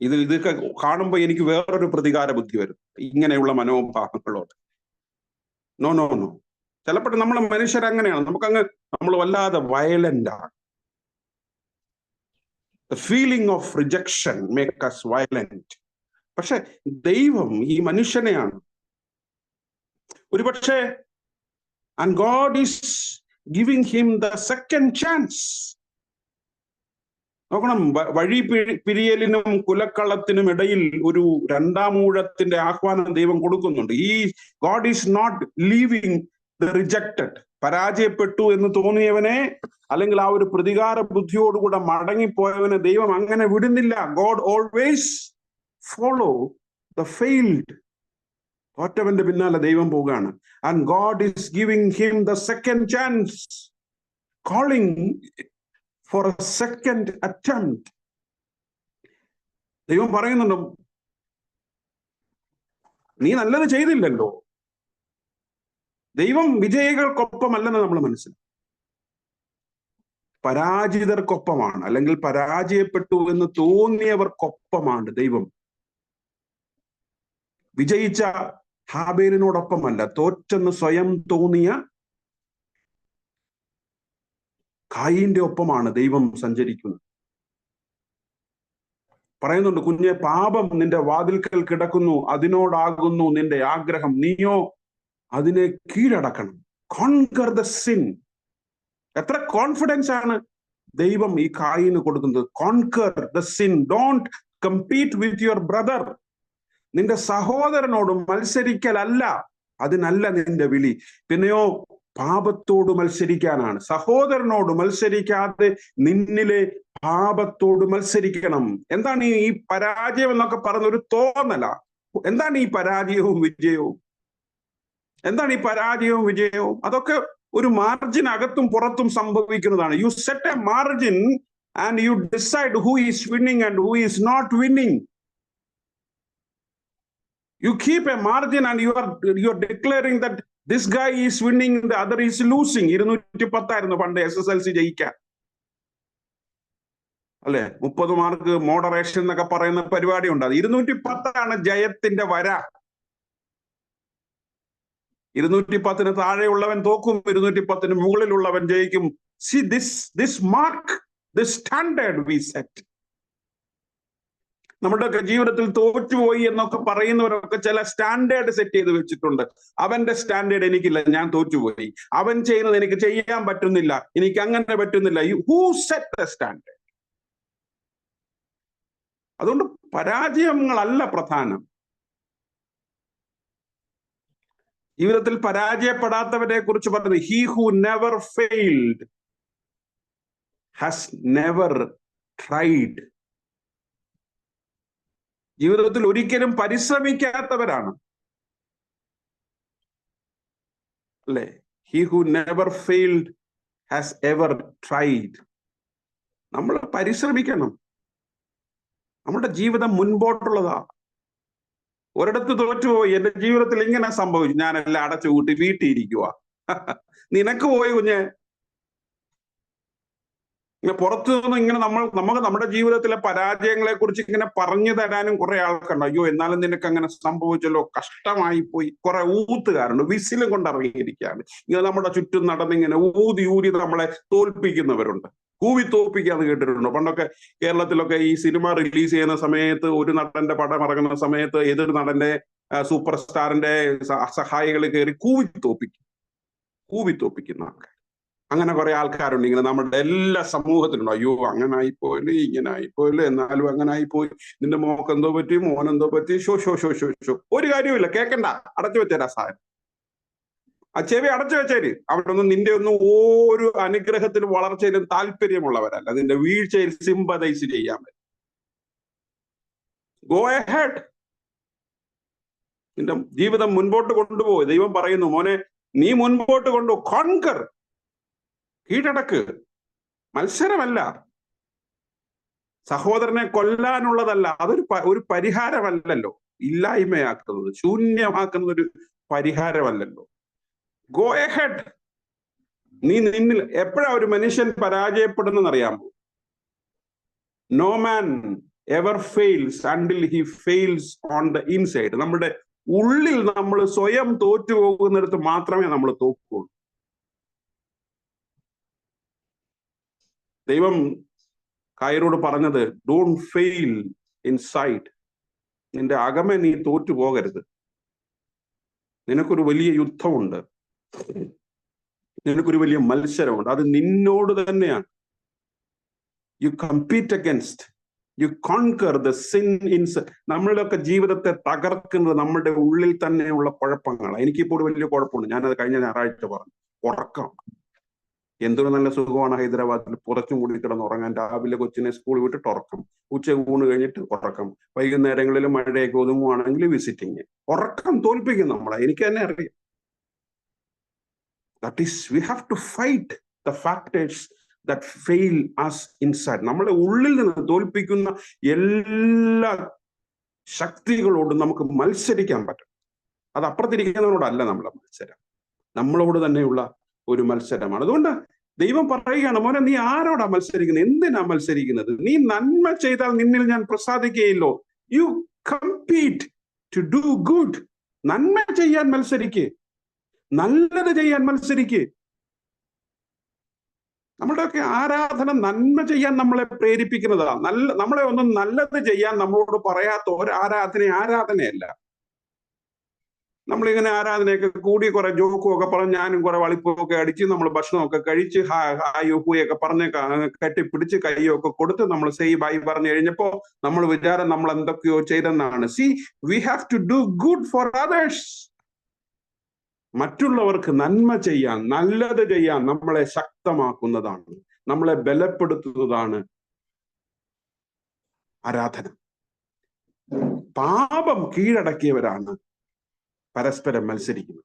ഇതൊക്കെ കാണുമ്പോൾ എനിക്ക് വേറൊരു പ്രതികാര ബുദ്ധി വരും, ഇങ്ങനെയുള്ള മനോഭാവങ്ങളോട്. നോ. ചിലപ്പോൾ നമ്മളെ മനുഷ്യരങ്ങനെയാണ്. നമ്മൾ വല്ലാതെ വയലന്റ് ആണ്. The feeling of rejection make us violent. പക്ഷെ ദൈവം ഈ മനുഷ്യനെയാണ് ഒരുപക്ഷെ, and God is giving him the second chance. നോക്കണം, വഴി പിരിയലിനും കുലക്കളത്തിനും ഇടയിൽ ഒരു രണ്ടാമൂഴത്തിന്റെ ആഹ്വാനം ദൈവം കൊടുക്കുന്നുണ്ട്. God is not leaving the rejected. പരാജയപ്പെട്ടു എന്ന് തോന്നിയവനെ, അല്ലെങ്കിൽ ആ ഒരു പ്രതികാര ബുദ്ധിയോടുകൂടെ മടങ്ങിപ്പോയവനെ ദൈവം അങ്ങനെ വിടുന്നില്ല. God always follow the failed. തോറ്റവന്റെ പിന്നാലെ ദൈവം പോവുകയാണ്. And God is giving him the second chance, calling for a second attempt. ദൈവം പറയുന്നുണ്ട്, നീ നല്ലത് ചെയ്തില്ലല്ലോ. ദൈവം വിജയികൾക്കൊപ്പമല്ലെന്ന് നമ്മൾ മനസ്സിലാക്കും, പരാജിതർക്കൊപ്പമാണ്, അല്ലെങ്കിൽ പരാജയപ്പെട്ടു എന്ന് തോന്നിയവർക്കൊപ്പമാണ് ദൈവം. വിജയിച്ച ഹാബേലിനോടൊപ്പമല്ല, തോറ്റെന്ന് സ്വയം തോന്നിയ കായീന്റെ ഒപ്പമാണ് ദൈവം സഞ്ചരിക്കുന്നത്. പറയുന്നുണ്ട്, കുഞ്ഞെ, പാപം നിന്റെ വാതിൽക്കൽ കിടക്കുന്നു, അതിനോടാകുന്നു നിന്റെ ആഗ്രഹം, നീയോ അതിനെ കീഴടക്കണം. Conquer the sin. എത്ര കോൺഫിഡൻസ് ആണ് ദൈവം ഈ കായിന് കൊടുക്കുന്നത്. Conquer the sin, don't compete with your brother. നിന്റെ സഹോദരനോട് മത്സരിക്കലല്ല, അതിനല്ല നിന്റെ വിളി. പിന്നെയോ പാപത്തോട് മത്സരിക്കാനാണ്. സഹോദരനോട് മത്സരിക്കാതെ നിന്നിലെ പാപത്തോട് മത്സരിക്കണം. എന്താണ് ഈ പരാജയം എന്നൊക്കെ പറഞ്ഞ ഒരു തോന്നല? എന്താണ് ഈ പരാജയവും വിജയവും? എന്താണ് ഈ പരാജയവും വിജയവും? അതൊക്കെ ഒരു മാർജിൻ അകത്തും പുറത്തും സംഭവിക്കുന്നതാണ്. You set a margin and you decide who is winning and who is not winning. You keep a margin and you are declaring that this guy is winning, the other is losing. 210 ആയിരുന്നു പണ്ട് SSLC ജയിക്കാൻ, അല്ലെ? 30 mark moderation എന്നൊക്കെ പറയുന്ന പരിപാടി ഉണ്ട്. 210 ജയത്തിന്റെ വര. 210 താഴെയുള്ളവൻ തോക്കും, 210 മുകളിലുള്ളവൻ ജയിക്കും. See this mark, the standard we set. നമ്മുടെ ജീവിതത്തിൽ തോറ്റുപോയി എന്നൊക്കെ പറയുന്നവരൊക്കെ ചില സ്റ്റാൻഡേർഡ് സെറ്റ് ചെയ്ത് വെച്ചിട്ടുണ്ട്. അവന്റെ സ്റ്റാൻഡേർഡ് എനിക്കില്ല, ഞാൻ തോറ്റുപോയി. അവൻ ചെയ്യുന്നത് എനിക്ക് ചെയ്യാൻ പറ്റുന്നില്ല, എനിക്ക് അങ്ങനെ പറ്റുന്നില്ല. Who set the standard? അതുകൊണ്ട് പരാജയങ്ങളല്ല പ്രധാനം. ജീവിതത്തിൽ പരാജയപ്പെടാത്തവരെ കുറിച്ച് പറഞ്ഞത്, he who never failed has never tried. ജീവിതത്തിൽ ഒരിക്കലും പരിശ്രമിക്കാത്തവരാണ്, അല്ലെ? He who never failed has ever tried. നമ്മൾ പരിശ്രമിക്കണം. നമ്മുടെ ജീവിതം മുൻപോട്ടുള്ളതാ. ഒരിടത്ത് തോറ്റുപോയി, എന്റെ ജീവിതത്തിൽ ഇങ്ങനെ സംഭവിച്ചു, ഞാനെല്ലാം അടച്ചു കൂട്ടി വീട്ടിയിരിക്കുക. നിനക്ക് പോയി കുഞ്ഞെ. ഇങ്ങനെ പുറത്തു നിന്ന് ഇങ്ങനെ നമുക്ക് നമ്മുടെ ജീവിതത്തിലെ പരാജയങ്ങളെ കുറിച്ച് ഇങ്ങനെ പറഞ്ഞു തരാനും കുറെ ആൾക്കുണ്ട്. അയ്യോ, എന്നാലും നിനക്ക് അങ്ങനെ സംഭവിച്ചല്ലോ, കഷ്ടമായി പോയി. കുറെ ഊത്തുകാരുണ്ട്, വിസിലും കൊണ്ട് ഇറങ്ങിയിരിക്കുകയാണ്. ഇങ്ങനെ നമ്മുടെ ചുറ്റും നടന്നിങ്ങനെ ഊതി നമ്മളെ തോൽപ്പിക്കുന്നവരുണ്ട്. കൂവി തോൽപ്പിക്കാന്ന് കേട്ടിട്ടുണ്ടോ? പണ്ടൊക്കെ കേരളത്തിലൊക്കെ ഈ സിനിമ റിലീസ് ചെയ്യുന്ന സമയത്ത്, ഒരു നടന്റെ പടം ഇറങ്ങുന്ന സമയത്ത് എതിർ നടന്റെ സൂപ്പർ സ്റ്റാറിന്റെ സഹായികൾ കയറി കൂവി തോൽപ്പിക്കുന്ന ആൾക്കാർ. അങ്ങനെ കുറെ ആൾക്കാരുണ്ട്. ഇങ്ങനെ നമ്മുടെ എല്ലാ സമൂഹത്തിലുണ്ട്. അയ്യോ, അങ്ങനെ ആയിപ്പോയല്ലോ, ഇങ്ങനെ ആയിപ്പോയല്ലോ, എന്നാലും അങ്ങനെ ആയിപ്പോയി, നിന്റെ മോക്ക് എന്തോ പറ്റി, മോനെന്തോ പറ്റി, ഷോ. ഒരു കാര്യമില്ല, കേൾക്കണ്ട, അടച്ചു വെച്ചേരാ സാധനം. ആ ചെവി അടച്ചു വെച്ചേര്. അവിടെ ഒന്നും നിന്റെ ഒന്നും ഒരു അനുഗ്രഹത്തിലും വളർച്ചയിലും താല്പര്യമുള്ളവരല്ല. നിന്റെ വീഴ്ചയിൽ സിമ്പതൈസ് ചെയ്യാൻ പറ്റും. Go ahead. നിന്റെ ജീവിതം മുൻപോട്ട് കൊണ്ടുപോയി. ദൈവം പറയുന്നു, മോനെ, നീ മുൻപോട്ട് കൊണ്ടു. കോൺകർ, കീഴടക്ക്. മത്സരമല്ല, സഹോദരനെ കൊല്ലാനുള്ളതല്ല. ഒരു പരിഹാരമല്ലല്ലോ. ഇല്ലായ്മയാക്കുന്നത്, ശൂന്യമാക്കുന്നത് ഒരു പരിഹാരമല്ലല്ലോ. Go ahead. നിന്നിൽ എപ്പോഴാ ഒരു മനുഷ്യൻ പരാജയപ്പെടുന്നറിയാമോ? No man ever fails until he fails on the inside. നമ്മുടെ ഉള്ളിൽ നമ്മൾ സ്വയം തോറ്റുപോകുന്നിടത്ത് മാത്രമേ നമ്മൾ തോക്കുള്ളൂ. ദൈവം കായരോട് പറഞ്ഞത്, ഡോണ്ട് ഫെയിൽ ഇൻസൈഡ്. നിന്റെ അകമേ നീ തോറ്റുപോകരുത്. നിനക്കൊരു വലിയ യുദ്ധമുണ്ട്, നിനക്കൊരു വലിയ മത്സരമുണ്ട്. അത് നിന്നോട് തന്നെയാണ്. You compete against, you conquer the sin inside. നമ്മളുടെയൊക്കെ ജീവിതത്തെ തകർക്കുന്നത് നമ്മുടെ ഉള്ളിൽ തന്നെയുള്ള കുഴപ്പങ്ങളാണ്. എനിക്കിപ്പോൾ ഒരു വലിയ കുഴപ്പമുണ്ട്. ഞാനത് കഴിഞ്ഞ ഞായറാഴ്ച പറഞ്ഞു. ഉറക്കം. എന്തൊരു നല്ല സുഖമാണ് ഹൈദരാബാദിൽ പുറച്ചും കൂടി കിടന്ന് ഉറങ്ങാൻ. രാവിലെ കൊച്ചിനെ സ്കൂൾ വിട്ടിട്ട് ഉറക്കം, ഉച്ച ഊണ് കഴിഞ്ഞിട്ട് ഉറക്കം, വൈകുന്നേരങ്ങളിൽ മഴയൊക്കെ ഒതുങ്ങുവാണെങ്കിൽ വിസിറ്റിങ്. ഉറക്കം തോൽപ്പിക്കും നമ്മളെ. എനിക്ക് തന്നെ അറിയാം. That is, we have to fight the factors that fail us inside. നമ്മുടെ ഉള്ളിൽ നിന്ന് തോൽപ്പിക്കുന്ന എല്ലാ ശക്തികളോടും നമുക്ക് മത്സരിക്കാൻ പറ്റും. അത് അപ്പുറത്തിരിക്കുന്നവരോടല്ല നമ്മുടെ മത്സരം, നമ്മളോട് തന്നെയുള്ള ഒരു മത്സരമാണ്. അതുകൊണ്ട് ദൈവം പറയുകയാണ്, മോനെ, നീ ആരോടാ മത്സരിക്കുന്നത്? എന്തിനാ മത്സരിക്കുന്നത്? നീ നന്മ ചെയ്താൽ നിന്നിൽ ഞാൻ പ്രസാദിക്കുകയില്ലോ. You compete to do good. നന്മ ചെയ്യാൻ മത്സരിക്ക്, നല്ലത് ചെയ്യാൻ മത്സരിക്ക്. നമ്മുടെയൊക്കെ ആരാധന നന്മ ചെയ്യാൻ നമ്മളെ പ്രേരിപ്പിക്കുന്നതാ. നമ്മളെ ഒന്നും നല്ലത് ചെയ്യാൻ നമ്മളോട് പറയാത്ത ഒരു ആരാധനയല്ല. നമ്മളിങ്ങനെ ആരാധനയൊക്കെ കൂടി കുറെ ജോക്കും ഒക്കെ പറഞ്ഞ് ഞാനും കുറെ വളിപ്പൊക്കെ അടിച്ച് നമ്മൾ ഭക്ഷണമൊക്കെ കഴിച്ച് ഹായോ ഹൂയൊക്കെ പറഞ്ഞ് കെട്ടിപ്പിടിച്ച് കൈയൊക്കെ കൊടുത്ത് നമ്മൾ സെയ് ബൈ പറഞ്ഞു കഴിഞ്ഞപ്പോ നമ്മൾ വിചാരം നമ്മൾ എന്തൊക്കെയോ ചെയ്തെന്നാണ്. See, we have to do good for others. മറ്റുള്ളവർക്ക് നന്മ ചെയ്യാൻ, നല്ലത് ചെയ്യാൻ നമ്മളെ ശക്തമാക്കുന്നതാണ്, നമ്മളെ ബലപ്പെടുത്തുന്നതാണ് ആരാധന. പാപം കീഴടക്കിയവരാണ് പരസ്പരം മത്സരിക്കുന്നത്.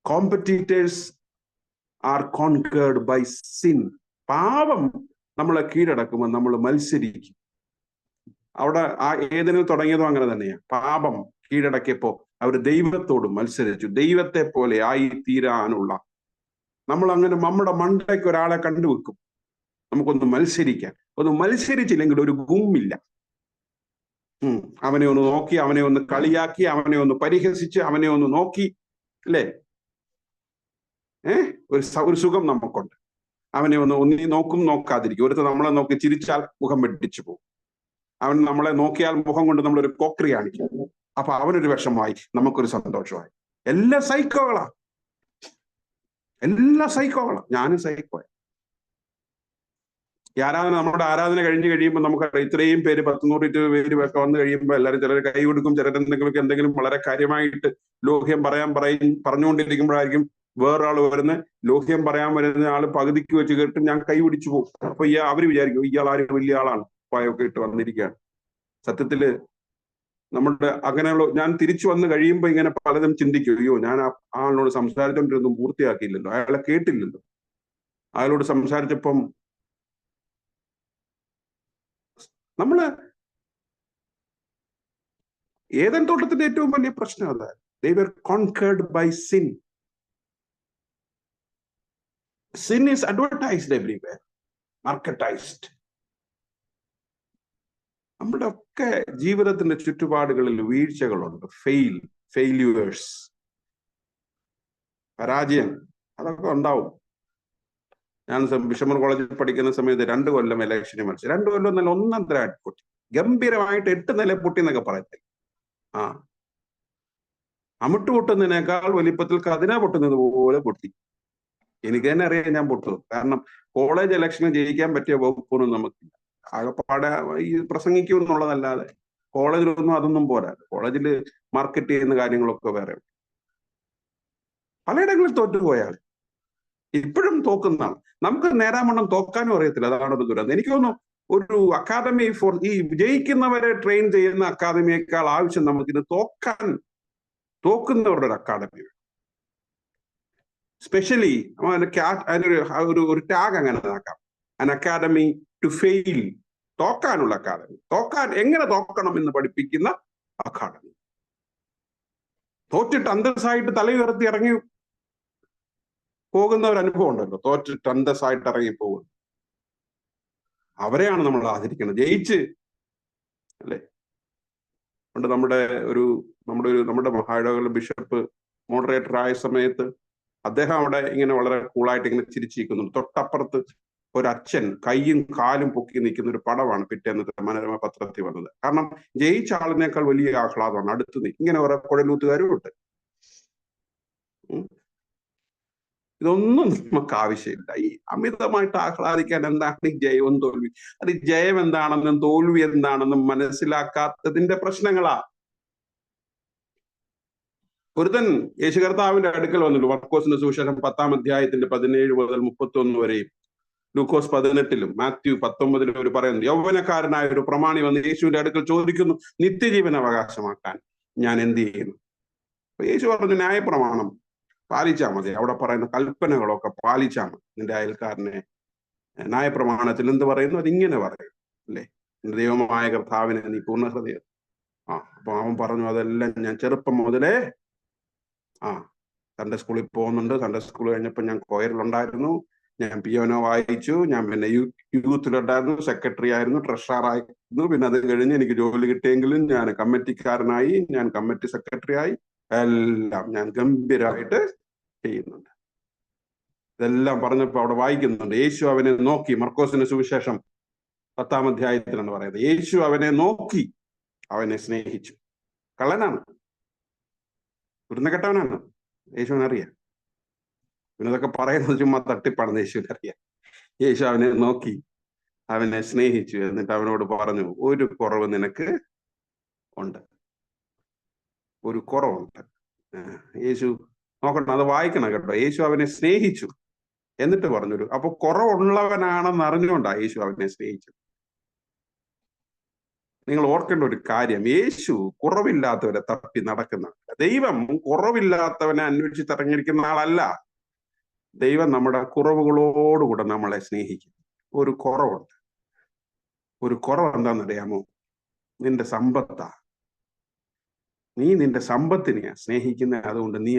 Competitors are conquered by sin. പാപം നമ്മളെ കീഴടക്കുമ്പോൾ നമ്മൾ മത്സരിക്കും. അവിടെ ആ ഏതിന് തുടങ്ങിയതും അങ്ങനെ തന്നെയാണ്. പാപം കീഴടക്കിയപ്പോ അവർ ദൈവത്തോട് മത്സരിച്ചു. ദൈവത്തെ പോലെ ആയി തീരാനുള്ള നമ്മൾ അങ്ങനെ നമ്മുടെ മണ്ടയ്ക്ക് ഒരാളെ കണ്ടുവെക്കും, നമുക്കൊന്ന് മത്സരിക്കാൻ. ഒന്ന് മത്സരിച്ചില്ലെങ്കിൽ ഒരു ഗുമ്മില്ല. അവനെ ഒന്ന് നോക്കി, അവനെ ഒന്ന് കളിയാക്കി, അവനെ ഒന്ന് പരിഹസിച്ച്, അവനെ ഒന്ന് നോക്കി, അല്ലേ? ഒരു സുഖം നമുക്കുണ്ട്. അവനെ ഒന്നി നോക്കും നോക്കാതിരിക്കും. ഒരുത്ത നമ്മളെ നോക്കി ചിരിച്ചാൽ മുഖം വെട്ടിച്ചു പോകും. അവൻ നമ്മളെ നോക്കിയാൽ മുഖം കൊണ്ട് നമ്മളൊരു കോക്രി കാണിക്കും. അപ്പൊ അവനൊരു വിഷമമായി, നമുക്കൊരു സന്തോഷമായി. എല്ലാ സൈക്കോകളാ. ഞാനും സൈക്കോയാ. ഈ ആരാധന, നമ്മുടെ ആരാധന കഴിഞ്ഞ് കഴിയുമ്പോൾ നമുക്കറിയാം ഇത്രയും പേര് 100-120 പേര് ഒക്കെ വന്നു കഴിയുമ്പോൾ എല്ലാവരും ചിലർ കൈ കൊടുക്കും, ചിലർ എന്തെങ്കിലും വളരെ കാര്യമായിട്ട് ലോഹ്യം പറഞ്ഞുകൊണ്ടിരിക്കുമ്പോഴായിരിക്കും വേറൊരാൾ വരുന്നത്. ലോഹ്യം പറയാൻ വരുന്ന ആള് പകുതിക്ക് വെച്ച് കേട്ട് ഞാൻ കൈ പിടിച്ചു പോകും. അപ്പൊ അവര് വിചാരിക്കും ഇയാൾ ആരും വലിയ ആളാണ്, പായൊക്കെ ഇട്ട് വന്നിരിക്കുകയാണ്. സത്യത്തില് നമ്മുടെ അങ്ങനെയുള്ള ഞാൻ തിരിച്ചു വന്ന് കഴിയുമ്പോൾ ഇങ്ങനെ പലതും ചിന്തിക്കും, അയ്യോ ഞാൻ ആ ആളിനോട് സംസാരിച്ചോണ്ടിരുന്നൊന്നും പൂർത്തിയാക്കിയില്ലല്ലോ, അയാളെ കേട്ടില്ലല്ലോ, അയാളോട് സംസാരിച്ചപ്പം നമ്മള് ഏദൻ തോട്ടത്തിന്റെ ഏറ്റവും വലിയ പ്രശ്നം അതായത് they were conquered by sin. Sin is advertised everywhere, marketized. നമ്മുടെ ഒക്കെ ജീവിതത്തിന്റെ ചുറ്റുപാടുകളിൽ വീഴ്ചകളുണ്ട്, ഫെയില്യൂവേഴ്സ്, പരാജയം, അതൊക്കെ ഉണ്ടാവും. ഞാൻ ബിഷമർ കോളേജിൽ പഠിക്കുന്ന സമയത്ത് 2 കൊല്ലം ഇലക്ഷന് മത്സരം. 2 കൊല്ലം എന്നല്ല, 1.5 പൊട്ടി, ഗംഭീരമായിട്ട് 8 നില പൊട്ടി എന്നൊക്കെ പറയത്തില്ല. അമിട്ട് പൊട്ടുന്നതിനേക്കാൾ വലിപ്പത്തിൽ കതിന പൊട്ടുന്നത് പോലെ പൊട്ടി. എനിക്ക് തന്നെ അറിയാം ഞാൻ പൊട്ടുന്നത്. കാരണം കോളേജ് ഇലക്ഷന് ജയിക്കാൻ പറ്റിയ വകുപ്പൊന്നും നമുക്കില്ല. ആകെപ്പാടെ ഈ പ്രസംഗിക്കും എന്നുള്ളതല്ലാതെ കോളേജിലൊന്നും അതൊന്നും പോരാ. കോളേജിൽ മാർക്കറ്റ് ചെയ്യുന്ന കാര്യങ്ങളൊക്കെ വേറെ. പലയിടങ്ങളിൽ തോറ്റുപോയാൽ ഇപ്പോഴും തോക്കുന്നതാണ്. നമുക്ക് നേരാമണ്ണം തോക്കാനും അറിയത്തില്ല. അതാണ് ഒരു ദുരന്തം. എനിക്ക് തോന്നുന്നു ഒരു അക്കാദമി ഫോർ ഈ വിജയിക്കുന്നവരെ ട്രെയിൻ ചെയ്യുന്ന അക്കാദമിയേക്കാൾ ആവശ്യം നമുക്കിത് തോക്കുന്നവരുടെ ഒരു അക്കാദമി. സ്പെഷ്യലി ഒരു ടാഗ് അങ്ങനെ ആക്കാം, an academy to fail. തോക്കാനുള്ള അക്കാദമി, എങ്ങനെ തോക്കണം എന്ന് പഠിപ്പിക്കുന്ന അക്കാദമി. തോറ്റിട്ട് അന്തസ്സായിട്ട് തലയുയർത്തി ഇറങ്ങി പോകുന്ന ഒരു അനുഭവം ഉണ്ടല്ലോ, തോറ്റിട്ട് അന്തസ്സായിട്ട് ഇറങ്ങി പോകുന്നു. അവരെയാണ് നമ്മൾ ആദരിക്കുന്നത്. ജയിച്ച് അല്ലേ? അതുകൊണ്ട് നമ്മുടെ മഹായിടവകളുടെ ബിഷപ്പ് മോഡറേറ്റർ ആയ സമയത്ത് അദ്ദേഹം അവിടെ ഇങ്ങനെ വളരെ കൂളായിട്ട് ഇങ്ങനെ ചിരിച്ചിരിക്കുന്നുണ്ട്. തൊട്ടപ്പുറത്ത് ഒരച്ഛൻ കൈയും കാലും പൊക്കി നിൽക്കുന്ന ഒരു പടമാണ് പിറ്റേന്നത്തെ മനോരമ പത്രത്തിൽ വന്നത്. കാരണം ജയിച്ച ആളിനേക്കാൾ വലിയ ആഹ്ലാദമാണ് അടുത്ത് ഇങ്ങനെ കുറെ കുഴലൂത്തുകാരും ഉണ്ട്. ഇതൊന്നും നമുക്ക് ആവശ്യമില്ല. ഈ അമിതമായിട്ട് ആഹ്ലാദിക്കാൻ എന്താണ് ഈ ജയവും തോൽവി? അത് ജയം എന്താണെന്നും തോൽവി എന്താണെന്നും മനസ്സിലാക്കാത്തതിന്റെ പ്രശ്നങ്ങളാ. ഒരുത്തൻ യേശു കർത്താവിന്റെ അടുക്കൽ വന്നിട്ട് മർക്കോസിന്റെ സുവിശേഷം 10-ാം അധ്യായത്തിന്റെ 17 മുതൽ 31 വരെയും ലൂക്കോസ് 18-ലും മാത്യു 19-ലും ഒരു പറയുന്നു, യൗവനക്കാരനായ ഒരു പ്രമാണി വന്ന് യേശുവിന്റെ അടുക്കൽ ചോദിക്കുന്നു, നിത്യജീവൻ അവകാശമാക്കാൻ ഞാൻ എന്ത് ചെയ്യുന്നു? അപ്പൊ യേശു പറഞ്ഞു, ന്യായപ്രമാണം പാലിച്ചാൽ മതി, അവിടെ പറയുന്ന കൽപ്പനകളൊക്കെ പാലിച്ചാൽ മതി. നിന്റെ അയൽക്കാരനെ ന്യായപ്രമാണത്തിൽ എന്ത് പറയുന്നു അതിങ്ങനെ പറയും അല്ലേ, നിന്റെ ദൈവമായ കർത്താവിനെ നീ പൂർണ്ണ ഹൃദയം. അപ്പൊ അവൻ പറഞ്ഞു, അതെല്ലാം ഞാൻ ചെറുപ്പം മുതലേ സൺഡേ സ്കൂളിൽ പോകുന്നുണ്ട്. സൺഡേ സ്കൂൾ കഴിഞ്ഞപ്പോൾ ഞാൻ കൊയറിലുണ്ടായിരുന്നു, ഞാൻ പിയാനോ വായിച്ചു, ഞാൻ പിന്നെ യൂത്തിലുണ്ടായിരുന്നു, സെക്രട്ടറി ആയിരുന്നു, ട്രഷറർ ആയിരുന്നു. പിന്നെ അത് കഴിഞ്ഞ് എനിക്ക് ജോലി കിട്ടിയെങ്കിലും ഞാൻ കമ്മിറ്റിക്കാരനായി, ഞാൻ കമ്മിറ്റി സെക്രട്ടറി ആയി, എല്ലാം ഞാൻ ഗംഭീരമായിട്ട് ചെയ്യുന്നുണ്ട്. ഇതെല്ലാം പറഞ്ഞപ്പോ അവിടെ വായിക്കുന്നുണ്ട്, യേശു അവനെ നോക്കി. മർക്കോസിന്റെ സുവിശേഷം 10-ാം അധ്യായത്തിലാണ് പറയുന്നത്, യേശു അവനെ നോക്കി അവനെ സ്നേഹിച്ചു. കള്ളനാണ്, കുരുന്നക്കെട്ടവനാണ്, യേശുവിനറിയാം. ഇവനതൊക്കെ പറയുന്നത് ചുമ്മാ തട്ടിപ്പാണെന്ന് യേശുവിനറിയാം. യേശു അവനെ നോക്കി, അവനെ സ്നേഹിച്ചു. എന്നിട്ട് അവനോട് പറഞ്ഞു, ഒരു കുറവ് നിനക്ക് ഉണ്ട്, ഒരു കുറവുണ്ട്. യേശു നോക്കണം, അത് വായിക്കണം കേട്ടോ. യേശു അവനെ സ്നേഹിച്ചു എന്നിട്ട് പറഞ്ഞൊരു, അപ്പൊ കുറവുള്ളവനാണെന്ന് അറിഞ്ഞുകൊണ്ടാ യേശു അവനെ സ്നേഹിച്ചത്. നിങ്ങൾ ഓർക്കേണ്ട ഒരു കാര്യം, യേശു കുറവില്ലാത്തവരെ തപ്പി നടക്കുന്നവല്ല. ദൈവം കുറവില്ലാത്തവനെ അന്വേഷിച്ച് തിരഞ്ഞെടുക്കുന്ന ആളല്ല. ദൈവം നമ്മുടെ കുറവുകളോടുകൂടെ നമ്മളെ സ്നേഹിക്കും. ഒരു കുറവുണ്ട്. ഒരു കുറവ് എന്താണെന്നറിയാമോ? നിന്റെ സമ്പത്താ. നീ നിന്റെ സമ്പത്തിനെയാ സ്നേഹിക്കുന്നത്. അതുകൊണ്ട് നീ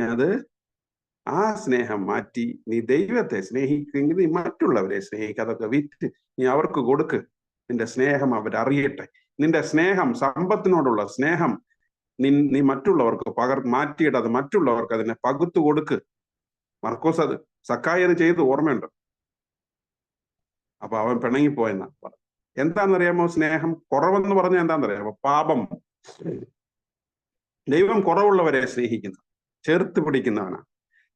ആ സ്നേഹം മാറ്റി നീ ദൈവത്തെ സ്നേഹിക്കുമെങ്കിൽ നീ മറ്റുള്ളവരെ സ്നേഹിക്കുക. അതൊക്കെ വിറ്റ് നീ അവർക്ക് കൊടുക്ക്. നിന്റെ സ്നേഹം അവരറിയട്ടെ. നിന്റെ സ്നേഹം, സമ്പത്തിനോടുള്ള സ്നേഹം നീ മറ്റുള്ളവർക്ക് മാറ്റിയിട്ട് അത് മറ്റുള്ളവർക്ക് അതിനെ പകുത്തു കൊടുക്ക്. മർക്കോസ് സക്കായി അത് ചെയ്ത് ഓർമ്മയുണ്ട്. അപ്പൊ അവൻ പിണങ്ങിപ്പോയെന്നാ പറഞ്ഞു. എന്താണെന്നറിയാമോ സ്നേഹം? കുറവെന്ന് പറഞ്ഞാൽ എന്താണെന്നറിയാമോ? പാപം. ദൈവം കുറവുള്ളവരെ സ്നേഹിക്കുന്നു, ചേർത്ത് പിടിക്കുന്നവനാണ്.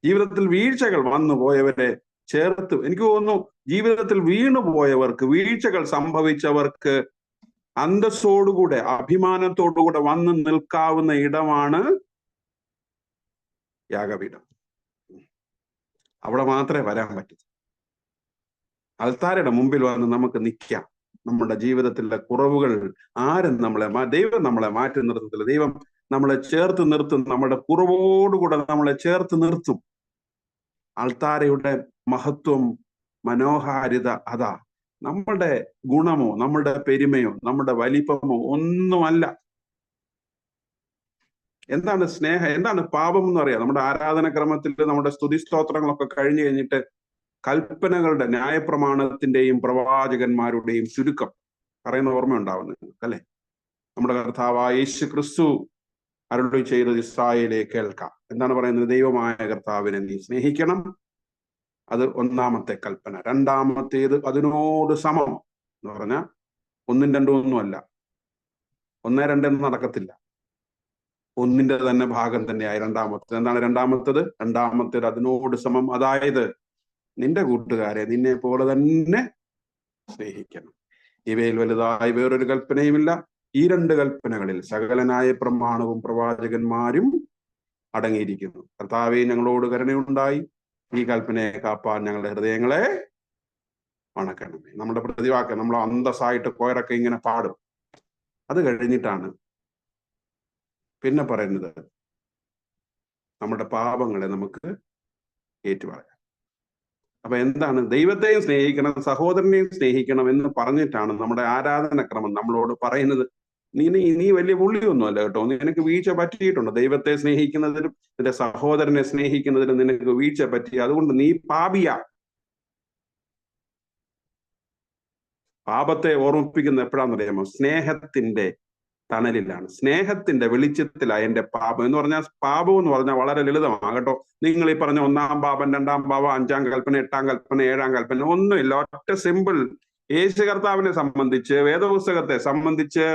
ജീവിതത്തിൽ വീഴ്ചകൾ വന്നു പോയവരെ ചേർത്ത്, എനിക്ക് തോന്നുന്നു ജീവിതത്തിൽ വീണുപോയവർക്ക്, വീഴ്ചകൾ സംഭവിച്ചവർക്ക് അന്തസ്സോടുകൂടെ, അഭിമാനത്തോടുകൂടെ വന്ന് നിൽക്കാവുന്ന ഇടമാണ് യാഗപീഠം. അവിടെ മാത്രമേ വരാൻ പറ്റൂ. അൽത്താരയുടെ മുമ്പിൽ വന്ന് നമുക്ക് നിൽക്കാം. നമ്മുടെ ജീവിതത്തിലെ കുറവുകൾ ആരും ദൈവം നമ്മളെ മാറ്റി നിർത്തത്തില്ല. ദൈവം നമ്മളെ ചേർത്ത് നിർത്തും. നമ്മുടെ കുറവോടുകൂടെ നമ്മളെ ചേർത്ത് നിർത്തും. അൾത്താരയുടെ മഹത്വം, മനോഹാരിത അതാ. നമ്മുടെ ഗുണമോ നമ്മുടെ പെരുമയോ നമ്മുടെ വലിപ്പമോ ഒന്നുമല്ല. എന്താണ് സ്നേഹം? എന്താണ് പാപം എന്ന് അറിയാം. നമ്മുടെ ആരാധനക്രമത്തിൽ നമ്മുടെ സ്തുതി സ്തോത്രങ്ങളൊക്കെ കഴിഞ്ഞു കഴിഞ്ഞിട്ട് കൽപ്പനകളുടെ, ന്യായപ്രമാണത്തിന്റെയും പ്രവാചകന്മാരുടെയും ചുരുക്കം പറയുന്ന ഓർമ്മ ഉണ്ടാവും നിങ്ങൾക്ക്, അല്ലെ? നമ്മുടെ കർത്താവായ യേശു ക്രിസ്തു അരുളി ചെയ്തത് ഇസ്രായേലെ കേൾക്കാം. എന്താണ് പറയുന്നത്? ദൈവമായ കർത്താവിനെ നീ സ്നേഹിക്കണം. അത് ഒന്നാമത്തെ കൽപ്പന. രണ്ടാമത്തേത് അതിനോട് സമം എന്ന് പറഞ്ഞാൽ 1, 2 ഒന്നുമല്ല, 1, 2 നടക്കത്തില്ല. 1ന്റെ തന്നെ ഭാഗം തന്നെയായി രണ്ടാമത്തേത്. എന്താണ് രണ്ടാമത്തേത്? രണ്ടാമത്തേത് അതിനോട് സമം. അതായത് നിന്റെ കൂട്ടുകാരെ നിന്നെ പോലെ തന്നെ സ്നേഹിക്കണം. ഇവയിൽ വലുതായി വേറൊരു കൽപ്പനയുമില്ല. ഈ 2 കൽപ്പനകളിൽ സകലനായ പ്രമാണവും പ്രവാചകന്മാരും അടങ്ങിയിരിക്കുന്നു. കർത്താവേ, ഞങ്ങളോട് കരുണയുണ്ടായി, ഈ കൽപ്പനയെ കാപ്പാൻ ഞങ്ങളുടെ ഹൃദയങ്ങളെ വണക്കണമേ. നമ്മുടെ പ്രതിവാക്യം നമ്മൾ അന്തസ്സായിട്ട് കൊയറൊക്കെ ഇങ്ങനെ പാടും. അത് കഴിഞ്ഞിട്ടാണ് പിന്നെ പറയുന്നത്, നമ്മുടെ പാപങ്ങളെ നമുക്ക് ഏറ്റുപറയാം. അപ്പൊ എന്താണ്? ദൈവത്തെയും സ്നേഹിക്കണം, സഹോദരനെയും സ്നേഹിക്കണം എന്ന് പറഞ്ഞിട്ടാണ് നമ്മുടെ ആരാധനക്രമം നമ്മളോട് പറയുന്നത്. നീ വലിയ പുള്ളിയൊന്നുമല്ല കേട്ടോ, നിനക്ക് വീഴ്ച പറ്റിയിട്ടുണ്ട്. ദൈവത്തെ സ്നേഹിക്കുന്നതിലും നിന്റെ സഹോദരനെ സ്നേഹിക്കുന്നതിലും നിനക്ക് വീഴ്ച പറ്റി, അതുകൊണ്ട് നീ പാപിയാ. പാപത്തെ ഓർമ്മിപ്പിക്കുന്ന എപ്പോഴാണെന്നറിയാമോ? സ്നേഹത്തിന്റെ തണലിലാണ്, സ്നേഹത്തിന്റെ വെളിച്ചത്തിലാണ് എന്റെ പാപം എന്ന് പറഞ്ഞാൽ. പാപം എന്ന് പറഞ്ഞാൽ വളരെ ലളിതമാണ് കേട്ടോ. നിങ്ങൾ ഈ പറഞ്ഞ 1-ാം പാപം, 2-ാം പാപം, 5-ാം കൽപ്പന, 8-ാം കൽപ്പന, 7-ാം കൽപ്പന ഒന്നുമില്ല. ഒറ്റ സിമ്പിൾ. യേശു കർത്താവിനെ സംബന്ധിച്ച്, വേദപുസ്തകത്തെ സംബന്ധിച്ച്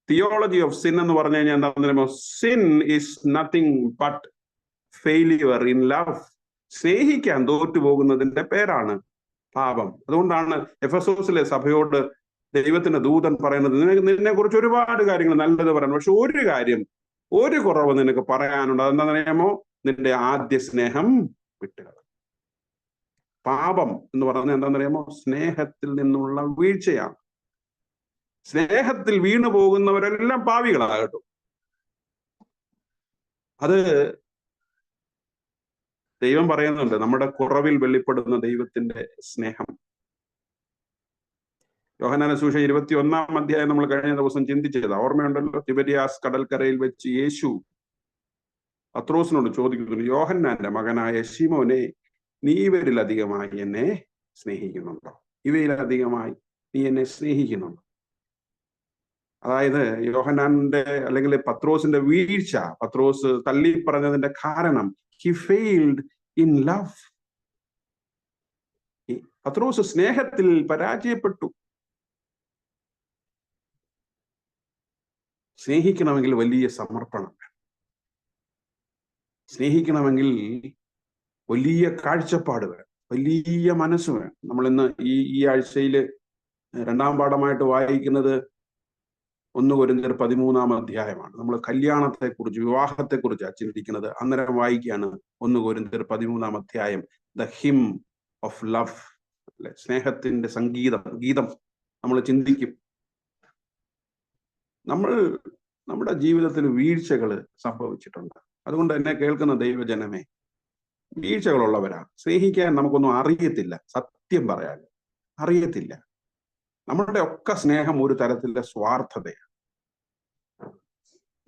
തിയോളജി ഓഫ് സിൻ എന്ന് പറഞ്ഞു കഴിഞ്ഞാൽ എന്താണെന്ന് പറയുമ്പോൾ, sin is nothing but failure in love. സ്നേഹിക്കാൻ തോറ്റുപോകുന്നതിന്റെ പേരാണ് പാപം. അതുകൊണ്ടാണ് എഫെസോസിലെ സഭയോട് ദൈവത്തിന്റെ ദൂതൻ പറയുന്നത്, നിന്നെ കുറിച്ച് ഒരുപാട് കാര്യങ്ങൾ നല്ലത് പറയണം, പക്ഷെ ഒരു കാര്യം, ഒരു കുറവ് നിനക്ക് പറയാനുണ്ട്. അതെന്താണെന്ന് അറിയാമോ? നിന്റെ ആദ്യ സ്നേഹം വിട്ടുകള. പാപം എന്ന് പറഞ്ഞാൽ എന്താണെന്ന് അറിയാമോ? സ്നേഹത്തിൽ നിന്നുള്ള വീഴ്ചയാണ്. സ്നേഹത്തിൽ വീണു പോകുന്നവരെല്ലാം പാപികളാകട്ടോ. അത് ദൈവം പറയുന്നുണ്ട്, നമ്മുടെ കുറവിൽ വെളിപ്പെടുന്ന ദൈവത്തിന്റെ സ്നേഹം. യോഹന്നാന്റെ സുവിശേഷം 21-ാം അധ്യായം നമ്മൾ കഴിഞ്ഞ ദിവസം ചിന്തിച്ചത് ഓർമ്മയുണ്ടല്ലോ. തിബരിയാസ് കടൽക്കരയിൽ വെച്ച് യേശു പത്രോസിനോട് ചോദിക്കുന്നു, യോഹന്നാന്റെ മകനായ ശിമോനെ, നീ ഇവരിലധികമായി എന്നെ സ്നേഹിക്കുന്നുണ്ടോ? ഇവയിലധികമായി നീ എന്നെ സ്നേഹിക്കുന്നുണ്ടോ? അതായത് യോഹന്നാന്റെ അല്ലെങ്കിൽ പത്രോസിന്റെ വീഴ്ച, പത്രോസ് തള്ളി പറഞ്ഞതിന്റെ കാരണം, ഹി ഫെയിൽഡ് ഇൻ ലവ്. പത്രോസ് സ്നേഹത്തിൽ പരാജയപ്പെട്ടു. സ്നേഹിക്കണമെങ്കിൽ വലിയ സമർപ്പണം. സ്നേഹിക്കണമെങ്കിൽ വലിയ കാഴ്ചപ്പാട് വേണം, വലിയ മനസ്സ് വേണം. നമ്മൾ ഇന്ന് ഈ ആഴ്ചയിൽ 2ാം പാഠമായിട്ട് വായിക്കുന്നത് 1 കൊരിന്ത്യർ 13-ാം അധ്യായമാണ്. നമ്മൾ കല്യാണത്തെക്കുറിച്ച്, വിവാഹത്തെക്കുറിച്ചാണ് ചിന്തിക്കുന്നത്. അന്നേരം വായിക്കുകയാണ് 1 കൊരിന്ത്യർ 13-ാം അധ്യായം, ദ ഹിം ഓഫ് ലവ്, അല്ലെ, സ്നേഹത്തിന്റെ ഗീതം നമ്മൾ ചിന്തിക്കും. നമ്മുടെ ജീവിതത്തിൽ വീഴ്ചകൾ സംഭവിച്ചിട്ടുണ്ട്. അതുകൊണ്ട് എന്നെ കേൾക്കുന്ന ദൈവജനമേ, വീഴ്ചകളുള്ളവരാണ്. സ്നേഹിക്കാൻ നമുക്കൊന്നും അറിയത്തില്ല, സത്യം പറയാൻ അറിയത്തില്ല. നമ്മളുടെ ഒക്കെ സ്നേഹം ഒരു തരത്തിലെ സ്വാർത്ഥതയാണ്.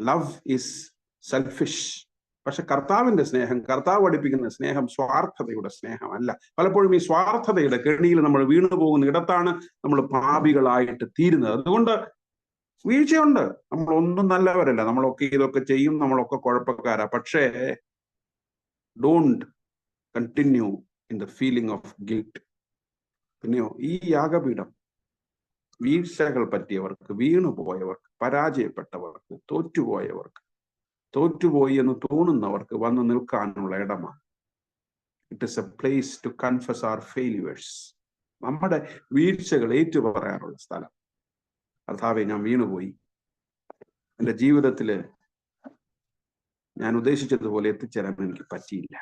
Love is selfish. പക്ഷെ കർത്താവിന്റെ സ്നേഹം, കർത്താവ് പഠിപ്പിക്കുന്ന സ്നേഹം സ്വാർത്ഥതയുടെ സ്നേഹമല്ല. പലപ്പോഴും ഈ സ്വാർത്ഥതയുടെ കെണിയിൽ നമ്മൾ വീണു പോകുന്ന ഇടത്താണ് നമ്മൾ പാപികളായിട്ട് തീരുന്നത്. അതുകൊണ്ട് വീഴ്ചയുണ്ട്. നമ്മളൊന്നും നല്ലവരല്ല, നമ്മളൊക്കെ ഇതൊക്കെ ചെയ്യും, നമ്മളൊക്കെ കുഴപ്പക്കാരാ. പക്ഷേ don't continue in the feeling of guilt. പിന്നെയോ ഈ യാഗപീഠം വീഴ്ചകൾ പറ്റിയവർക്ക്, വീണുപോയവർക്ക്, പരാജയപ്പെട്ടവർക്ക്, തോറ്റുപോയി എന്ന് തോന്നുന്നവർക്ക് വന്ന് നിൽക്കാനുള്ള ഇടമാണ്. It is a place to confess our failures. നമ്മുടെ വീഴ്ചകൾ ഏറ്റുപറയാനുള്ള സ്ഥലം. കർത്താവേ, ഞാൻ വീണുപോയി, എൻ്റെ ജീവിതത്തിൽ ഞാൻ ഉദ്ദേശിച്ചതുപോലെ എത്തിച്ചേരാൻ എനിക്ക് പറ്റിയില്ല.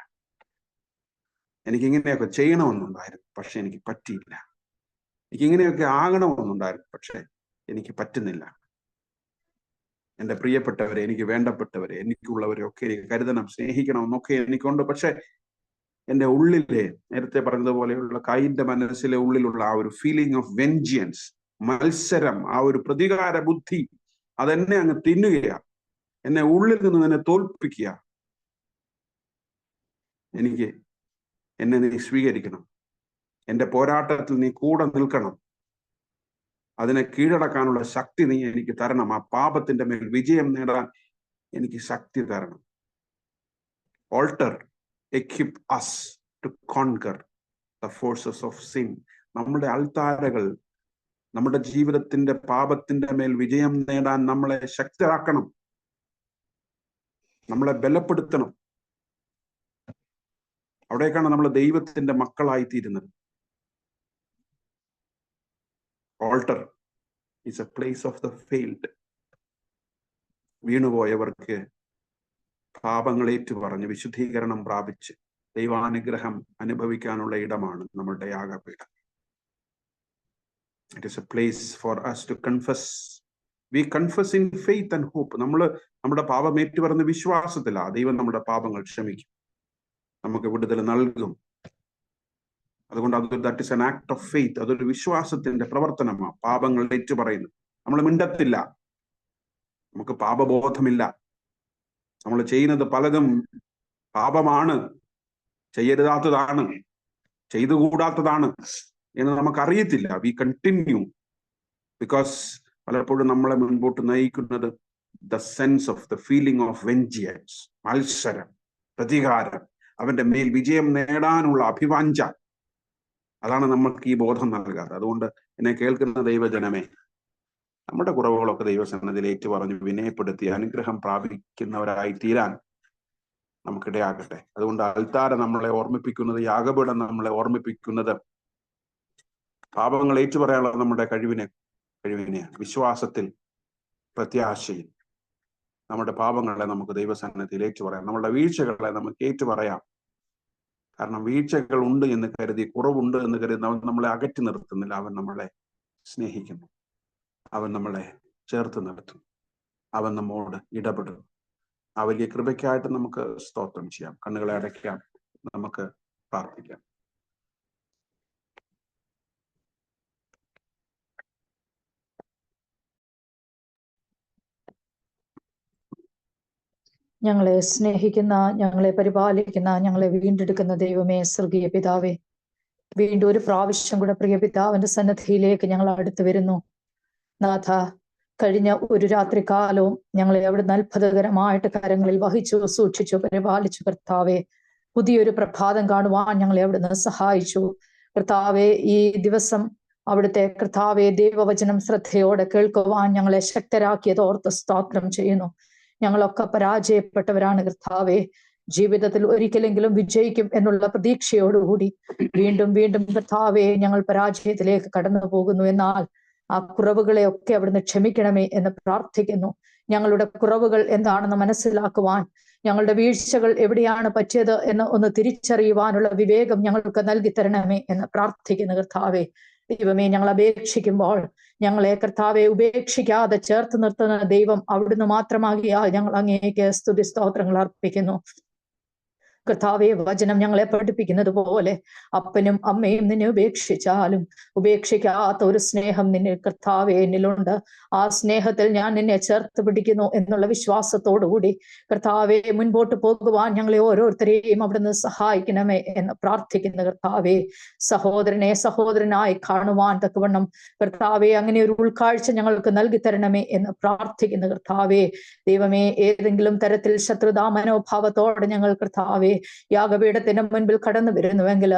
എനിക്ക് ഇങ്ങനെയൊക്കെ ചെയ്യണമെന്നുണ്ടായിരുന്നു, പക്ഷെ എനിക്ക് പറ്റിയില്ല. എനിക്ക് ഇങ്ങനെയൊക്കെ ആകണമെന്നുണ്ടായിരുന്നു, പക്ഷെ എനിക്ക് പറ്റുന്നില്ല. എൻ്റെ പ്രിയപ്പെട്ടവരെ, എനിക്ക് വേണ്ടപ്പെട്ടവരെ, എനിക്കുള്ളവരെ ഒക്കെ എനിക്ക് കരുതണം, സ്നേഹിക്കണമെന്നൊക്കെ എനിക്കുണ്ട്. പക്ഷെ എൻ്റെ ഉള്ളിലെ, നേരത്തെ പറഞ്ഞതുപോലെയുള്ള കൈന്റെ മനസ്സിലെ ഉള്ളിലുള്ള ആ ഒരു ഫീലിംഗ് ഓഫ് വെഞ്ചിയൻസ്, മത്സരം, ആ ഒരു പ്രതികാര ബുദ്ധി, അതെന്നെ അങ്ങ് തിന്നുകയാണ്. എന്നെ ഉള്ളിൽ നിന്ന് എന്നെ തോൽപ്പിക്കുക. എന്നെ നീ സ്വീകരിക്കണം. എൻ്റെ പോരാട്ടത്തിൽ നീ കൂടെ നിൽക്കണം. അതിനെ കീഴടക്കാനുള്ള ശക്തി നീ എനിക്ക് തരണം. ആ പാപത്തിന്റെ മേൽ വിജയം നേടാൻ എനിക്ക് ശക്തി തരണം. Alter equip us to conquer the forces of sin. നമ്മുടെ അൾത്താരകൾ നമ്മുടെ ജീവിതത്തിന്റെ പാപത്തിന്റെ മേൽ വിജയം നേടാൻ നമ്മളെ ശക്തരാക്കണം, നമ്മളെ ബലപ്പെടുത്തണം. അവിടേക്കാണ് നമ്മൾ ദൈവത്തിന്റെ മക്കളായി തീരുന്നത്. Alter is a place of the failed. വീണുപോയവർക്ക് പാപങ്ങൾ ഏറ്റുപറഞ്ഞ് വിശുദ്ധീകരണം പ്രാപിച്ച് ദൈവാനുഗ്രഹം അനുഭവിക്കാനുള്ള ഇടമാണ് നമ്മളുടെ യാഗപീഠം. It is a place for us to confess. We confess in faith and hope. നമ്മുടെ പാപം ഏറ്റുപറഞ്ഞ വിശ്വാസത്തിലാ ദൈവം നമ്മുടെ പാപങ്ങൾ ക്ഷമിക്കും, നമുക്ക് വിടുതൽ നൽകും. അതുകൊണ്ട് that is an act of faith. അതൊരു വിശ്വാസത്തിന്റെ പ്രവർത്തനമാണ്. പാപങ്ങൾ ഏറ്റുപറയുന്നു. നമ്മൾ മിണ്ടത്തില്ല, നമുക്ക് പാപബോധമില്ല. നമ്മൾ ചെയ്യുന്നത് പലതും പാപമാണ്, ചെയ്യരുതാത്തതാണ്, ചെയ്തുകൂടാത്തതാണ് എന്ന് നമുക്കറിയത്തില്ല. വി കണ്ടിന്യൂ ബിക്കോസ് പലപ്പോഴും നമ്മളെ മുൻപോട്ട് നയിക്കുന്നത് the sense of the feeling of vengeance, മത്സരം, പ്രതികാരം, അവന്റെ മേൽ വിജയം നേടാനുള്ള അഭിവാഞ്ച. അതാണ് നമ്മൾക്ക് ഈ ബോധം നൽകാറ്. അതുകൊണ്ട് എന്നെ കേൾക്കുന്ന ദൈവജനമേ, നമ്മുടെ കുറവുകളൊക്കെ ദൈവസന്നിധിയിൽ ഏറ്റുപറഞ്ഞു വിനയപ്പെടുത്തി അനുഗ്രഹം പ്രാപിക്കുന്നവരായി തീരാൻ നമുക്കിടയാകട്ടെ. അതുകൊണ്ട് അൾത്താര നമ്മളെ ഓർമ്മിപ്പിക്കുന്നത്, യാഗപീഠം നമ്മളെ ഓർമ്മിപ്പിക്കുന്നത് പാപങ്ങൾ ഏറ്റുപറയാനുള്ള നമ്മുടെ കഴിവിനെയാണ്. വിശ്വാസത്തിൽ, പ്രത്യാശയിൽ നമ്മുടെ പാപങ്ങളെ നമുക്ക് ദൈവസന്നിധിയിൽ ഏറ്റുപറയാം. നമ്മുടെ വീഴ്ചകളെ നമുക്ക് ഏറ്റുപറയാം. കാരണം വീഴ്ചകൾ ഉണ്ട് എന്ന് കരുതി, കുറവുണ്ട് എന്ന് കരുതി അവൻ നമ്മളെ അകറ്റി നിർത്തുന്നില്ല. അവൻ നമ്മളെ സ്നേഹിക്കുന്നു, അവൻ നമ്മളെ ചേർത്ത് നിർത്തും, അവൻ നമ്മോട് ഇടപെടും. ആ വലിയ കൃപയ്ക്കായിട്ട് നമുക്ക് സ്തോത്രം ചെയ്യാം. കണ്ണുകളെ അടയ്ക്കാം, നമുക്ക് പ്രാർത്ഥിക്കാം. ഞങ്ങളെ സ്നേഹിക്കുന്ന, ഞങ്ങളെ പരിപാലിക്കുന്ന, ഞങ്ങളെ വീണ്ടെടുക്കുന്ന ദൈവമേ, സ്വർഗീയ പിതാവേ, വീണ്ടും ഒരു പ്രാവശ്യം കൂടെ പ്രിയ പിതാവിന്റെ സന്നദ്ധിയിലേക്ക് ഞങ്ങൾ അടുത്തു വരുന്നു. നാഥ, കഴിഞ്ഞ ഒരു രാത്രി കാലവും ഞങ്ങളെ അവിടുന്ന് അത്ഭുതകരമായിട്ട് കരങ്ങളിൽ വഹിച്ചു, സൂക്ഷിച്ചു, പരിപാലിച്ചു. കർത്താവെ, പുതിയൊരു പ്രഭാതം കാണുവാൻ ഞങ്ങളെ അവിടുന്ന് സഹായിച്ചു. കർത്താവെ, ഈ ദിവസം അവിടുത്തെ കർത്താവെ ദൈവവചനം ശ്രദ്ധയോടെ കേൾക്കുവാൻ ഞങ്ങളെ ശക്തരാക്കിയത് ഓർത്ത് സ്തോത്രം ചെയ്യുന്നു. ഞങ്ങളൊക്കെ പരാജയപ്പെട്ടവരാണ് കർത്താവെ. ജീവിതത്തിൽ ഒരിക്കലെങ്കിലും വിജയിക്കും എന്നുള്ള പ്രതീക്ഷയോടുകൂടി വീണ്ടും വീണ്ടും കർത്താവെ ഞങ്ങൾ പരാജയത്തിലേക്ക് കടന്നു പോകുന്നു. എന്നാൽ ആ കുറവുകളെ ഒക്കെ അവിടുന്ന് ക്ഷമിക്കണമേ എന്ന് പ്രാർത്ഥിക്കുന്നു. ഞങ്ങളുടെ കുറവുകൾ എന്താണെന്ന് മനസ്സിലാക്കുവാൻ, ഞങ്ങളുടെ വീഴ്ചകൾ എവിടെയാണ് പറ്റിയത് എന്ന് ഒന്ന് തിരിച്ചറിയുവാനുള്ള വിവേകം ഞങ്ങൾക്ക് നൽകി തരണമേ എന്ന് പ്രാർത്ഥിക്കുന്നു. കർത്താവെ ദൈവമേ, ഞങ്ങൾ അപേക്ഷിക്കുമ്പോൾ ഞങ്ങളെ കർത്താവെ ഉപേക്ഷിക്കാതെ ചേർത്ത് നിർത്തുന്ന ദൈവം അവിടുന്ന് മാത്രമാകിയാൽ ഞങ്ങൾ അങ്ങേക്ക് സ്തുതി സ്തോത്രങ്ങൾ അർപ്പിക്കുന്നു. കർത്താവെ, വചനം ഞങ്ങളെ പഠിപ്പിക്കുന്നത് പോലെ അപ്പനും അമ്മയും നിന്നെ ഉപേക്ഷിച്ചാലും ഉപേക്ഷിക്കാത്ത ഒരു സ്നേഹം നിന്നെ കർത്താവെ എന്നിലുണ്ട്. ആ സ്നേഹത്തിൽ ഞാൻ നിന്നെ ചേർത്ത് പിടിക്കുന്നു എന്നുള്ള വിശ്വാസത്തോടുകൂടി കർത്താവെ മുൻപോട്ട് പോകുവാൻ ഞങ്ങളെ ഓരോരുത്തരെയും അവിടുന്ന് സഹായിക്കണമേ എന്ന് പ്രാർത്ഥിക്കുന്ന കർത്താവെ, സഹോദരനെ സഹോദരനായി കാണുവാൻ തക്കവണ്ണം കർത്താവെ അങ്ങനെ ഒരു ഉൾക്കാഴ്ച ഞങ്ങൾക്ക് നൽകി തരണമേ എന്ന് പ്രാർത്ഥിക്കുന്ന കർത്താവെ, ദൈവമേ, ഏതെങ്കിലും തരത്തിൽ ശത്രുതാ മനോഭാവത്തോടെ ഞങ്ങൾ കർത്താവെ യാഗപീഠത്തിന് മുൻപിൽ കടന്നു വരുന്നുവെങ്കിൽ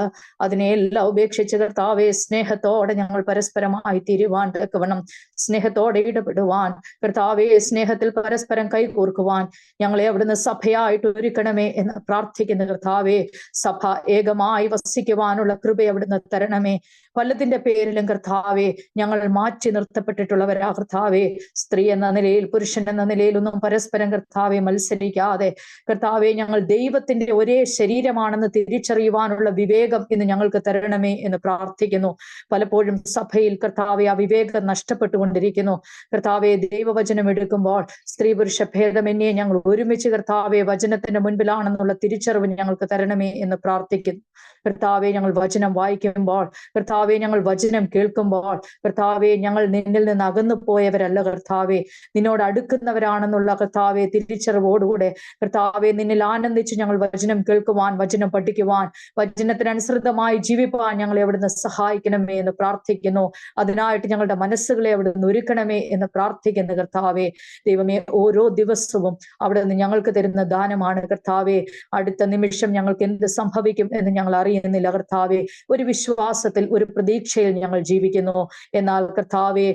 അതിനെല്ലാം ഉപേക്ഷിച്ച് കർത്താവെ സ്നേഹത്തോടെ ഞങ്ങൾ പരസ്പരമായി തീരുവാൻ തക്കവണ്ണം, സ്നേഹത്തോടെ ഇടപെടുവാൻ കർത്താവെ, സ്നേഹത്തിൽ പരസ്പരം കൈകോർക്കുവാൻ ഞങ്ങളെ അവിടുന്ന് സഭയായിട്ട് ഒരുക്കണമേ എന്ന് പ്രാർത്ഥിക്കുന്ന കർത്താവെ, സഭ ഏകമായി വസിക്കുവാനുള്ള കൃപ അവിടുന്ന് തരണമേ. പലതിന്റെ പേരിലും കർത്താവെ ഞങ്ങൾ മാറ്റി നിർത്തപ്പെട്ടിട്ടുള്ളവരാ കർത്താവെ. സ്ത്രീ എന്ന നിലയിൽ പുരുഷൻ എന്ന നിലയിലൊന്നും പരസ്പരം കർത്താവെ മത്സരിക്കാതെ കർത്താവെ ഞങ്ങൾ ദൈവത്തിന്റെ ഒരേ ശരീരമാണെന്ന് തിരിച്ചറിയുവാനുള്ള വിവേകം ഇന്ന് ഞങ്ങൾക്ക് തരണമേ എന്ന് പ്രാർത്ഥിക്കുന്നു. പലപ്പോഴും സഭയിൽ കർത്താവെ ആ വിവേകം നഷ്ടപ്പെട്ടുകൊണ്ടിരിക്കുന്നു. കർത്താവെ, ദൈവവചനം എടുക്കുമ്പോൾ സ്ത്രീ പുരുഷ ഭേദമന്യേ ഞങ്ങൾ ഒരുമിച്ച് കർത്താവെ വചനത്തിന്റെ മുൻപിലാണെന്നുള്ള തിരിച്ചറിവ് ഞങ്ങൾക്ക് തരണമേ എന്ന് പ്രാർത്ഥിക്കുന്നു. കർത്താവെ, ഞങ്ങൾ വചനം വായിക്കുമ്പോൾ, കർത്താവെ ഞങ്ങൾ വചനം കേൾക്കുമ്പോൾ കർത്താവെ ഞങ്ങൾ നിന്നിൽ നിന്ന് അകന്നു പോയവരല്ല കർത്താവെ, നിന്നോട് അടുക്കുന്നവരാണെന്നുള്ള കർത്താവെ തിരിച്ചറിവോടുകൂടെ കർത്താവെ നിന്നിൽ ആനന്ദിച്ച് ഞങ്ങൾ വചനം കേൾക്കുവാൻ, വചനം പഠിക്കുവാൻ, വചനത്തിനനുസൃതമായി ജീവിപ്പാൻ ഞങ്ങളെ അവിടുന്ന് സഹായിക്കണമേ എന്ന് പ്രാർത്ഥിക്കുന്നു. അതിനായിട്ട് ഞങ്ങളുടെ മനസ്സുകളെ അവിടുന്ന് ഒരുക്കണമേ എന്ന് പ്രാർത്ഥിക്കുന്ന കർത്താവെ, ദൈവമേ, ഓരോ ദിവസവും അവിടെ നിന്ന് ഞങ്ങൾക്ക് തരുന്ന ദാനമാണ് കർത്താവെ. അടുത്ത നിമിഷം ഞങ്ങൾക്ക് എന്ത് സംഭവിക്കും എന്ന് ഞങ്ങൾ അറിയുന്നില്ല കർത്താവെ. ഒരു വിശ്വാസത്തിൽ, ഒരു പ്രതീക്ഷയിൽ ഞങ്ങൾ ജീവിക്കുന്നു. എന്നാൽ കർത്താവെ,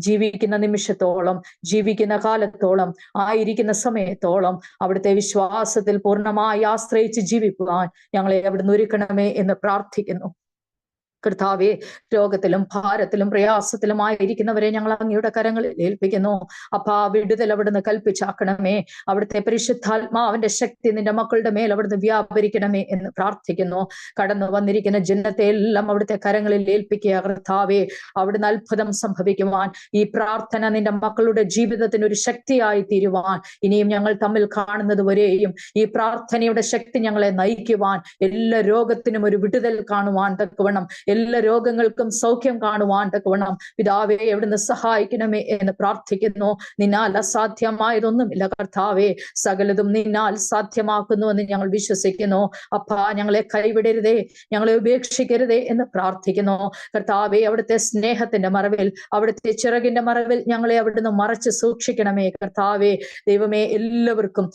ജീവിക്കുന്ന നിമിഷത്തോളം, ജീവിക്കുന്ന കാലത്തോളം, ആയിരിക്കുന്ന സമയത്തോളം അവിടുത്തെ വിശ്വാസത്തിൽ പൂർണ്ണമായി ആശ്രയിച്ച് ജീവിക്കുവാൻ ഞങ്ങളെ അവിടുന്ന് ഒരുക്കണമേ എന്ന് പ്രാർത്ഥിക്കുന്നു. കർത്താവെ, രോഗത്തിലും ഭാരത്തിലും പ്രയാസത്തിലുമായിരിക്കുന്നവരെ ഞങ്ങൾ അങ്ങയുടെ കരങ്ങളിൽ ഏൽപ്പിക്കുന്നു. അപ്പാ, വിടുതൽ അവിടുന്ന് കൽപ്പിച്ചാക്കണമേ. അവിടുത്തെ പരിശുദ്ധാത്മാവിന്റെ ശക്തി നിന്റെ മക്കളുടെ മേൽ അവിടുന്ന് വ്യാപരിക്കണമേ എന്ന് പ്രാർത്ഥിക്കുന്നു. കടന്നു വന്നിരിക്കുന്ന ജനത്തെ എല്ലാം അവിടുത്തെ കരങ്ങളിൽ ഏൽപ്പിക്കുക കർത്താവെ. അവിടുന്ന് അത്ഭുതം സംഭവിക്കുവാൻ, ഈ പ്രാർത്ഥന നിന്റെ മക്കളുടെ ജീവിതത്തിന് ഒരു ശക്തിയായി തീരുവാൻ, ഇനിയും ഞങ്ങൾ തമ്മിൽ കാണുന്നത് വരെയും ഈ പ്രാർത്ഥനയുടെ ശക്തി ഞങ്ങളെ നയിക്കുവാൻ, എല്ലാ രോഗത്തിനും ഒരു വിടുതൽ കാണുവാൻ തക്കവണ്ണം, എല്ലാ രോഗങ്ങൾക്കും സൗഖ്യം കാണുവാൻ തക്കവണ്ണം പിതാവെ അവിടുന്ന് സഹായിക്കണമേ എന്ന് പ്രാർത്ഥിക്കുന്നു. നിന്നാൽ അസാധ്യമായതൊന്നുമില്ല കർത്താവെ, സകലതും നിന്നാൽ സാധ്യമാക്കുന്നു എന്ന് ഞങ്ങൾ വിശ്വസിക്കുന്നു. അപ്പാ, ഞങ്ങളെ കൈവിടരുതേ, ഞങ്ങളെ ഉപേക്ഷിക്കരുതേ എന്ന് പ്രാർത്ഥിക്കുന്നു. കർത്താവെ, അവിടുത്തെ സ്നേഹത്തിന്റെ മറവിൽ, അവിടുത്തെ ചിറകിന്റെ മറവിൽ ഞങ്ങളെ അവിടുന്ന് മറച്ച് സൂക്ഷിക്കണമേ കർത്താവെ. ദൈവമേ, എല്ലാവർക്കും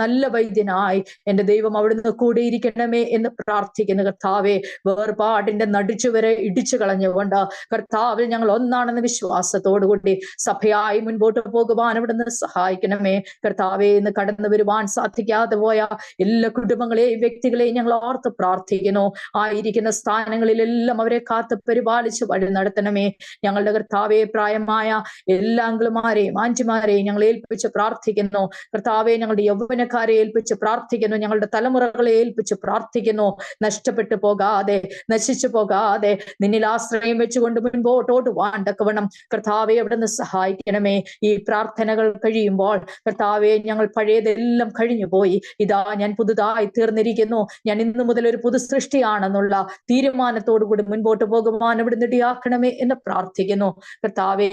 നല്ല വൈദ്യനായി എന്റെ ദൈവം അവിടുന്ന് കൂടെ ഇരിക്കണമേ എന്ന് പ്രാർത്ഥിക്കുന്നു കർത്താവെ. വേർപാടിന്റെ നടിച്ചുവരെ ഇടിച്ചു കളഞ്ഞുകൊണ്ട് കർത്താവിൽ ഞങ്ങൾ ഒന്നാണെന്ന വിശ്വാസത്തോടുകൂടി സഭയായി മുൻപോട്ട് പോകുവാൻ അവിടുന്ന് സഹായിക്കണമേ കർത്താവെ. ഇന്ന് കടന്നു വരുവാൻ സാധിക്കാതെ പോയ എല്ലാ കുടുംബങ്ങളെയും വ്യക്തികളെയും ഞങ്ങൾ ഓർത്ത് പ്രാർത്ഥിക്കുന്നു. ആയിരിക്കുന്ന സ്ഥാനങ്ങളിലെല്ലാം അവരെ കാത്ത് പരിപാലിച്ച് വഴി നടത്തണമേ. ഞങ്ങളുടെ കർത്താവെ, പ്രായമായ എല്ലാ അങ്കിളുമാരെയും ആന്റിമാരെയും ഞങ്ങൾ ഏൽപ്പിച്ച് പ്രാർത്ഥിക്കുന്നു കർത്താവെ. ഞങ്ങളുടെ യൗവനക്കാരെ ഏൽപ്പിച്ച് പ്രാർത്ഥിക്കുന്നു. ഞങ്ങളുടെ തലമുറകളെ ഏൽപ്പിച്ച് പ്രാർത്ഥിക്കുന്നു. നഷ്ടപ്പെട്ടു പോകാതെ, നശിച്ചു പോകാതെ നിന്നിൽ ആശ്രയം വെച്ചുകൊണ്ട് മുൻപോട്ടോട്ട് വാണ്ടക്കവണ്ണം കർത്താവെ അവിടുന്ന് സഹായിക്കണമേ. ഈ പ്രാർത്ഥനകൾ കഴിയുമ്പോൾ കർത്താവെ, ഞങ്ങൾ പഴയതെല്ലാം കഴിഞ്ഞു പോയി, ഇതാ ഞാൻ പുതുതായി തീർന്നിരിക്കുന്നു, ഞാൻ ഇന്നു മുതൽ ഒരു പുതു സൃഷ്ടിയാണെന്നുള്ള തീരുമാനത്തോടു കൂടി മുൻപോട്ട് പോകുവാൻ അവിടുന്ന് ഇടയാക്കണമേ എന്ന് പ്രാർത്ഥിക്കുന്നു കർത്താവെ.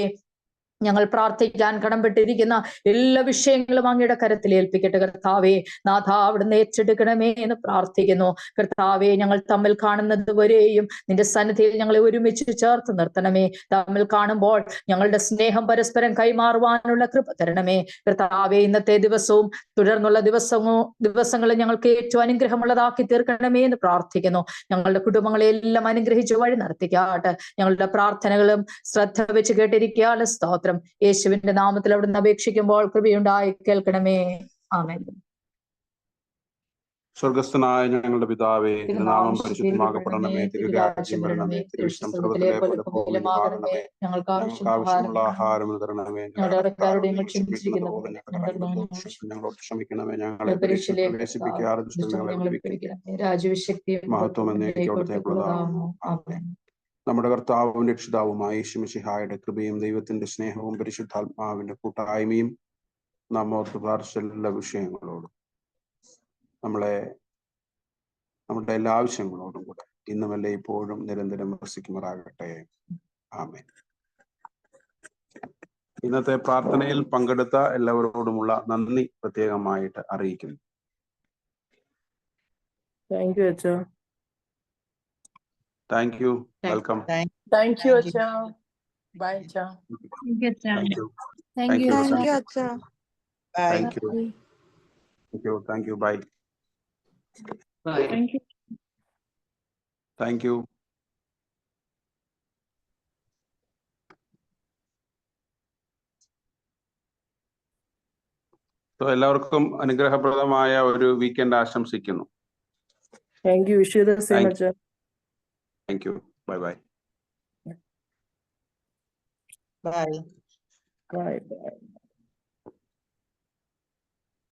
ഞങ്ങൾ പ്രാർത്ഥിക്കാൻ കടംപെട്ടിരിക്കുന്ന എല്ലാ വിഷയങ്ങളും അങ്ങയുടെ കരത്തിൽ ഏൽപ്പിക്കട്ടെ കർത്താവെ. നാഥ, അവിടുന്ന് ഏറ്റെടുക്കണമേ എന്ന് പ്രാർത്ഥിക്കുന്നു കർത്താവെ. ഞങ്ങൾ തമ്മിൽ കാണുന്നത് വരെയും നിന്റെ സന്നിധിയിൽ ഞങ്ങളെ ഒരുമിച്ച് ചേർത്ത് നിർത്തണമേ. തമ്മിൽ കാണുമ്പോൾ ഞങ്ങളുടെ സ്നേഹം പരസ്പരം കൈമാറുവാനുള്ള കൃപ തരണമേ കർത്താവെ. ഇന്നത്തെ ദിവസവും തുടർന്നുള്ള ദിവസങ്ങളും ഞങ്ങൾക്ക് ഏറ്റവും അനുഗ്രഹമുള്ളതാക്കി തീർക്കണമേ എന്ന് പ്രാർത്ഥിക്കുന്നു. ഞങ്ങളുടെ കുടുംബങ്ങളെ എല്ലാം അനുഗ്രഹിച്ച് വഴി നടത്തിക്കാട്ടെ. ഞങ്ങളുടെ പ്രാർത്ഥനകളും ശ്രദ്ധ വെച്ച് കേട്ടിരിക്കാതെ സ്തോത്രം. യേശുവിന്റെ നാമത്തിൽ അവിടുന്ന് അപേക്ഷിക്കുമ്പോൾ കൃപയുണ്ടായി കേൾക്കണമേ. ആമേൻ. സ്വർഗസ്ഥനായ ഞങ്ങളുടെ പിതാവേ, തിരുനാമം പരിശുദ്ധമാകപ്പെടണമേ, തിരുരാജ്യം വരണമേ, തിരുവിഷ്ടം സ്വർഗ്ഗത്തിലെ പോലെ ഭൂമിയിലുമാകണമേ. ഞങ്ങൾക്ക് ഞങ്ങൾക്ക് ആവശ്യമുള്ള ആഹാരം തരണമേ, ഞങ്ങളുടെ കടക്കാരോട് ഞങ്ങൾ ക്ഷമിക്കുന്നത് പോലെ ഞങ്ങളോട് ക്ഷമിക്കണമേ, ഞങ്ങളെ പരീക്ഷയിൽ പ്രവേശിപ്പിക്കാതെ ദുഷ്ടനെ ഞങ്ങളെ വിടുവിക്കണമേ. രാജ്യവിശക്തിയും മഹത്വം എന്നേക്കും അവിടുത്തേക്കുള്ളതാകുന്നു. ആമേൻ. നമ്മുടെ കർത്താവും രക്ഷിതാവുമായ യേശു മിശിഹായുടെ കൃപയും ദൈവത്തിന്റെ സ്നേഹവും പരിശുദ്ധാത്മാവിന്റെ കൂട്ടായ്മയും നാം ഓർത്ത് പ്രാർത്ഥിച്ച എല്ലാ വിഷയങ്ങളോടും നമ്മുടെ എല്ലാ ആവശ്യങ്ങളോടും കൂടെ ഇന്നുമല്ല ഇപ്പോഴും നിരന്തരം വസിക്കുമാറാകട്ടെ. ആമേൻ. ഇന്നത്തെ പ്രാർത്ഥനയിൽ പങ്കെടുത്ത എല്ലാവരോടുമുള്ള നന്ദി പ്രത്യേകമായിട്ട് അറിയിക്കുന്നു. Thank you, Acha. Thank you. Welcome. Thank you, Acha. Bye, Acha. Thank you. Thank you, Acha. Bye. Thank you. Thank you. Bye. Thank you. Thank you. എല്ലാവർക്കും അനുഗ്രഹപ്രദമായ ഒരു വീക്കെൻഡ് ആശംസിക്കുന്നു. Thank you. Wish you the same, Acha. Thank you. Bye bye. Bye. Bye. Bye.